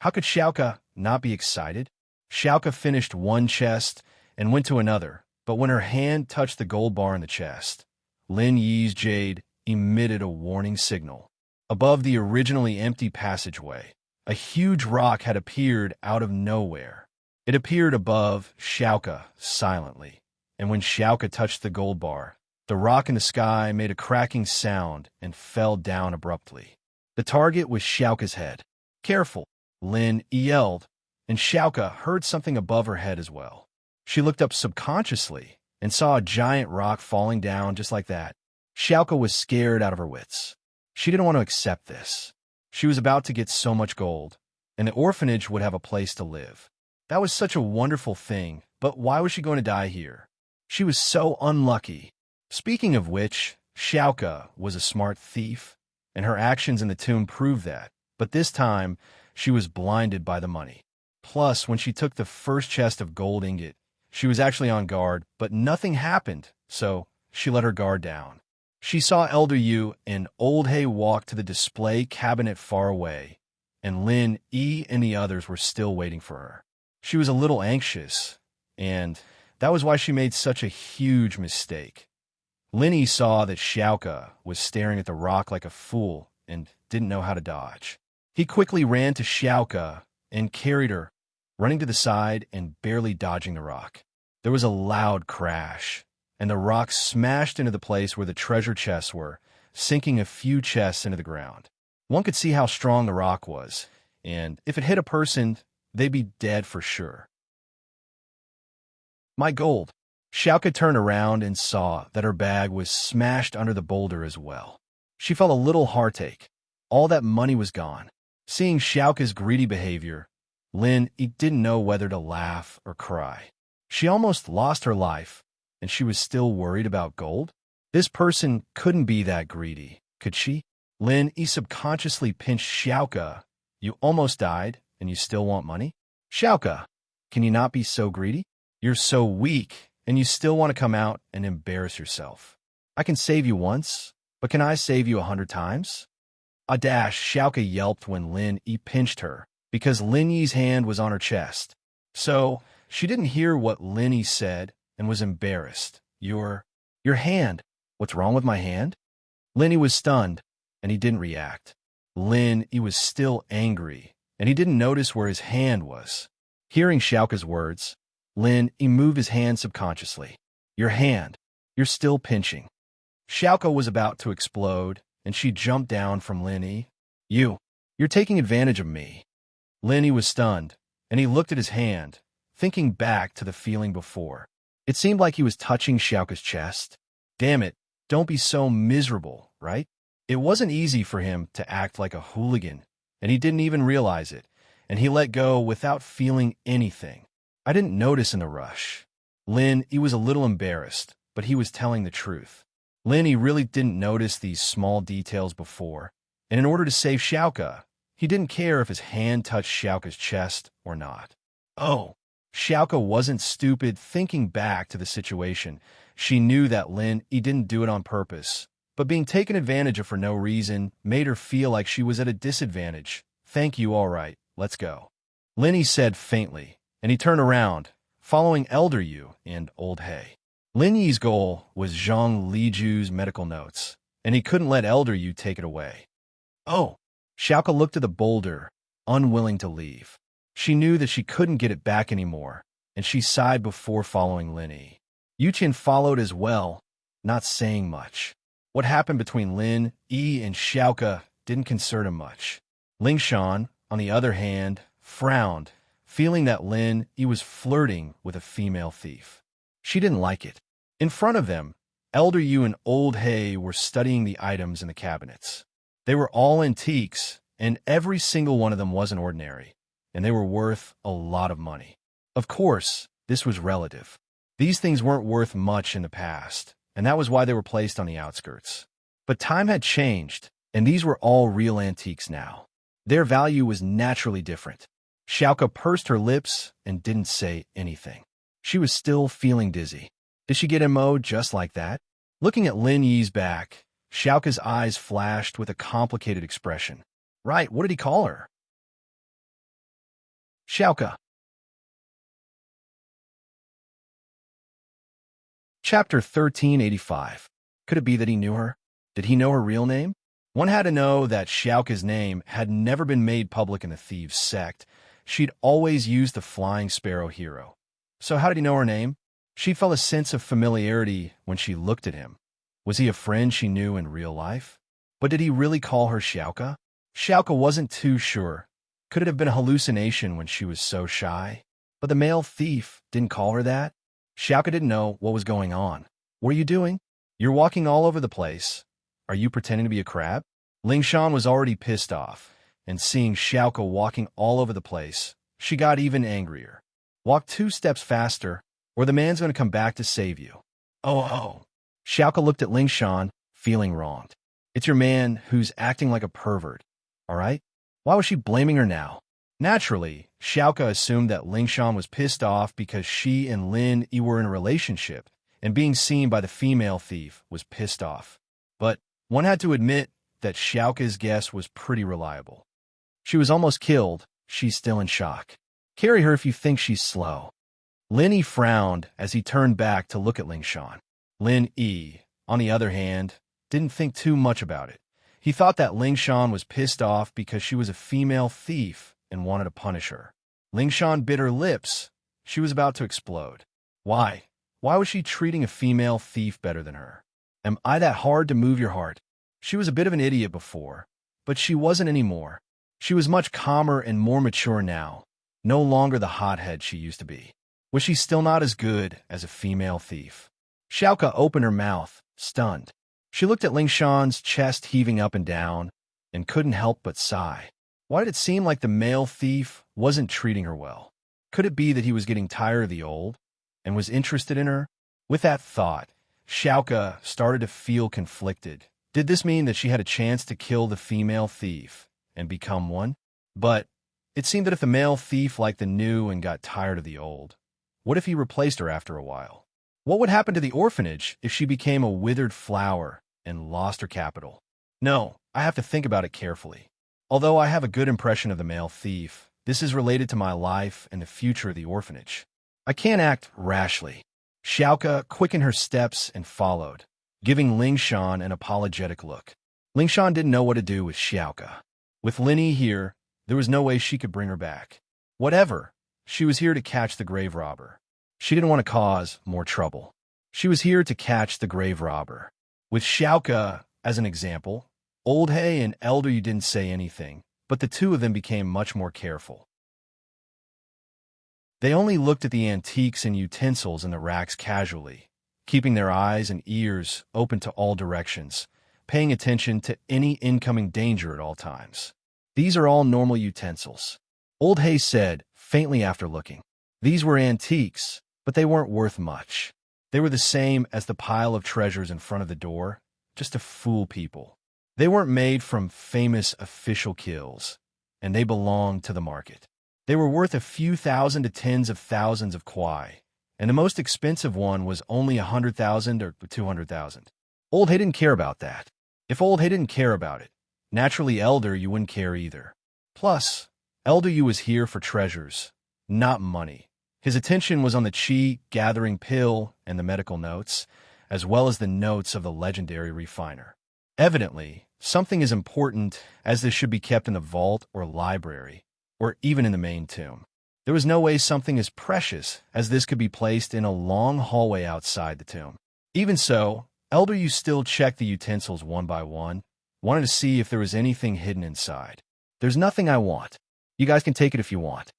Speaker 1: How could Xiaoke not be excited? Xiaoke finished one chest and went to another, but when her hand touched the gold bar in the chest, Lin Yi's jade emitted a warning signal. Above the originally empty passageway, a huge rock had appeared out of nowhere. It appeared above Xiaoka silently, and when Xiaoka touched the gold bar, the rock in the sky made a cracking sound and fell down abruptly. The target was Xiaoka's head. "Careful," Lin yelled, and Xiaoka heard something above her head as well. She looked up subconsciously and saw a giant rock falling down just like that. Xiaoka was scared out of her wits. She didn't want to accept this. She was about to get so much gold, and the orphanage would have a place to live. That was such a wonderful thing, but why was she going to die here? She was so unlucky. Speaking of which, Xiaoka was a smart thief, and her actions in the tomb proved that. But this time, she was blinded by the money. Plus, when she took the first chest of gold ingot, she was actually on guard, but nothing happened, so she let her guard down. She saw Elder Yu and Old Hay walk to the display cabinet far away, and Lin Yi and the others were still waiting for her. She was a little anxious, and that was why she made such a huge mistake. Lin Yi saw that Xiaoka was staring at the rock like a fool and didn't know how to dodge. He quickly ran to Xiaoka and carried her, running to the side and barely dodging the rock. There was a loud crash, and the rock smashed into the place where the treasure chests were, sinking a few chests into the ground. One could see how strong the rock was, and if it hit a person, they'd be dead for sure. "My gold!" Xiaoka turned around and saw that her bag was smashed under the boulder as well. She felt a little heartache. All that money was gone. Seeing Xiaoka's greedy behavior, Lin didn't know whether to laugh or cry. She almost lost her life, and she was still worried about gold? This person couldn't be that greedy, could she? Lin subconsciously pinched Xiaoka. "You almost died, and you still want money? Xiaoka, can you not be so greedy? You're so weak, and you still want to come out and embarrass yourself. I can save you once, but can I save you 100 times? A dash, Xiaoka yelped when Lin pinched her, because Lin Yi's hand was on her chest. So, she didn't hear what Lin Yi said and was embarrassed. Your hand. What's wrong with my hand?" Lin Yi was stunned, and he didn't react. Lin Yi was still angry, and he didn't notice where his hand was. Hearing Xiaoka's words, Lin Yi moved his hand subconsciously. "Your hand. You're still pinching." Xiaoka was about to explode, and she jumped down from Lin Yi. You're taking advantage of me." Lin Yi was stunned, and he looked at his hand, thinking back to the feeling before. It seemed like he was touching Xiaoka's chest. Damn it, don't be so miserable, right? It wasn't easy for him to act like a hooligan, and he didn't even realize it, and he let go without feeling anything. "I didn't notice in the rush." Lin Yi was a little embarrassed, but he was telling the truth. Lin Yi really didn't notice these small details before, and in order to save Xiaoka, he didn't care if his hand touched Xiaoka's chest or not. Oh, Xiaoka wasn't stupid. Thinking back to the situation, she knew that Lin Yi didn't do it on purpose, but being taken advantage of for no reason made her feel like she was at a disadvantage. "Thank you, all right, let's go," Lin Yi said faintly, and he turned around, following Elder Yu and Old Hay. Lin Yi's goal was Zhang Liju's medical notes, and he couldn't let Elder Yu take it away. Oh, Xiaoka looked at the boulder, unwilling to leave. She knew that she couldn't get it back anymore, and she sighed before following Lin Yi. Yuqian followed as well, not saying much. What happened between Lin Yi and Xiaoka didn't concern him much. Lingshan, on the other hand, frowned, feeling that Lin Yi was flirting with a female thief. She didn't like it. In front of them, Elder Yu and Old Hay were studying the items in the cabinets. They were all antiques, and every single one of them wasn't ordinary, and they were worth a lot of money. Of course, this was relative. These things weren't worth much in the past, and that was why they were placed on the outskirts. But time had changed, and these were all real antiques now. Their value was naturally different. Xiaoka pursed her lips and didn't say anything. She was still feeling dizzy. Did she get MO just like that? Looking at Lin Yi's back, Xiaoka's eyes flashed with a complicated expression. Right, what did he call her? Xiaoka. Chapter 1385. Could it be that he knew her? Did he know her real name? One had to know that Xiaoka's name had never been made public in the thieves' sect. She'd always used the Flying Sparrow hero. So how did he know her name? She felt a sense of familiarity when she looked at him. Was he a friend she knew in real life? But did he really call her Xiaoka? Xiaoka wasn't too sure. Could it have been a hallucination when she was so shy? But the male thief didn't call her that. Xiaoka didn't know what was going on. What are you doing? You're walking all over the place. Are you pretending to be a crab? Ling Shan was already pissed off, and seeing Xiaoka walking all over the place, she got even angrier. Walk 2 steps faster, or the man's going to come back to save you. Oh. Xiaoka looked at Ling Shan, feeling wronged. It's your man who's acting like a pervert, all right? Why was she blaming her now? Naturally, Xiaoka assumed that Ling Shan was pissed off because she and Lin Yi were in a relationship, and being seen by the female thief was pissed off. But one had to admit that Xiaoka's guess was pretty reliable. She was almost killed. She's still in shock. Carry her if you think she's slow. Lin Yi frowned as he turned back to look at Ling Shan. Lin Yi, on the other hand, didn't think too much about it. He thought that Ling Shan was pissed off because she was a female thief and wanted to punish her. Ling Shan bit her lips. She was about to explode. Why? Why was she treating a female thief better than her? Am I that hard to move your heart? She was a bit of an idiot before, but she wasn't anymore. She was much calmer and more mature now, no longer the hothead she used to be. Was she still not as good as a female thief? Xiaoka opened her mouth, stunned. She looked at Ling Shan's chest heaving up and down, and couldn't help but sigh. Why did it seem like the male thief wasn't treating her well? Could it be that he was getting tired of the old, and was interested in her? With that thought, Xiaoka started to feel conflicted. Did this mean that she had a chance to kill the female thief and become one? But it seemed that if the male thief liked the new and got tired of the old, what if he replaced her after a while? What would happen to the orphanage if she became a withered flower and lost her capital? No, I have to think about it carefully. Although I have a good impression of the male thief, this is related to my life and the future of the orphanage. I can't act rashly. Xiaoka quickened her steps and followed, giving Ling Shan an apologetic look. Ling Shan didn't know what to do with Xiaoka. With Lin Yi here, there was no way she could bring her back. Whatever, she was here to catch the grave robber. She didn't want to cause more trouble. She was here to catch the grave robber. With Xiaoka as an example, Old Hay and Elder Yu didn't say anything, but the two of them became much more careful. They only looked at the antiques and utensils in the racks casually, keeping their eyes and ears open to all directions, paying attention to any incoming danger at all times. These are all normal utensils, Old Hay said, faintly after looking. These were antiques, but they weren't worth much. They were the same as the pile of treasures in front of the door, just to fool people. They weren't made from famous official kills, and they belonged to the market. They were worth a few thousand to tens of thousands of kwai, and the most expensive one was only 100,000 or 200,000. Old Hay didn't care about that. If Old Hay didn't care about it, naturally Elder Yu wouldn't care either. Plus, Elder Yu was here for treasures, not money. His attention was on the chi-gathering pill and the medical notes, as well as the notes of the legendary refiner. Evidently, something as important as this should be kept in the vault or library, or even in the main tomb. There was no way something as precious as this could be placed in a long hallway outside the tomb. Even so, Elder Yu still checked the utensils one by one, wanted to see if there was anything hidden inside. There's nothing I want. You guys can take it if you want,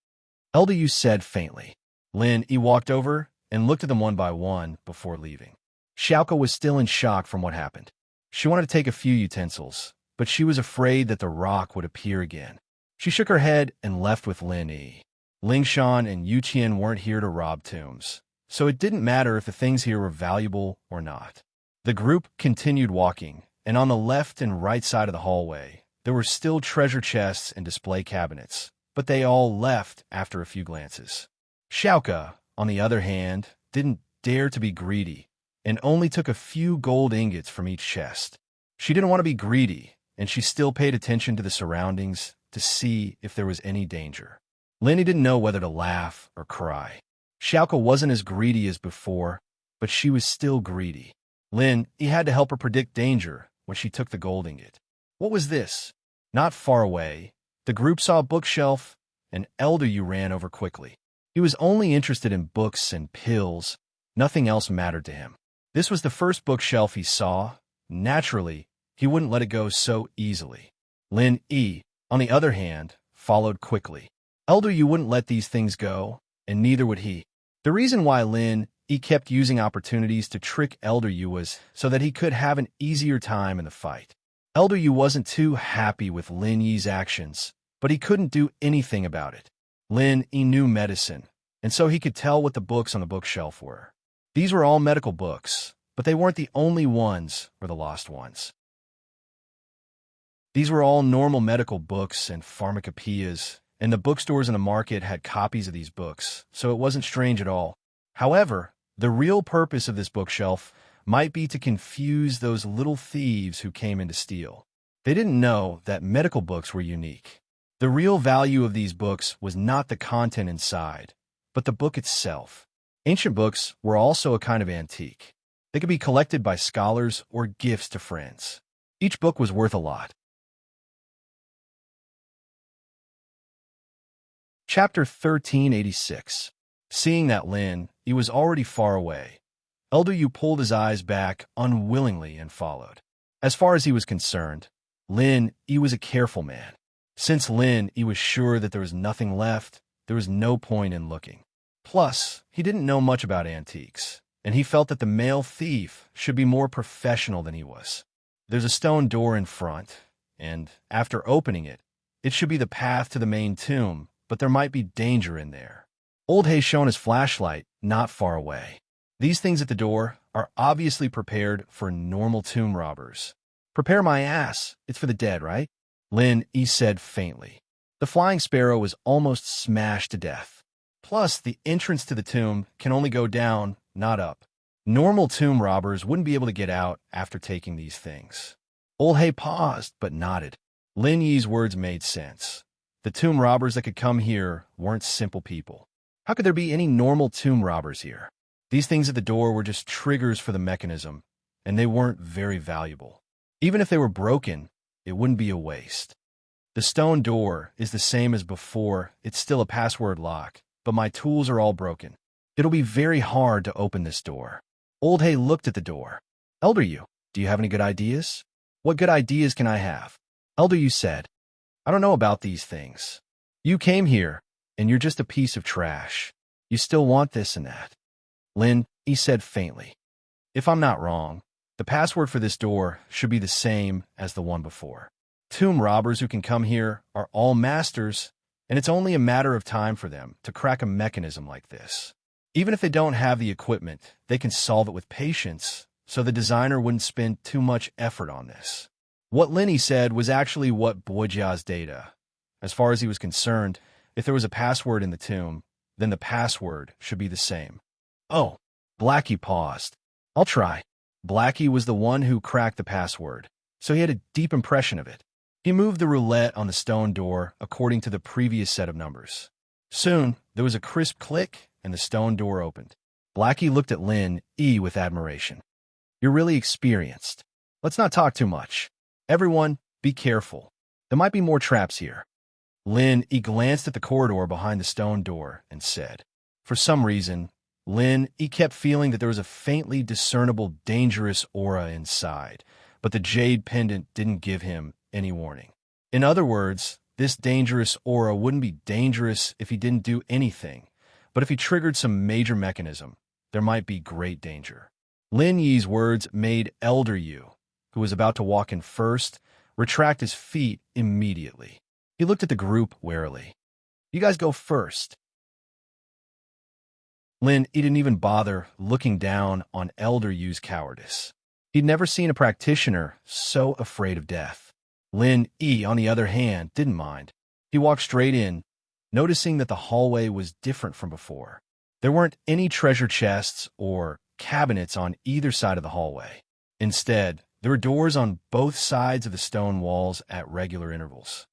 Speaker 1: Elder Yu said faintly. Lin Yi walked over and looked at them one by one before leaving. Xiaoka was still in shock from what happened. She wanted to take a few utensils, but she was afraid that the rock would appear again. She shook her head and left with Lin Yi. Ling Shan and Yu Qian weren't here to rob tombs, so it didn't matter if the things here were valuable or not. The group continued walking, and on the left and right side of the hallway, there were still treasure chests and display cabinets, but they all left after a few glances. Xiaoka, on the other hand, didn't dare to be greedy, and only took a few gold ingots from each chest. She didn't want to be greedy, and she still paid attention to the surroundings to see if there was any danger. Lin Yi didn't know whether to laugh or cry. Xiaoka wasn't as greedy as before, but she was still greedy. Lin Yi had to help her predict danger when she took the gold ingot. What was this? Not far away, the group saw a bookshelf, and Elder Yu ran over quickly. He was only interested in books and pills. Nothing else mattered to him. This was the first bookshelf he saw. Naturally, he wouldn't let it go so easily. Lin Yi, on the other hand, followed quickly. Elder Yu wouldn't let these things go, and neither would he. The reason why Lin Yi kept using opportunities to trick Elder Yu was so that he could have an easier time in the fight. Elder Yu wasn't too happy with Lin Yi's actions, but he couldn't do anything about it. Lin Yi knew medicine, and so he could tell what the books on the bookshelf were. These were all medical books, but they weren't the only ones or the lost ones. These were all normal medical books and pharmacopoeias, and the bookstores in the market had copies of these books, so it wasn't strange at all. However, the real purpose of this bookshelf might be to confuse those little thieves who came in to steal. They didn't know that medical books were unique. The real value of these books was not the content inside, but the book itself. Ancient books were also a kind of antique. They could be collected by scholars or gifts to friends. Each book was worth a lot. Chapter 1386. Seeing that Lin Yi was already far away, Elder Yu pulled his eyes back unwillingly and followed. As far as he was concerned, Lin Yi was a careful man. Since Lin Yi was sure that there was nothing left, there was no point in looking. Plus, he didn't know much about antiques, and he felt that the male thief should be more professional than he was. There's a stone door in front, and after opening it, it should be the path to the main tomb, but there might be danger in there. Old Hay shone his flashlight not far away. These things at the door are obviously prepared for normal tomb robbers. Prepare my ass, it's for the dead, right? Lin Yi said faintly. The flying sparrow was almost smashed to death. Plus, the entrance to the tomb can only go down, not up. Normal tomb robbers wouldn't be able to get out after taking these things. Old Hay paused, but nodded. Lin Yi's words made sense. The tomb robbers that could come here weren't simple people. How could there be any normal tomb robbers here? These things at the door were just triggers for the mechanism, and they weren't very valuable. Even if they were broken, it wouldn't be a waste. The stone door is the same as before. It's still a password lock, but my tools are all broken. It'll be very hard to open this door. Old Hay looked at the door. Elder Yu, do you have any good ideas? What good ideas can I have? Elder Yu said, I don't know about these things. You came here, and you're just a piece of trash. You still want this and that. Lin Yi said faintly. If I'm not wrong, the password for this door should be the same as the one before. Tomb robbers who can come here are all masters, and it's only a matter of time for them to crack a mechanism like this. Even if they don't have the equipment, they can solve it with patience, so the designer wouldn't spend too much effort on this. What Lin Yi said was actually what Bojia's data. As far as he was concerned, if there was a password in the tomb, then the password should be the same. Oh, Blackie paused. I'll try. Blackie was the one who cracked the password, so he had a deep impression of it. He moved the roulette on the stone door according to the previous set of numbers. Soon, there was a crisp click, and the stone door opened. Blackie looked at Lin Yi with admiration. You're really experienced. Let's not talk too much. Everyone, be careful. There might be more traps here. Lin Yi glanced at the corridor behind the stone door and said. For some reason, Lin Yi kept feeling that there was a faintly discernible dangerous aura inside, but the jade pendant didn't give him any warning. In other words, this dangerous aura wouldn't be dangerous if he didn't do anything, but if he triggered some major mechanism, there might be great danger. Lin Yi's words made Elder Yu, who was about to walk in first, retract his feet immediately. He looked at the group warily. You guys go first. Lin Yi didn't even bother looking down on Elder Yu's cowardice. He'd never seen a practitioner so afraid of death. Lin Yi, on the other hand, didn't mind. He walked straight in, noticing that the hallway was different from before. There weren't any treasure chests or cabinets on either side of the hallway. Instead, there were doors on both sides of the stone walls at regular intervals.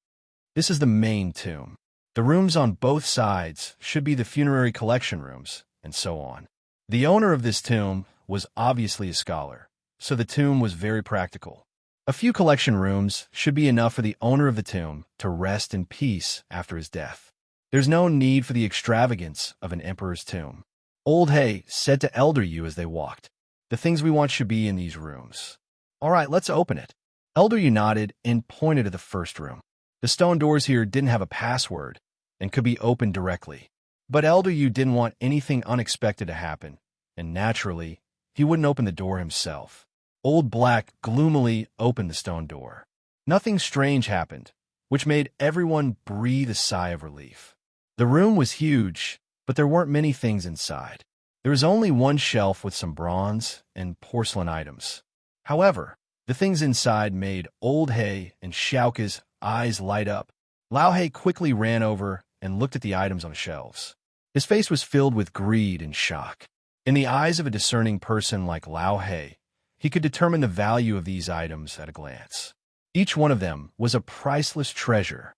Speaker 1: This is the main tomb. The rooms on both sides should be the funerary collection rooms, and so on. The owner of this tomb was obviously a scholar, so the tomb was very practical. A few collection rooms should be enough for the owner of the tomb to rest in peace after his death. There's no need for the extravagance of an emperor's tomb. Old Hay said to Elder Yu as they walked, "The things we want should be in these rooms." "All right, let's open it." Elder Yu nodded and pointed to the first room. The stone doors here didn't have a password and could be opened directly. But Elder Yu didn't want anything unexpected to happen, and naturally, he wouldn't open the door himself. Old Black gloomily opened the stone door. Nothing strange happened, which made everyone breathe a sigh of relief. The room was huge, but there weren't many things inside. There was only one shelf with some bronze and porcelain items. However, the things inside made Old Hay and Xiaoka's eyes light up. Lao He quickly ran over and looked at the items on the shelves. His face was filled with greed and shock. In the eyes of a discerning person like Lao He, he could determine the value of these items at a glance. Each one of them was a priceless treasure.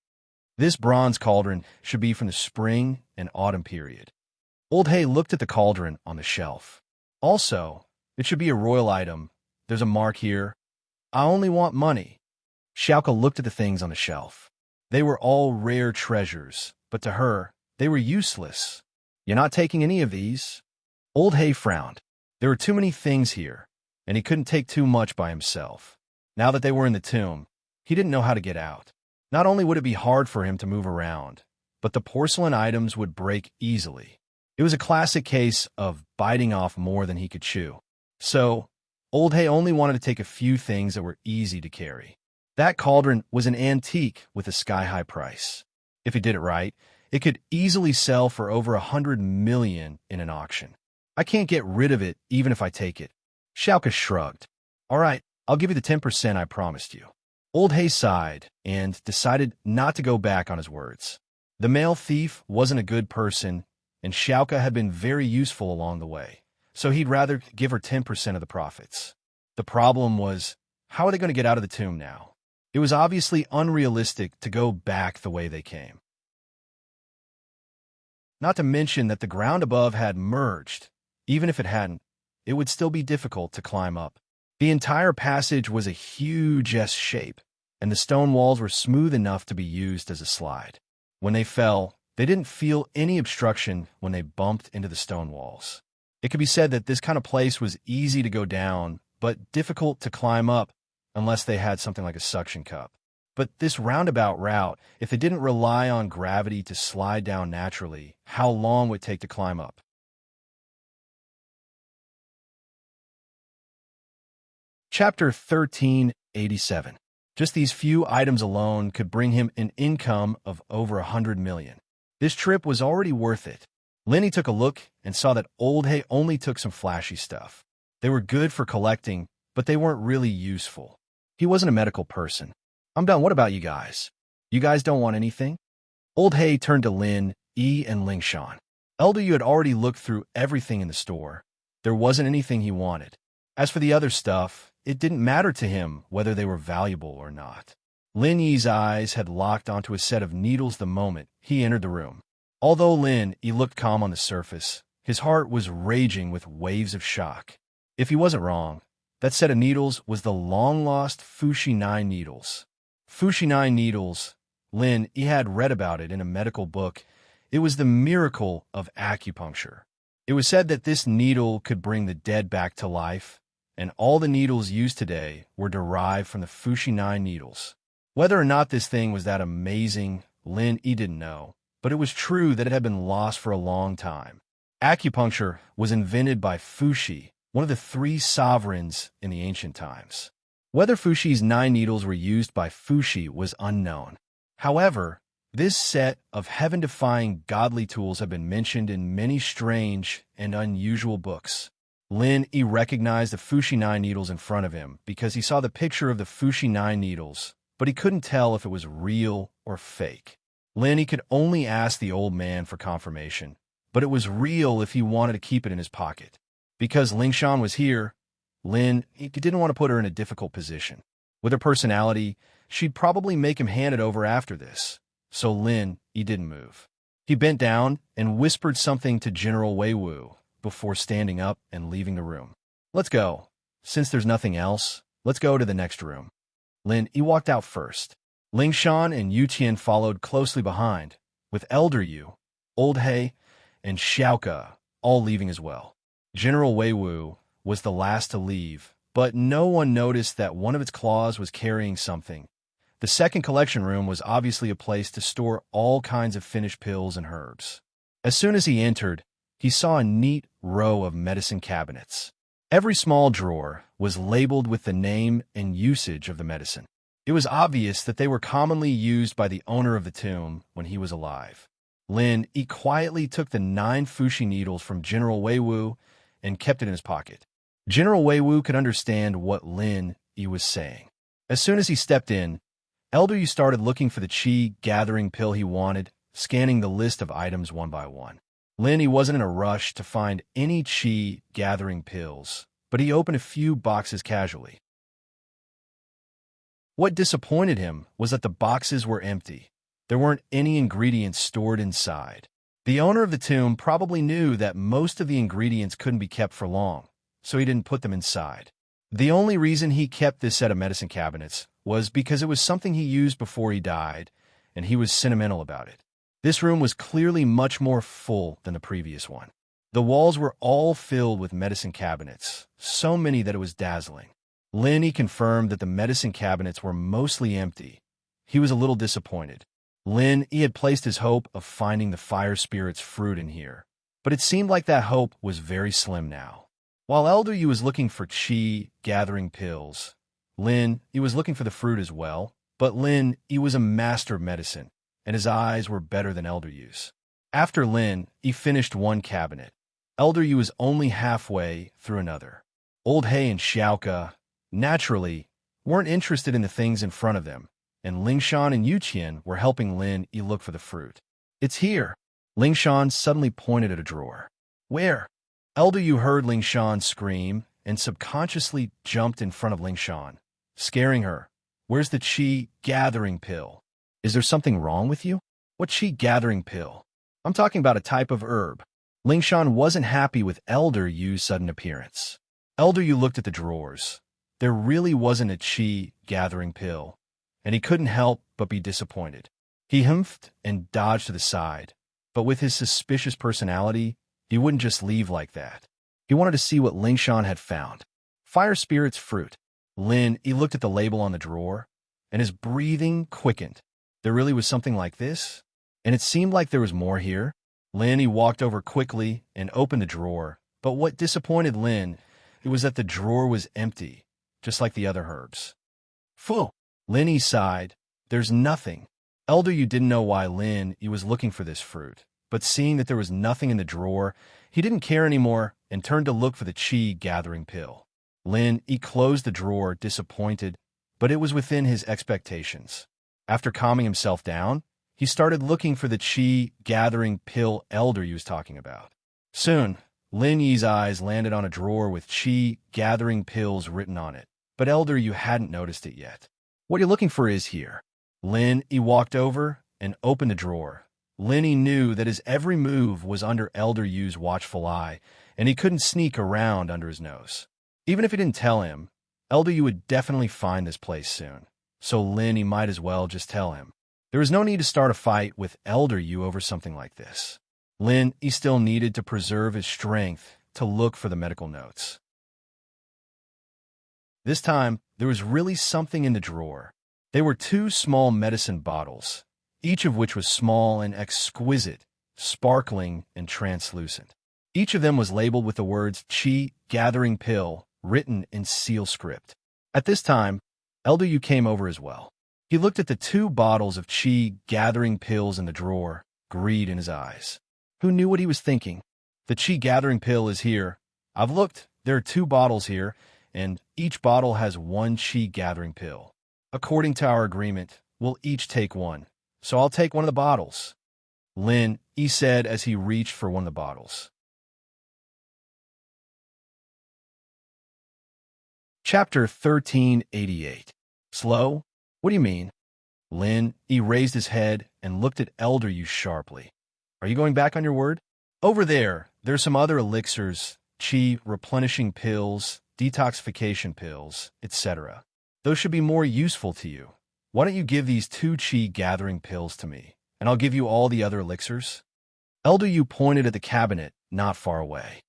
Speaker 1: This bronze cauldron should be from the spring and autumn period. Old Hay looked at the cauldron on the shelf. Also, it should be a royal item. There's a mark here. "I only want money." Xiaoka looked at the things on the shelf. They were all rare treasures, but to her, they were useless. "You're not taking any of these?" Old Hay frowned. There were too many things here, and he couldn't take too much by himself. Now that they were in the tomb, he didn't know how to get out. Not only would it be hard for him to move around, but the porcelain items would break easily. It was a classic case of biting off more than he could chew. So, Old Hay only wanted to take a few things that were easy to carry. That cauldron was an antique with a sky-high price. If he did it right, it could easily sell for over 100 million in an auction. "I can't get rid of it even if I take it." Xiaoka shrugged. "All right, I'll give you the 10% I promised you." Old Hay sighed and decided not to go back on his words. The male thief wasn't a good person, and Xiaoka had been very useful along the way, so he'd rather give her 10% of the profits. The problem was, how are they going to get out of the tomb now? It was obviously unrealistic to go back the way they came. Not to mention that the ground above had merged. Even if it hadn't, it would still be difficult to climb up. The entire passage was a huge S shape, and the stone walls were smooth enough to be used as a slide. When they fell, they didn't feel any obstruction when they bumped into the stone walls. It could be said that this kind of place was easy to go down, but difficult to climb up unless they had something like a suction cup. But this roundabout route, if it didn't rely on gravity to slide down naturally, how long would it take to climb up? Chapter 1387. Just these few items alone could bring him an income of over 100 million. This trip was already worth it. Lenny took a look and saw that Old Hay only took some flashy stuff. They were good for collecting, but they weren't really useful. He wasn't a medical person. "I'm done. What about you guys? You guys don't want anything?" Old Hay turned to Lin, Yi, and Lingshan. Elder Yu had already looked through everything in the store. There wasn't anything he wanted. As for the other stuff, it didn't matter to him whether they were valuable or not. Lin Yi's eyes had locked onto a set of needles the moment he entered the room. Although Lin Yi looked calm on the surface, his heart was raging with waves of shock. If he wasn't wrong, that set of needles was the long-lost Fushi 9 needles. Fushi 9 needles, Lin Yi had read about it in a medical book. It was the miracle of acupuncture. It was said that this needle could bring the dead back to life, and all the needles used today were derived from the Fushi 9 needles. Whether or not this thing was that amazing, Lin Yi didn't know, but it was true that it had been lost for a long time. Acupuncture was invented by Fushi, one of the 3 sovereigns in the ancient times. Whether Fushi's 9 needles were used by Fushi was unknown. However, this set of heaven-defying godly tools have been mentioned in many strange and unusual books. Lin Yi recognized the Fushi 9 needles in front of him because he saw the picture of the Fushi 9 needles, but he couldn't tell if it was real or fake. Lin Yi could only ask the old man for confirmation, but it was real if he wanted to keep it in his pocket. Because Lingshan was here, Lin Yi didn't want to put her in a difficult position. With her personality, she'd probably make him hand it over after this, so Lin Yi didn't move. He bent down and whispered something to General Wei Wu before standing up and leaving the room. "Let's go. Since there's nothing else, let's go to the next room." Lin Yi walked out first. Lingshan and Yu Qian followed closely behind, with Elder Yu, Old He, and Xiaoke all leaving as well. General Wei Wu was the last to leave, but no one noticed that one of its claws was carrying something. The second collection room was obviously a place to store all kinds of finished pills and herbs. As soon as he entered, he saw a neat row of medicine cabinets. Every small drawer was labeled with the name and usage of the medicine. It was obvious that they were commonly used by the owner of the tomb when he was alive. Lin Yi quietly took the 9 fushi needles from General Wei Wu and kept it in his pocket. General Wei Wu could understand what Lin Yi was saying. As soon as he stepped in, Elder Yu started looking for the qi gathering pill he wanted, scanning the list of items one by one. Lin Yi wasn't in a rush to find any qi gathering pills, but he opened a few boxes casually. What disappointed him was that the boxes were empty. There weren't any ingredients stored inside. The owner of the tomb probably knew that most of the ingredients couldn't be kept for long, so he didn't put them inside. The only reason he kept this set of medicine cabinets was because it was something he used before he died, and he was sentimental about it. This room was clearly much more full than the previous one. The walls were all filled with medicine cabinets, so many that it was dazzling. Lin Yi confirmed that the medicine cabinets were mostly empty. He was a little disappointed. Lin Yi had placed his hope of finding the fire spirit's fruit in here, but it seemed like that hope was very slim now. While Elder Yu was looking for qi gathering pills, Lin Yi was looking for the fruit as well, but Lin Yi was a master of medicine, and his eyes were better than Elder Yu's. After Lin Yi finished one cabinet, Elder Yu was only halfway through another. Old He and Xiaoke, naturally, weren't interested in the things in front of them, and Lingshan and Yu Qian were helping Lin Yi look for the fruit. "It's here." Lingshan suddenly pointed at a drawer. "Where?" Elder Yu heard Lingshan scream and subconsciously jumped in front of Lingshan, scaring her. "Where's the qi gathering pill? Is there something wrong with you?" "What qi gathering pill?" "I'm talking about a type of herb." Lingshan wasn't happy with Elder Yu's sudden appearance. Elder Yu looked at the drawers. There really wasn't a qi gathering pill, and he couldn't help but be disappointed. He humphed and dodged to the side, but with his suspicious personality, he wouldn't just leave like that. He wanted to see what Lingshan had found. Fire Spirit's fruit. Lin Yi looked at the label on the drawer, and his breathing quickened. There really was something like this? And it seemed like there was more here. Lin Yi walked over quickly and opened the drawer, but what disappointed Lin Yi was that the drawer was empty, just like the other herbs. "Phew!" Lin Yi sighed. "There's nothing." Elder Yu didn't know why Lin Yi was looking for this fruit, but seeing that there was nothing in the drawer, he didn't care anymore and turned to look for the qi gathering pill. Lin Yi closed the drawer, disappointed, but it was within his expectations. After calming himself down, he started looking for the qi gathering pill Elder Yu was talking about. Soon, Lin Yi's eyes landed on a drawer with qi gathering pills written on it, but Elder Yu hadn't noticed it yet. "What you're looking for is here." Lin Yi walked over and opened the drawer. Lin Yi knew that his every move was under Elder Yu's watchful eye, and he couldn't sneak around under his nose. Even if he didn't tell him, Elder Yu would definitely find this place soon, so Lin Yi might as well just tell him. There was no need to start a fight with Elder Yu over something like this. Lin Yi still needed to preserve his strength to look for the medical notes. This time, there was really something in the drawer. They were 2 small medicine bottles, each of which was small and exquisite, sparkling and translucent. Each of them was labeled with the words "qi gathering pill" written in seal script. At this time, Elder Yu came over as well. He looked at the 2 bottles of qi gathering pills in the drawer, greed in his eyes. Who knew what he was thinking? "The qi gathering pill is here. I've looked. There are 2 bottles here, and each bottle has 1 qi gathering pill. According to our agreement, we'll each take 1. So I'll take 1 of the bottles," Lin Yi said as he reached for 1 of the bottles. Chapter 1388. Slow? What do you mean? Lin Yi raised his head and looked at Elder Yu sharply. "Are you going back on your word?" "Over there's some other elixirs, qi replenishing pills, detoxification pills, etc. Those should be more useful to you. Why don't you give these 2 chi gathering pills to me, and I'll give you all the other elixirs? Elder Yu pointed at the cabinet not far away.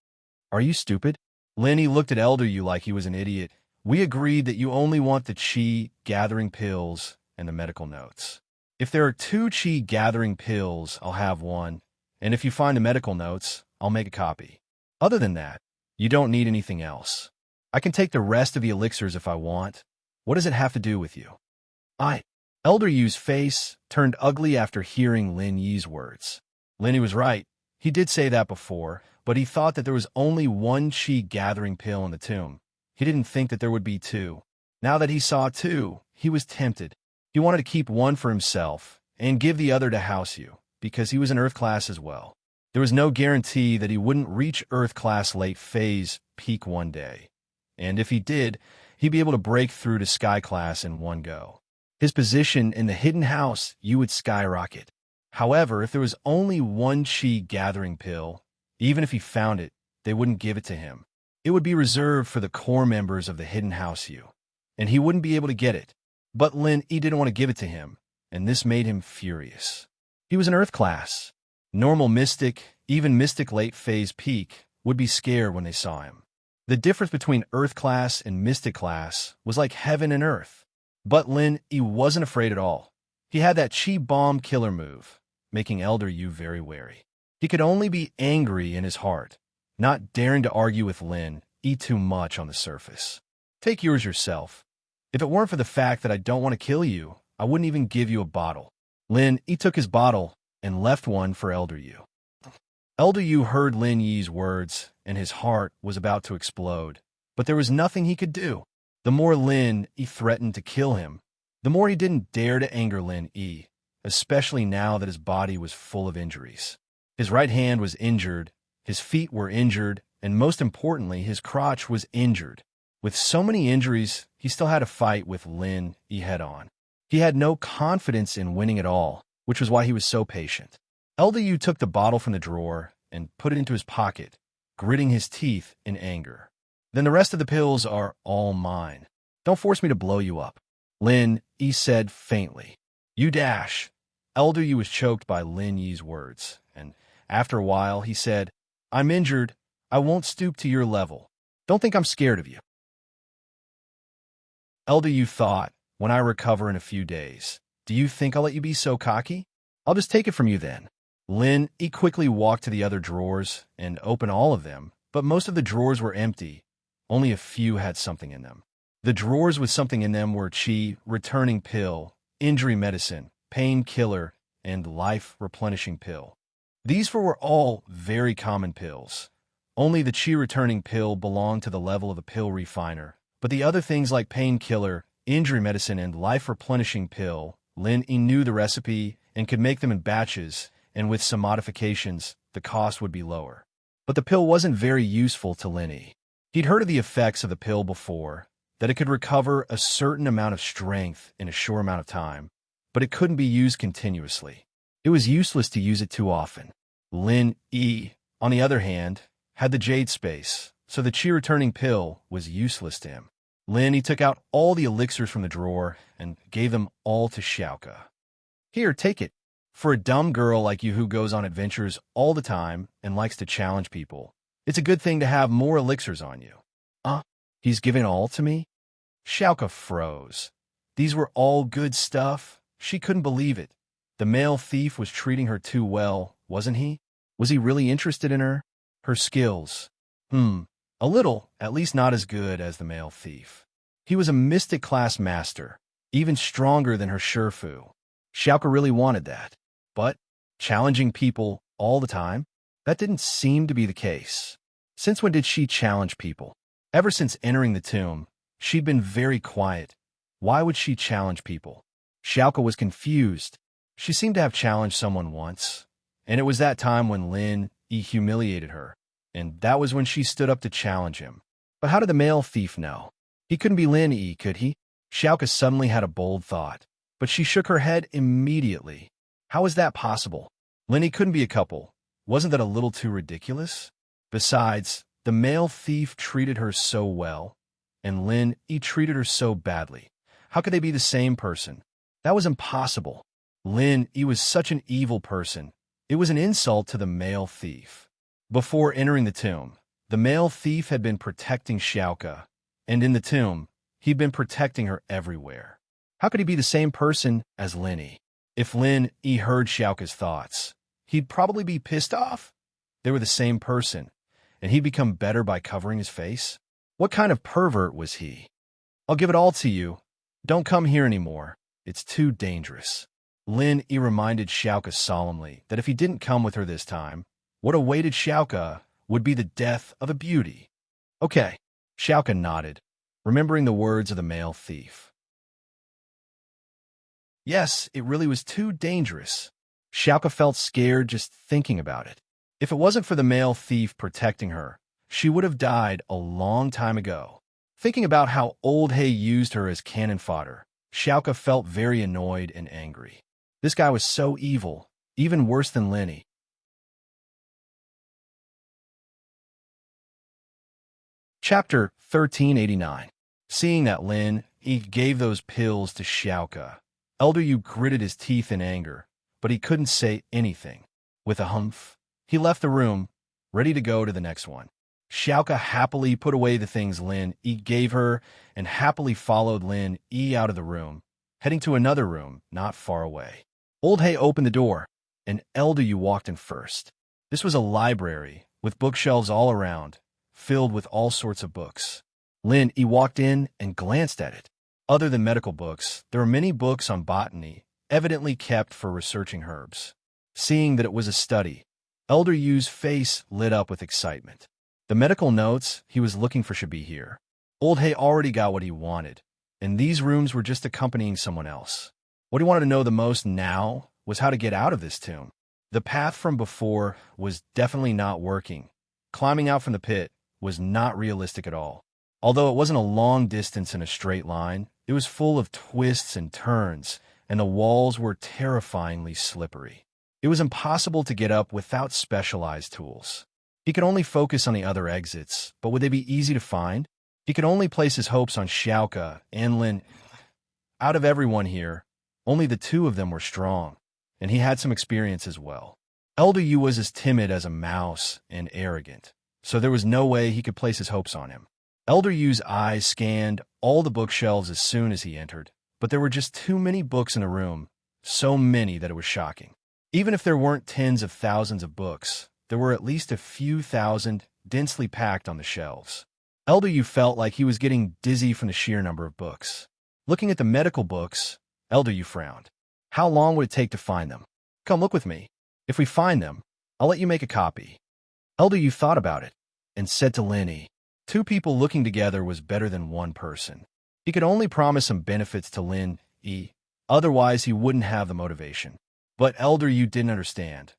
Speaker 1: Are you stupid? Lenny looked at Elder Yu like he was an idiot. We agreed that you only want the chi gathering pills and the medical notes. If there are 2 chi gathering pills, I'll have one, and if you find the medical notes, I'll make a copy. Other than that, you don't need anything else. I can take the rest of the elixirs if I want. What does it have to do with you? Elder Yu's face turned ugly after hearing Lin Yi's words. Lenny was right. He did say that before, but he thought that there was only 1 chi gathering pill in the tomb. He didn't think that there would be 2. Now that he saw 2, he was tempted. He wanted to keep one for himself and give the other to House Yu, because he was in Earth class as well. There was no guarantee that he wouldn't reach Earth class late phase peak one day. And if he did, he'd be able to break through to Sky class in one go. His position in the hidden house Yu would skyrocket. However, if there was only 1 chi gathering pill, even if he found it, they wouldn't give it to him. It would be reserved for the core members of the hidden house Yu, and he wouldn't be able to get it. But Lin Yi didn't want to give it to him, and this made him furious. He was an Earth class. Normal mystic, even mystic late phase peak, would be scared when they saw him. The difference between Earth class and mystic class was like heaven and earth. But Lin Yi wasn't afraid at all. He had that chi bomb killer move, making Elder Yu very wary. He could only be angry in his heart, not daring to argue with Lin Yi too much on the surface. Take yours yourself. If it weren't for the fact that I don't want to kill you, I wouldn't even give you a bottle. Lin Yi took his bottle and left one for Elder Yu. Elder Yu heard Lin Yi's words, and his heart was about to explode. But there was nothing he could do. The more Lin Yi threatened to kill him, the more he didn't dare to anger Lin Yi, especially now that his body was full of injuries. His right hand was injured, his feet were injured, and most importantly, his crotch was injured. With so many injuries, he still had to fight with Lin Yi head-on. He had no confidence in winning at all, which was why he was so patient. Elder Yu took the bottle from the drawer and put it into his pocket, gritting his teeth in anger. Then the rest of the pills are all mine. Don't force me to blow you up. Lin Yi said faintly. You dash. Elder Yu was choked by Lin Yi's words, and after a while he said, I'm injured. I won't stoop to your level. Don't think I'm scared of you. Elder Yu thought, when I recover in a few days, do you think I'll let you be so cocky? I'll just take it from you then. Lin Yi quickly walked to the other drawers and opened all of them, but most of the drawers were empty. Only a few had something in them. The drawers with something in them were chi, returning pill, injury medicine, pain killer, and life replenishing pill. These four were all very common pills. Only the chi returning pill belonged to the level of a pill refiner, but the other things like pain killer, injury medicine, and life replenishing pill, Lin Yi knew the recipe and could make them in batches, and with some modifications, the cost would be lower. But the pill wasn't very useful to Lin Yi. He'd heard of the effects of the pill before, that it could recover a certain amount of strength in a short amount of time, but it couldn't be used continuously. It was useless to use it too often. Lin Yi, on the other hand, had the jade space, so the chi returning pill was useless to him. Lin Yi took out all the elixirs from the drawer and gave them all to Xiaoka. Here, take it. For a dumb girl like you who goes on adventures all the time and likes to challenge people, it's a good thing to have more elixirs on you. He's giving all to me? Xiaoka froze. These were all good stuff. She couldn't believe it. The male thief was treating her too well, wasn't he? Was he really interested in her? Her skills? A little, at least not as good as the male thief. He was a mystic class master, even stronger than her Shifu. Xiaoka really wanted that. But challenging people all the time? That didn't seem to be the case. Since when did she challenge people? Ever since entering the tomb, she'd been very quiet. Why would she challenge people? Xiaoka was confused. She seemed to have challenged someone once, and it was that time when Lin Yi humiliated her, and that was when she stood up to challenge him. But how did the male thief know? He couldn't be Lin Yi, could he? Xiaoka suddenly had a bold thought, but she shook her head immediately. How was that possible? Lin Yi couldn't be a couple. Wasn't that a little too ridiculous? Besides, the male thief treated her so well, and Lin Yi treated her so badly. How could they be the same person? That was impossible. Lin Yi was such an evil person. It was an insult to the male thief. Before entering the tomb, the male thief had been protecting Xiaoke, and in the tomb, he'd been protecting her everywhere. How could he be the same person as Lin Yi? If Lin Yi heard Xiaoke's thoughts, he'd probably be pissed off. They were the same person, and he'd become better by covering his face? What kind of pervert was he? I'll give it all to you. Don't come here anymore. It's too dangerous. Lin Yi reminded Xiaoke solemnly that if he didn't come with her this time, what awaited Xiaoke would be the death of a beauty. Okay, Xiaoke nodded, remembering the words of the male thief. Yes, it really was too dangerous. Xiaoke felt scared just thinking about it. If it wasn't for the male thief protecting her, she would have died a long time ago. Thinking about how Old Hay used her as cannon fodder, Xiaoke felt very annoyed and angry. This guy was so evil, even worse than Lin Yi. Chapter 1389. Seeing that Lin Yi gave those pills to Xiaoke, Elder Yu gritted his teeth in anger, but he couldn't say anything. With a humph, he left the room, ready to go to the next one. Xiaoke happily put away the things Lin Yi gave her and happily followed Lin Yi out of the room, heading to another room not far away. Old Hay opened the door, and Elder Yu walked in first. This was a library, with bookshelves all around, filled with all sorts of books. Lin Yi walked in and glanced at it. Other than medical books, there were many books on botany, evidently kept for researching herbs. Seeing that it was a study, Elder Yu's face lit up with excitement. The medical notes he was looking for should be here. Old Hay already got what he wanted, and these rooms were just accompanying someone else. What he wanted to know the most now was how to get out of this tomb. The path from before was definitely not working. Climbing out from the pit was not realistic at all. Although it wasn't a long distance in a straight line, it was full of twists and turns, and the walls were terrifyingly slippery. It was impossible to get up without specialized tools. He could only focus on the other exits, but would they be easy to find? He could only place his hopes on Xiaoke and Lin. Out of everyone here, only the two of them were strong, and he had some experience as well. Elder Yu was as timid as a mouse and arrogant, so there was no way he could place his hopes on him. Elder Yu's eyes scanned all the bookshelves as soon as he entered, but there were just too many books in the room, so many that it was shocking. Even if there weren't tens of thousands of books, there were at least a few thousand densely packed on the shelves. Elder Yu felt like he was getting dizzy from the sheer number of books. Looking at the medical books, Elder Yu frowned. How long would it take to find them? Come look with me. If we find them, I'll let you make a copy. Elder Yu thought about it and said to Lin Yi, 2 people looking together was better than 1 person. He could only promise some benefits to Lin Yi, otherwise he wouldn't have the motivation. But Elder Yu didn't understand.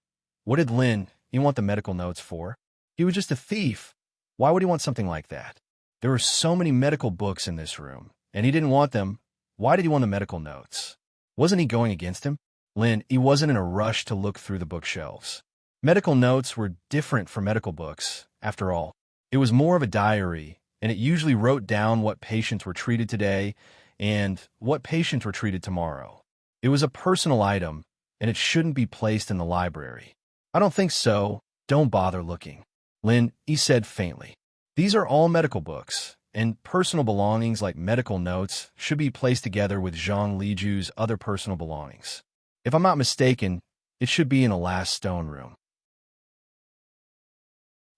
Speaker 1: What did Lin Yi want the medical notes for? He was just a thief. Why would he want something like that? There were so many medical books in this room, and he didn't want them. Why did he want the medical notes? Wasn't he going against him? Lin Yi wasn't in a rush to look through the bookshelves. Medical notes were different from medical books, after all. It was more of a diary, and it usually wrote down what patients were treated today and what patients were treated tomorrow. It was a personal item, and it shouldn't be placed in the library. I don't think so. Don't bother looking. Lin Yi said faintly. These are all medical books, and personal belongings like medical notes should be placed together with Zhang Liju's other personal belongings. If I'm not mistaken, it should be in the last stone room.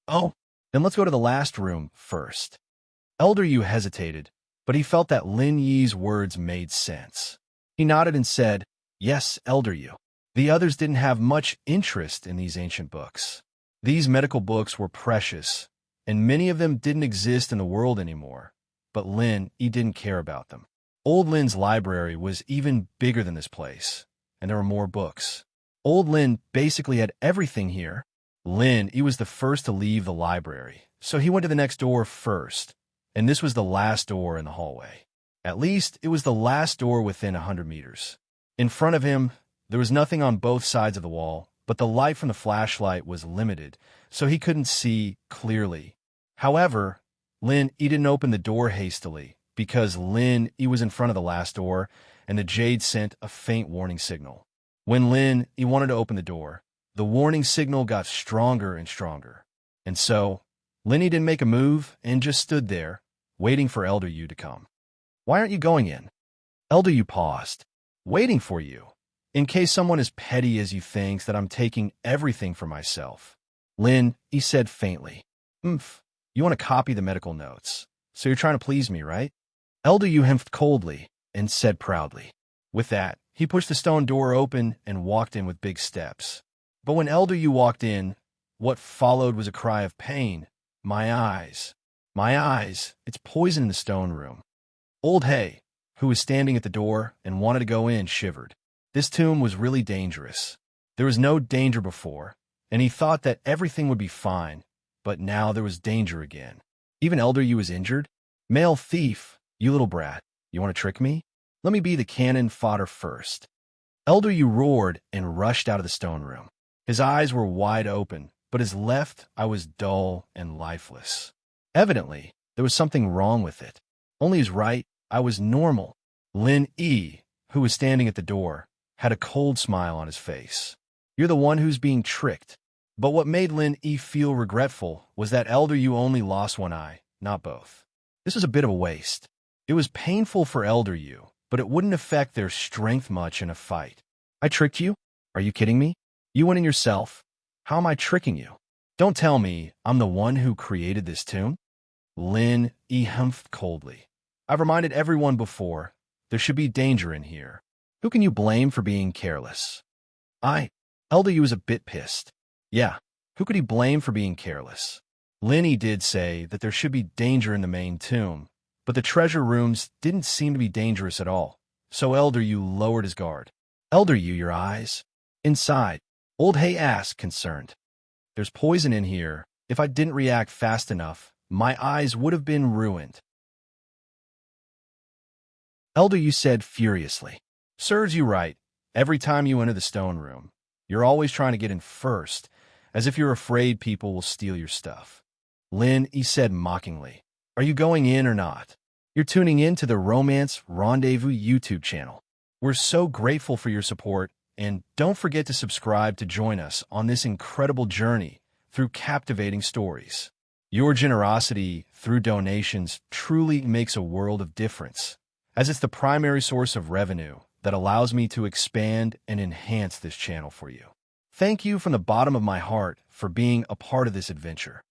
Speaker 1: Oh, then let's go to the last room first. Elder Yu hesitated, but he felt that Lin Yi's words made sense. He nodded and said, Yes, Elder Yu. The others didn't have much interest in these ancient books. These medical books were precious, and many of them didn't exist in the world anymore, but Lin Yi didn't care about them. Old Lin's library was even bigger than this place, and there were more books. Old Lin basically had everything here. Lin Yi was the first to leave the library, so he went to the next door first, and this was the last door in the hallway. At least, it was the last door within 100 meters. In front of him, there was nothing on both sides of the wall, but the light from the flashlight was limited, so he couldn't see clearly. However, Lin Yi didn't open the door hastily, because Lin he was in front of the last door, and the jade sent a faint warning signal. When Lin he wanted to open the door, the warning signal got stronger and stronger. And so, Lin he didn't make a move and just stood there, waiting for Elder Yu to come. "Why aren't you going in?" Elder Yu paused. "Waiting for you, in case someone as petty as you thinks that I'm taking everything for myself." Lin he said faintly. You want to copy the medical notes, so you're trying to please me, right?" Elder Yu hemped coldly and said proudly. With that, he pushed the stone door open and walked in with big steps. But when Elder Yu walked in, what followed was a cry of pain. My eyes, it's poison in the stone room." Old Hay, who was standing at the door and wanted to go in, shivered. This tomb was really dangerous. There was no danger before, and he thought that everything would be fine, but now there was danger again. Even Elder Yu was injured. "Male thief, you little brat, you want to trick me? Let me be the cannon fodder first." Elder Yu roared and rushed out of the stone room. His eyes were wide open, but his left eye was dull and lifeless. Evidently, there was something wrong with it. Only his right eye was normal. Lin Yi, who was standing at the door, had a cold smile on his face. "You're the one who's being tricked." But what made Lin Yi feel regretful was that Elder Yu only lost one eye, not both. This was a bit of a waste. It was painful for Elder Yu, but it wouldn't affect their strength much in a fight. "I tricked you? Are you kidding me? You went in yourself. How am I tricking you? Don't tell me I'm the one who created this tomb?" Lin Yi humphed coldly. "I've reminded everyone before, there should be danger in here. Who can you blame for being careless?" Elder Yu was a bit pissed. Yeah, who could he blame for being careless? Lin Yi did say that there should be danger in the main tomb, but the treasure rooms didn't seem to be dangerous at all, so Elder Yu lowered his guard. "Elder Yu, your eyes?" "Inside," Old Hay asked, concerned. "There's poison in here. If I didn't react fast enough, my eyes would have been ruined." Elder Yu said furiously. "Serves you right. Every time you enter the stone room, you're always trying to get in first, as if you're afraid people will steal your stuff." Lin Yi said mockingly. "Are you going in or not? You're tuning in to the Romance Rendezvous YouTube channel. We're so grateful for your support, and don't forget to subscribe to join us on this incredible journey through captivating stories. Your generosity through donations truly makes a world of difference, as it's the primary source of revenue that allows me to expand and enhance this channel for you. Thank you from the bottom of my heart for being a part of this adventure.